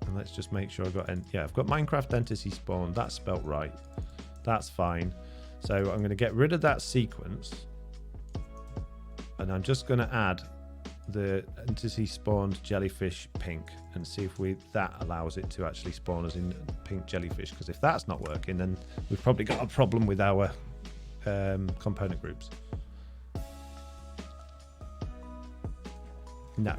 And let's just make sure I've got... yeah, I've got Minecraft entity spawn. That's spelt right. That's fine. So I'm going to get rid of that sequence. And I'm just going to add the entity spawned jellyfish pink and see if that allows it to actually spawn us in pink jellyfish, because if that's not working, then we've probably got a problem with our component groups. No.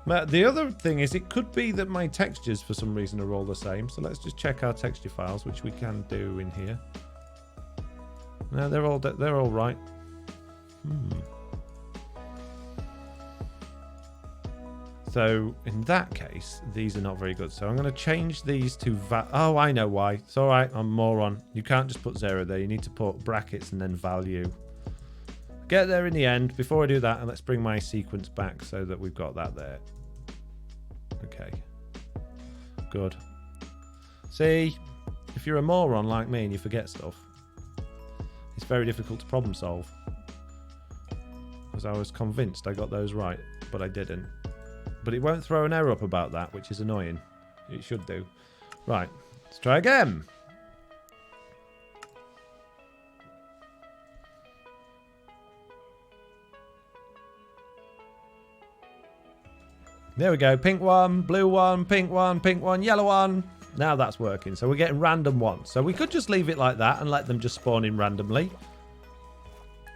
But the other thing is, it could be that my textures for some reason are all the same. So let's just check our texture files, which we can do in here. No, they're all right. So in that case, these are not very good. So I'm going to change these to oh, I know why. It's all right. I'm a moron. You can't just put 0 there. You need to put brackets and then value. Get there in the end. Before I do that, and let's bring my sequence back so that we've got that there. Okay. Good. See, if you're a moron like me and you forget stuff, it's very difficult to problem solve. Because I was convinced I got those right, but I didn't. But it won't throw an error up about that, which is annoying. It should do. Right, let's try again. There we go. Pink one, blue one, pink one, yellow one. Now that's working. So we're getting random ones. So we could just leave it like that and let them just spawn in randomly.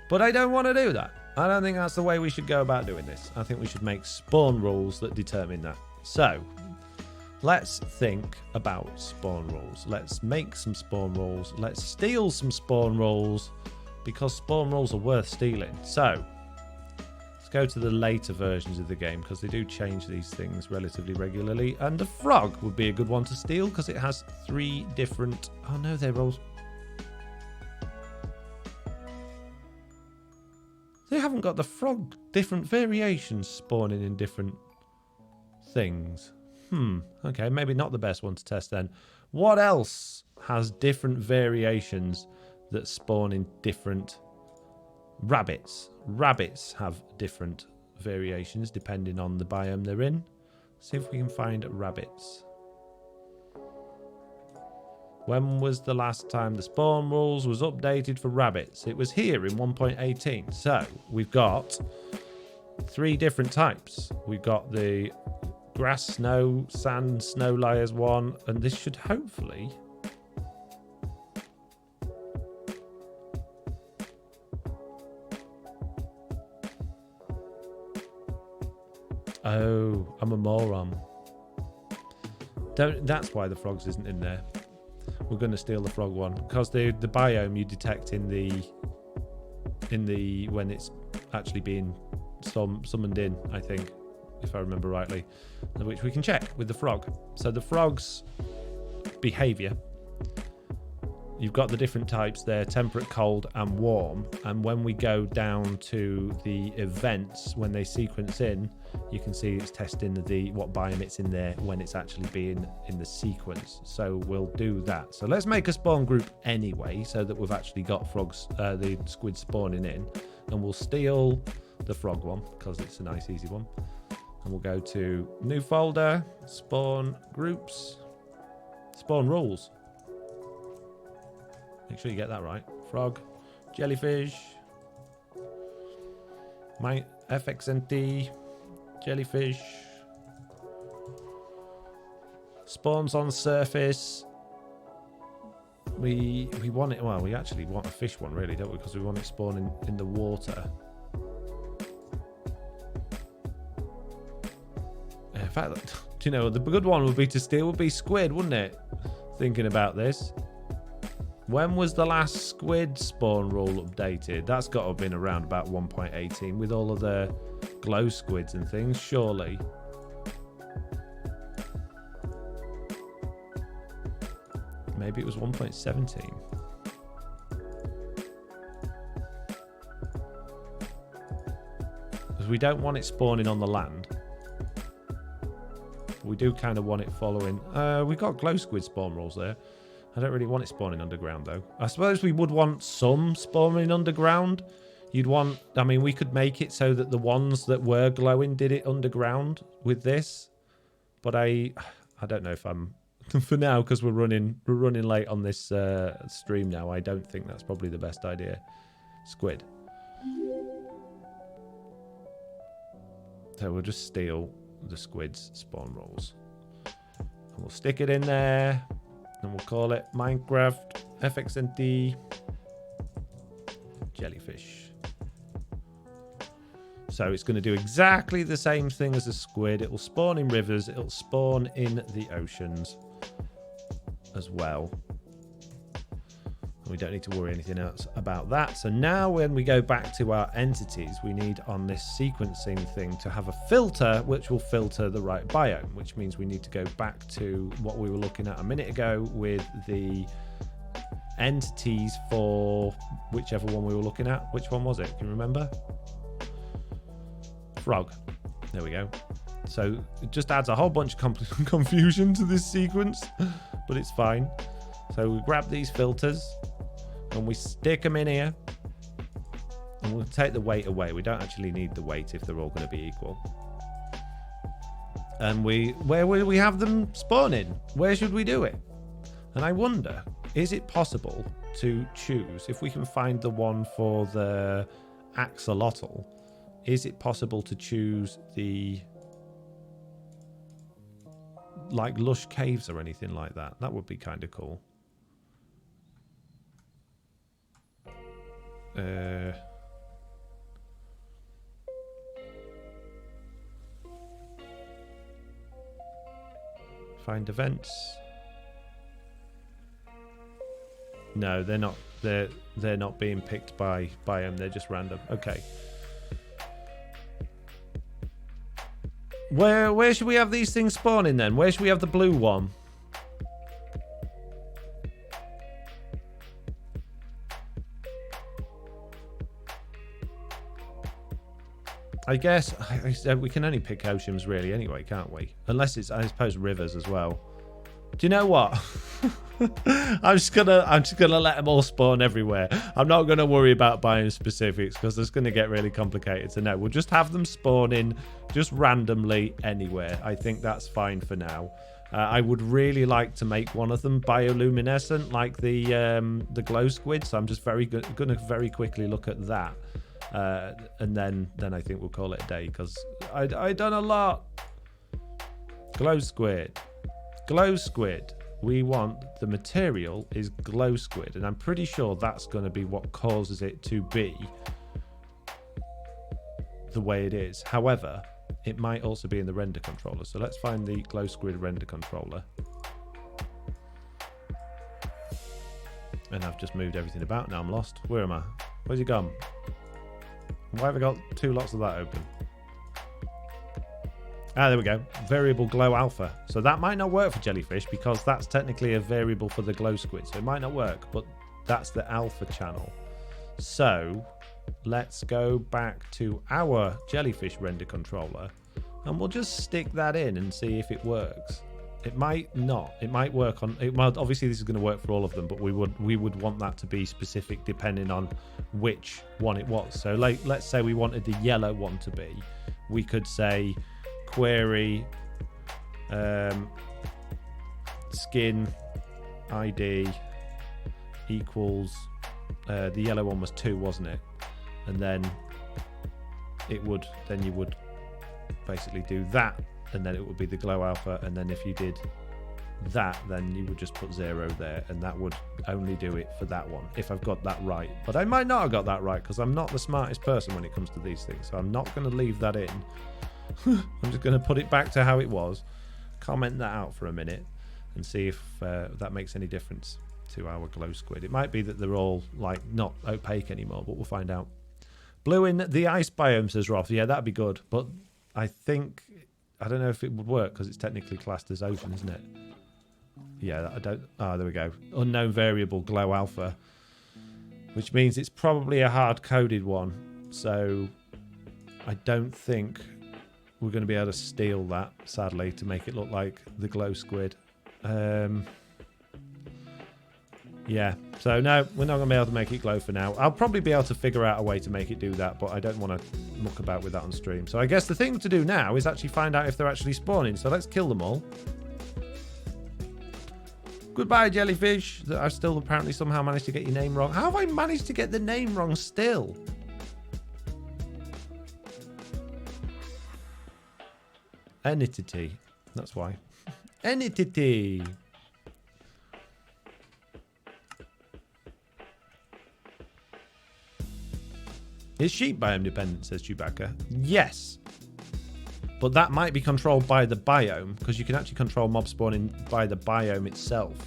But I don't want to do that. I don't think that's the way we should go about doing this. I think we should make spawn rules that determine that. So let's think about spawn rules. Let's make some spawn rules. Let's steal some spawn rules, because spawn rules are worth stealing. So let's go to the later versions of the game, because they do change these things relatively regularly. And the frog would be a good one to steal, because it has 3 different... Oh no, they're all... They haven't got the frog different variations spawning in different things. Okay, maybe not the best one to test then. What else has different variations that spawn in different... Rabbits. Rabbits have different variations depending on the biome they're in. See if we can find rabbits. When was the last time the spawn rules was updated for rabbits? It was here in 1.18. So we've got 3 different types. We've got the grass, snow, sand, snow layers one, and this should hopefully... Oh, I'm a moron. That's why the frogs isn't in there. We're going to steal the frog one, because the biome you detect in the when it's actually being summoned in, I think, if I remember rightly, which we can check with the frog. So the frog's behavior, you've got the different types there: temperate, cold, and warm. And when we go down to the events, when they sequence in, you can see it's testing what biome it's in there when it's actually being in the sequence. So we'll do that. So let's make a spawn group anyway, so that we've actually got frogs, the squid spawning in, and we'll steal the frog one because it's a nice easy one. And we'll go to new folder, spawn groups, spawn rules. Make sure you get that right. Frog, jellyfish, my FXNT, jellyfish, spawns on surface, We want it. Well, we actually want a fish one, really, don't we? Because we want it spawning in the water. In fact, do you know, the good one would be to steal would be squid, wouldn't it? Thinking about this. When was the last squid spawn rule updated? That's got to have been around about 1.18 with all of the glow squids and things, surely. Maybe it was 1.17. Because we don't want it spawning on the land. We do kind of want it following. We've got glow squid spawn rules there. I don't really want it spawning underground, though. I suppose we would want some spawning underground. You'd want... I mean, we could make it so that the ones that were glowing did it underground with this. But I don't know if I'm... For now, because we're running late on this stream now, I don't think that's probably the best idea. Squid. So we'll just steal the squid's spawn rolls. And we'll stick it in there. And we'll call it Minecraft FXND Jellyfish. So it's going to do exactly the same thing as a squid. It will spawn in rivers. It'll spawn in the oceans as well. We don't need to worry anything else about that. So now when we go back to our entities, we need on this sequencing thing to have a filter which will filter the right biome, which means we need to go back to what we were looking at a minute ago with the entities for whichever one we were looking at. Which one was it? Can you remember? Frog. There we go. So it just adds a whole bunch of confusion to this sequence, but it's fine. So we grab these filters and we stick them in here, and we'll take the weight away. We don't actually need the weight if they're all going to be equal. And where will we have them spawning? Where should we do it? And I wonder, is it possible to choose, if we can find the one for the axolotl, is it possible to choose the like lush caves or anything like that? That would be kind of cool. Find events. No, they're not. They're not being picked by them. They're just random. Okay. Where should we have these things spawning then? Where should we have the blue one? I guess we can only pick oceans really anyway, can't we? Unless it's, I suppose, rivers as well. Do you know what? I'm just gonna let them all spawn everywhere. I'm not gonna worry about biome specifics because it's gonna get really complicated. So no, we'll just have them spawn in just randomly anywhere. I think that's fine for now. I would really like to make one of them bioluminescent, like the glow squid. So I'm just gonna very quickly look at that. And then I think we'll call it a day because I done a lot. Glow squid. We want the material is glow squid, and I'm pretty sure that's going to be what causes it to be the way it is. However, it might also be in the render controller. So let's find the glow squid render controller. And I've just moved everything about. Now I'm lost. Where am I? Where's it gone? Why have I got two lots of that open? Ah, there we go. Variable glow alpha. So that might not work for jellyfish because that's technically a variable for the glow squid. So it might not work, but that's the alpha channel. So let's go back to our jellyfish render controller and we'll just stick that in and see if it works. It might not. It might work on it. Well, obviously this is going to work for all of them, but we would want that to be specific depending on which one it was. So like, let's say we wanted the yellow one to be, we could say query skin ID equals the yellow one was 2, wasn't it? And then you would basically do that, and then it would be the glow alpha. And then if you did that, then you would just put 0 there, and that would only do it for that one, if I've got that right. But I might not have got that right, because I'm not the smartest person when it comes to these things, so I'm not going to leave that in. I'm just going to put it back to how it was, comment that out for a minute, and see if that makes any difference to our glow squid. It might be that they're all like not opaque anymore, but we'll find out. Blue in the ice biome, says Roth. Yeah, that'd be good, but I think, I don't know if it would work because it's technically classed as ocean, isn't it? Yeah, I don't. Ah, there we go. Unknown variable glow alpha, which means it's probably a hard-coded one. So I don't think we're going to be able to steal that, sadly, to make it look like the glow squid. Yeah, so no, we're not going to be able to make it glow for now. I'll probably be able to figure out a way to make it do that, but I don't want to muck about with that on stream. So I guess the thing to do now is actually find out if they're actually spawning. So let's kill them all. Goodbye, Jellyfish. I've still apparently somehow managed to get your name wrong. How have I managed to get the name wrong still? Entity. That's why. Entity. Is sheep biome dependent, says Chewbacca. Yes. But that might be controlled by the biome, because you can actually control mob spawning by the biome itself.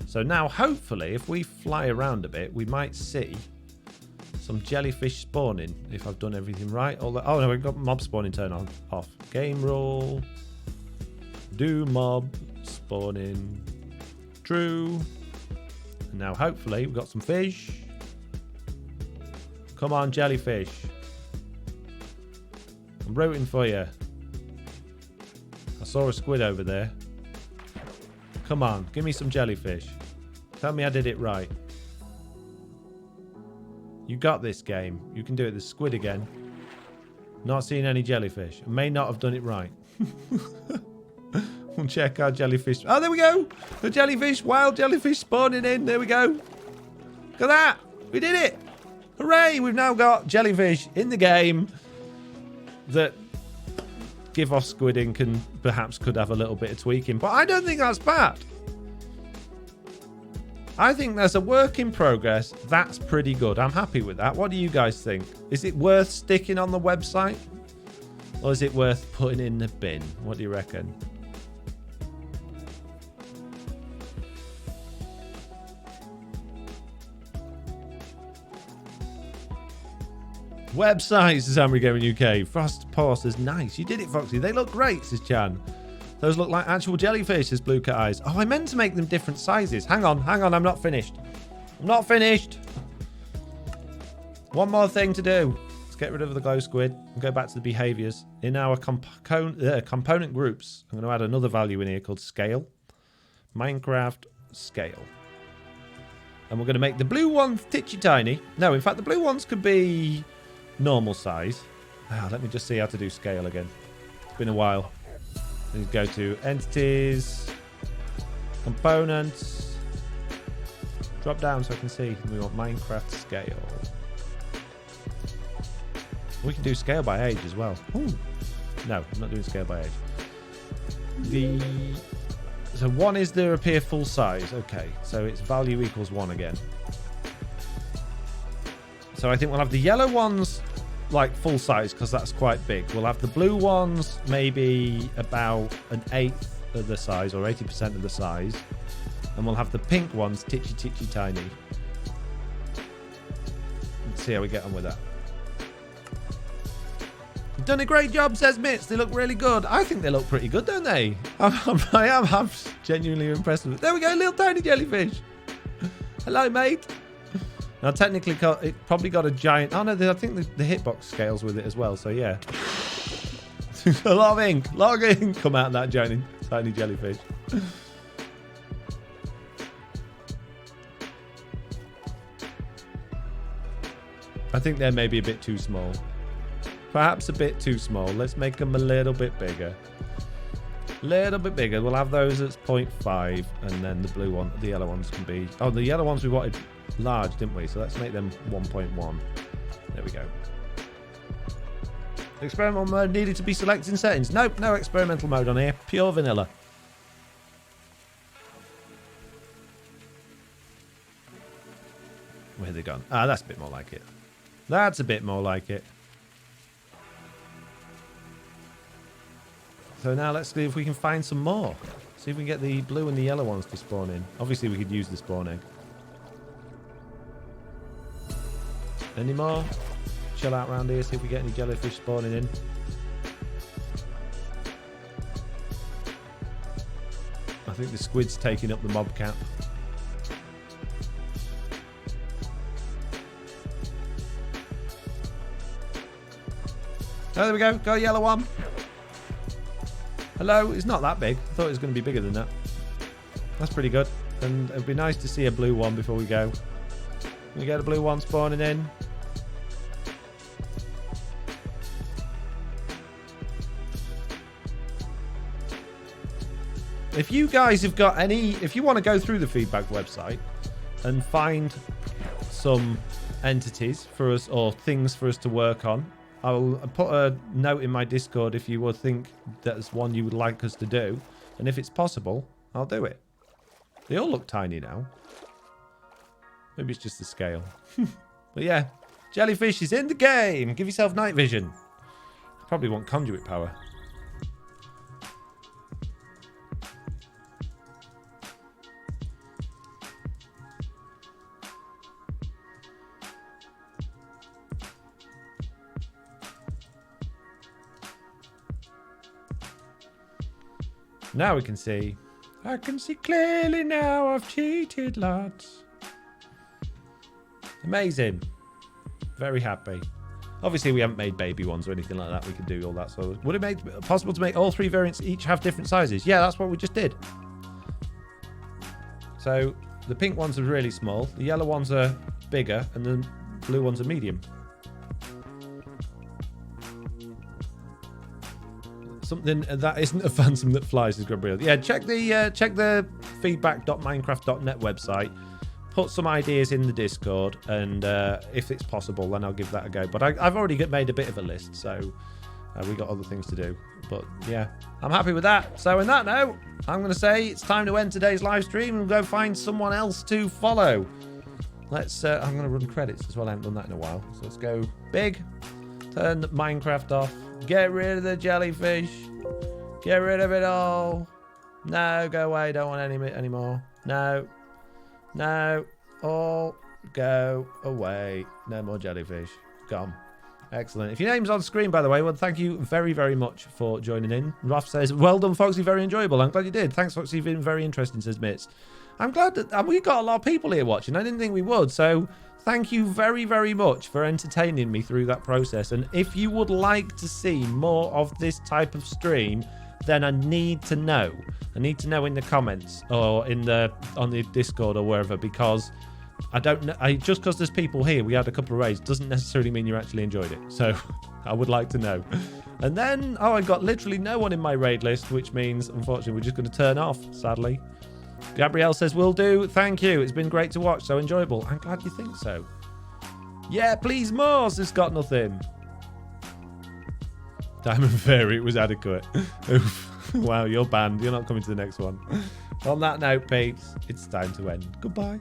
So now, hopefully, if we fly around a bit, we might see some jellyfish spawning, if I've done everything right. Oh no, we've got mob spawning turned on. Off. Game rule. Do mob spawning. True. And now, hopefully, we've got some fish. Come on, jellyfish. I'm rooting for you. I saw a squid over there. Come on, give me some jellyfish. Tell me I did it right. You got this game. You can do it. There's squid again. Not seeing any jellyfish. I may not have done it right. We'll check our jellyfish. Oh, there we go. The jellyfish, wild jellyfish spawning in. There we go. Look at that. We did it. Hooray! We've now got jellyfish in the game that give off squid ink and perhaps could have a little bit of tweaking. But I don't think that's bad. I think there's a work in progress. That's pretty good. I'm happy with that. What do you guys think? Is it worth sticking on the website? Or is it worth putting in the bin? What do you reckon? Website, says Amri Gaming UK. Frost Paw says, nice. You did it, Foxy. They look great, says Chan. Those look like actual jellyfish, says Blue Cat Eyes. Oh, I meant to make them different sizes. Hang on. I'm not finished. I'm not finished. One more thing to do. Let's get rid of the glow squid and go back to the behaviors. In our component groups, I'm going to add another value in here called scale. Minecraft scale. And we're going to make the blue ones titchy tiny. No, in fact, the blue ones could be normal size. Let me just see how to do scale again. It's been a while. Let's go to entities, components, drop down so I can see. We want Minecraft scale. We can do scale by age as well. Ooh. No, I'm not doing scale by age. So 1 is the appear full size. Okay, so its value equals 1 again. So I think we'll have the yellow ones like full size because that's quite big. We'll have the blue ones maybe about 1/8 of the size or 80% of the size. And we'll have the pink ones titchy tiny. Let's see how we get on with that. You've done a great job, says Mitz. They look really good. I think they look pretty good, don't they? I'm genuinely impressed with it. There we go, little tiny jellyfish. Hello, mate. Now, technically, it probably got a giant... Oh, no, I think the hitbox scales with it as well, so yeah. A lot of ink come out of that tiny jellyfish. I think they're maybe a bit too small. Perhaps a bit too small. Let's make them a little bit bigger. Little bit bigger. We'll have those at 0.5, and then the yellow ones can be... Oh, the yellow ones we wanted large, didn't we? So let's make them 1.1. There we go. Experimental mode needed to be selected in settings. Nope, no experimental mode on here. Pure vanilla. have gone? Ah, that's a bit more like it. That's a bit more like it. So now let's see if we can find some more. See if we can get the blue and the yellow ones to spawn in. Obviously, we could use the spawn egg. Any more? Chill out around here, see if we get any jellyfish spawning in. I think the squid's taking up the mob cap. Oh, there we go. Go yellow one. Hello. It's not that big. I thought it was going to be bigger than that. That's pretty good. And it'd be nice to see a blue one before we go. We get a blue one spawning in. If you guys have got any... If you want to go through the feedback website and find some entities for us or things for us to work on, I'll put a note in my Discord if you would think that's one you would like us to do. And if it's possible, I'll do it. They all look tiny now. Maybe it's just the scale. But yeah, Jellyfish is in the game. Give yourself night vision. Probably want conduit power. Now we can see. I can see clearly now. I've cheated, lads. Amazing. Very happy. Obviously, we haven't made baby ones or anything like that. We can do all that. So, would it make it possible to make all three variants each have different sizes? Yeah, that's what we just did. So, the pink ones are really small. The yellow ones are bigger. And the blue ones are medium. Something that isn't a phantom that flies is Gabriel. Yeah, check the feedback.minecraft.net website. Put some ideas in the Discord, and if it's possible, then I'll give that a go. But I've already made a bit of a list, so we got other things to do. But yeah, I'm happy with that. So in that note, I'm going to say it's time to end today's live stream and go find someone else to follow. Let's. I'm going to run credits as well. I haven't done that in a while. So let's go big. Turn the Minecraft off. Get rid of the jellyfish. Get rid of it all. No, go away. Don't want any anymore. No. No. All go away. No more jellyfish. Gone. Excellent. If your name's on screen, by the way, well, thank you very, very much for joining in. Ralph says, well done, Foxy. Very enjoyable. I'm glad you did. Thanks, Foxy. You've been very interesting, says Mitz. I'm glad that we've got a lot of people here watching. I didn't think we would. So thank you very, very much for entertaining me through that process. And if you would like to see more of this type of stream, then I need to know. I need to know in the comments or on the Discord or wherever, because I don't know. Just because there's people here, we had a couple of raids, doesn't necessarily mean you actually enjoyed it. So I would like to know. And then, I got literally no one in my raid list, which means, unfortunately, we're just going to turn off, sadly. Gabrielle says, will do. Thank you. It's been great to watch. So enjoyable. I'm glad you think so. Yeah, please more. It's got nothing. Diamond Fairy, it was adequate. Oof. Wow, you're banned. You're not coming to the next one. On that note, peeps, it's time to end. Goodbye.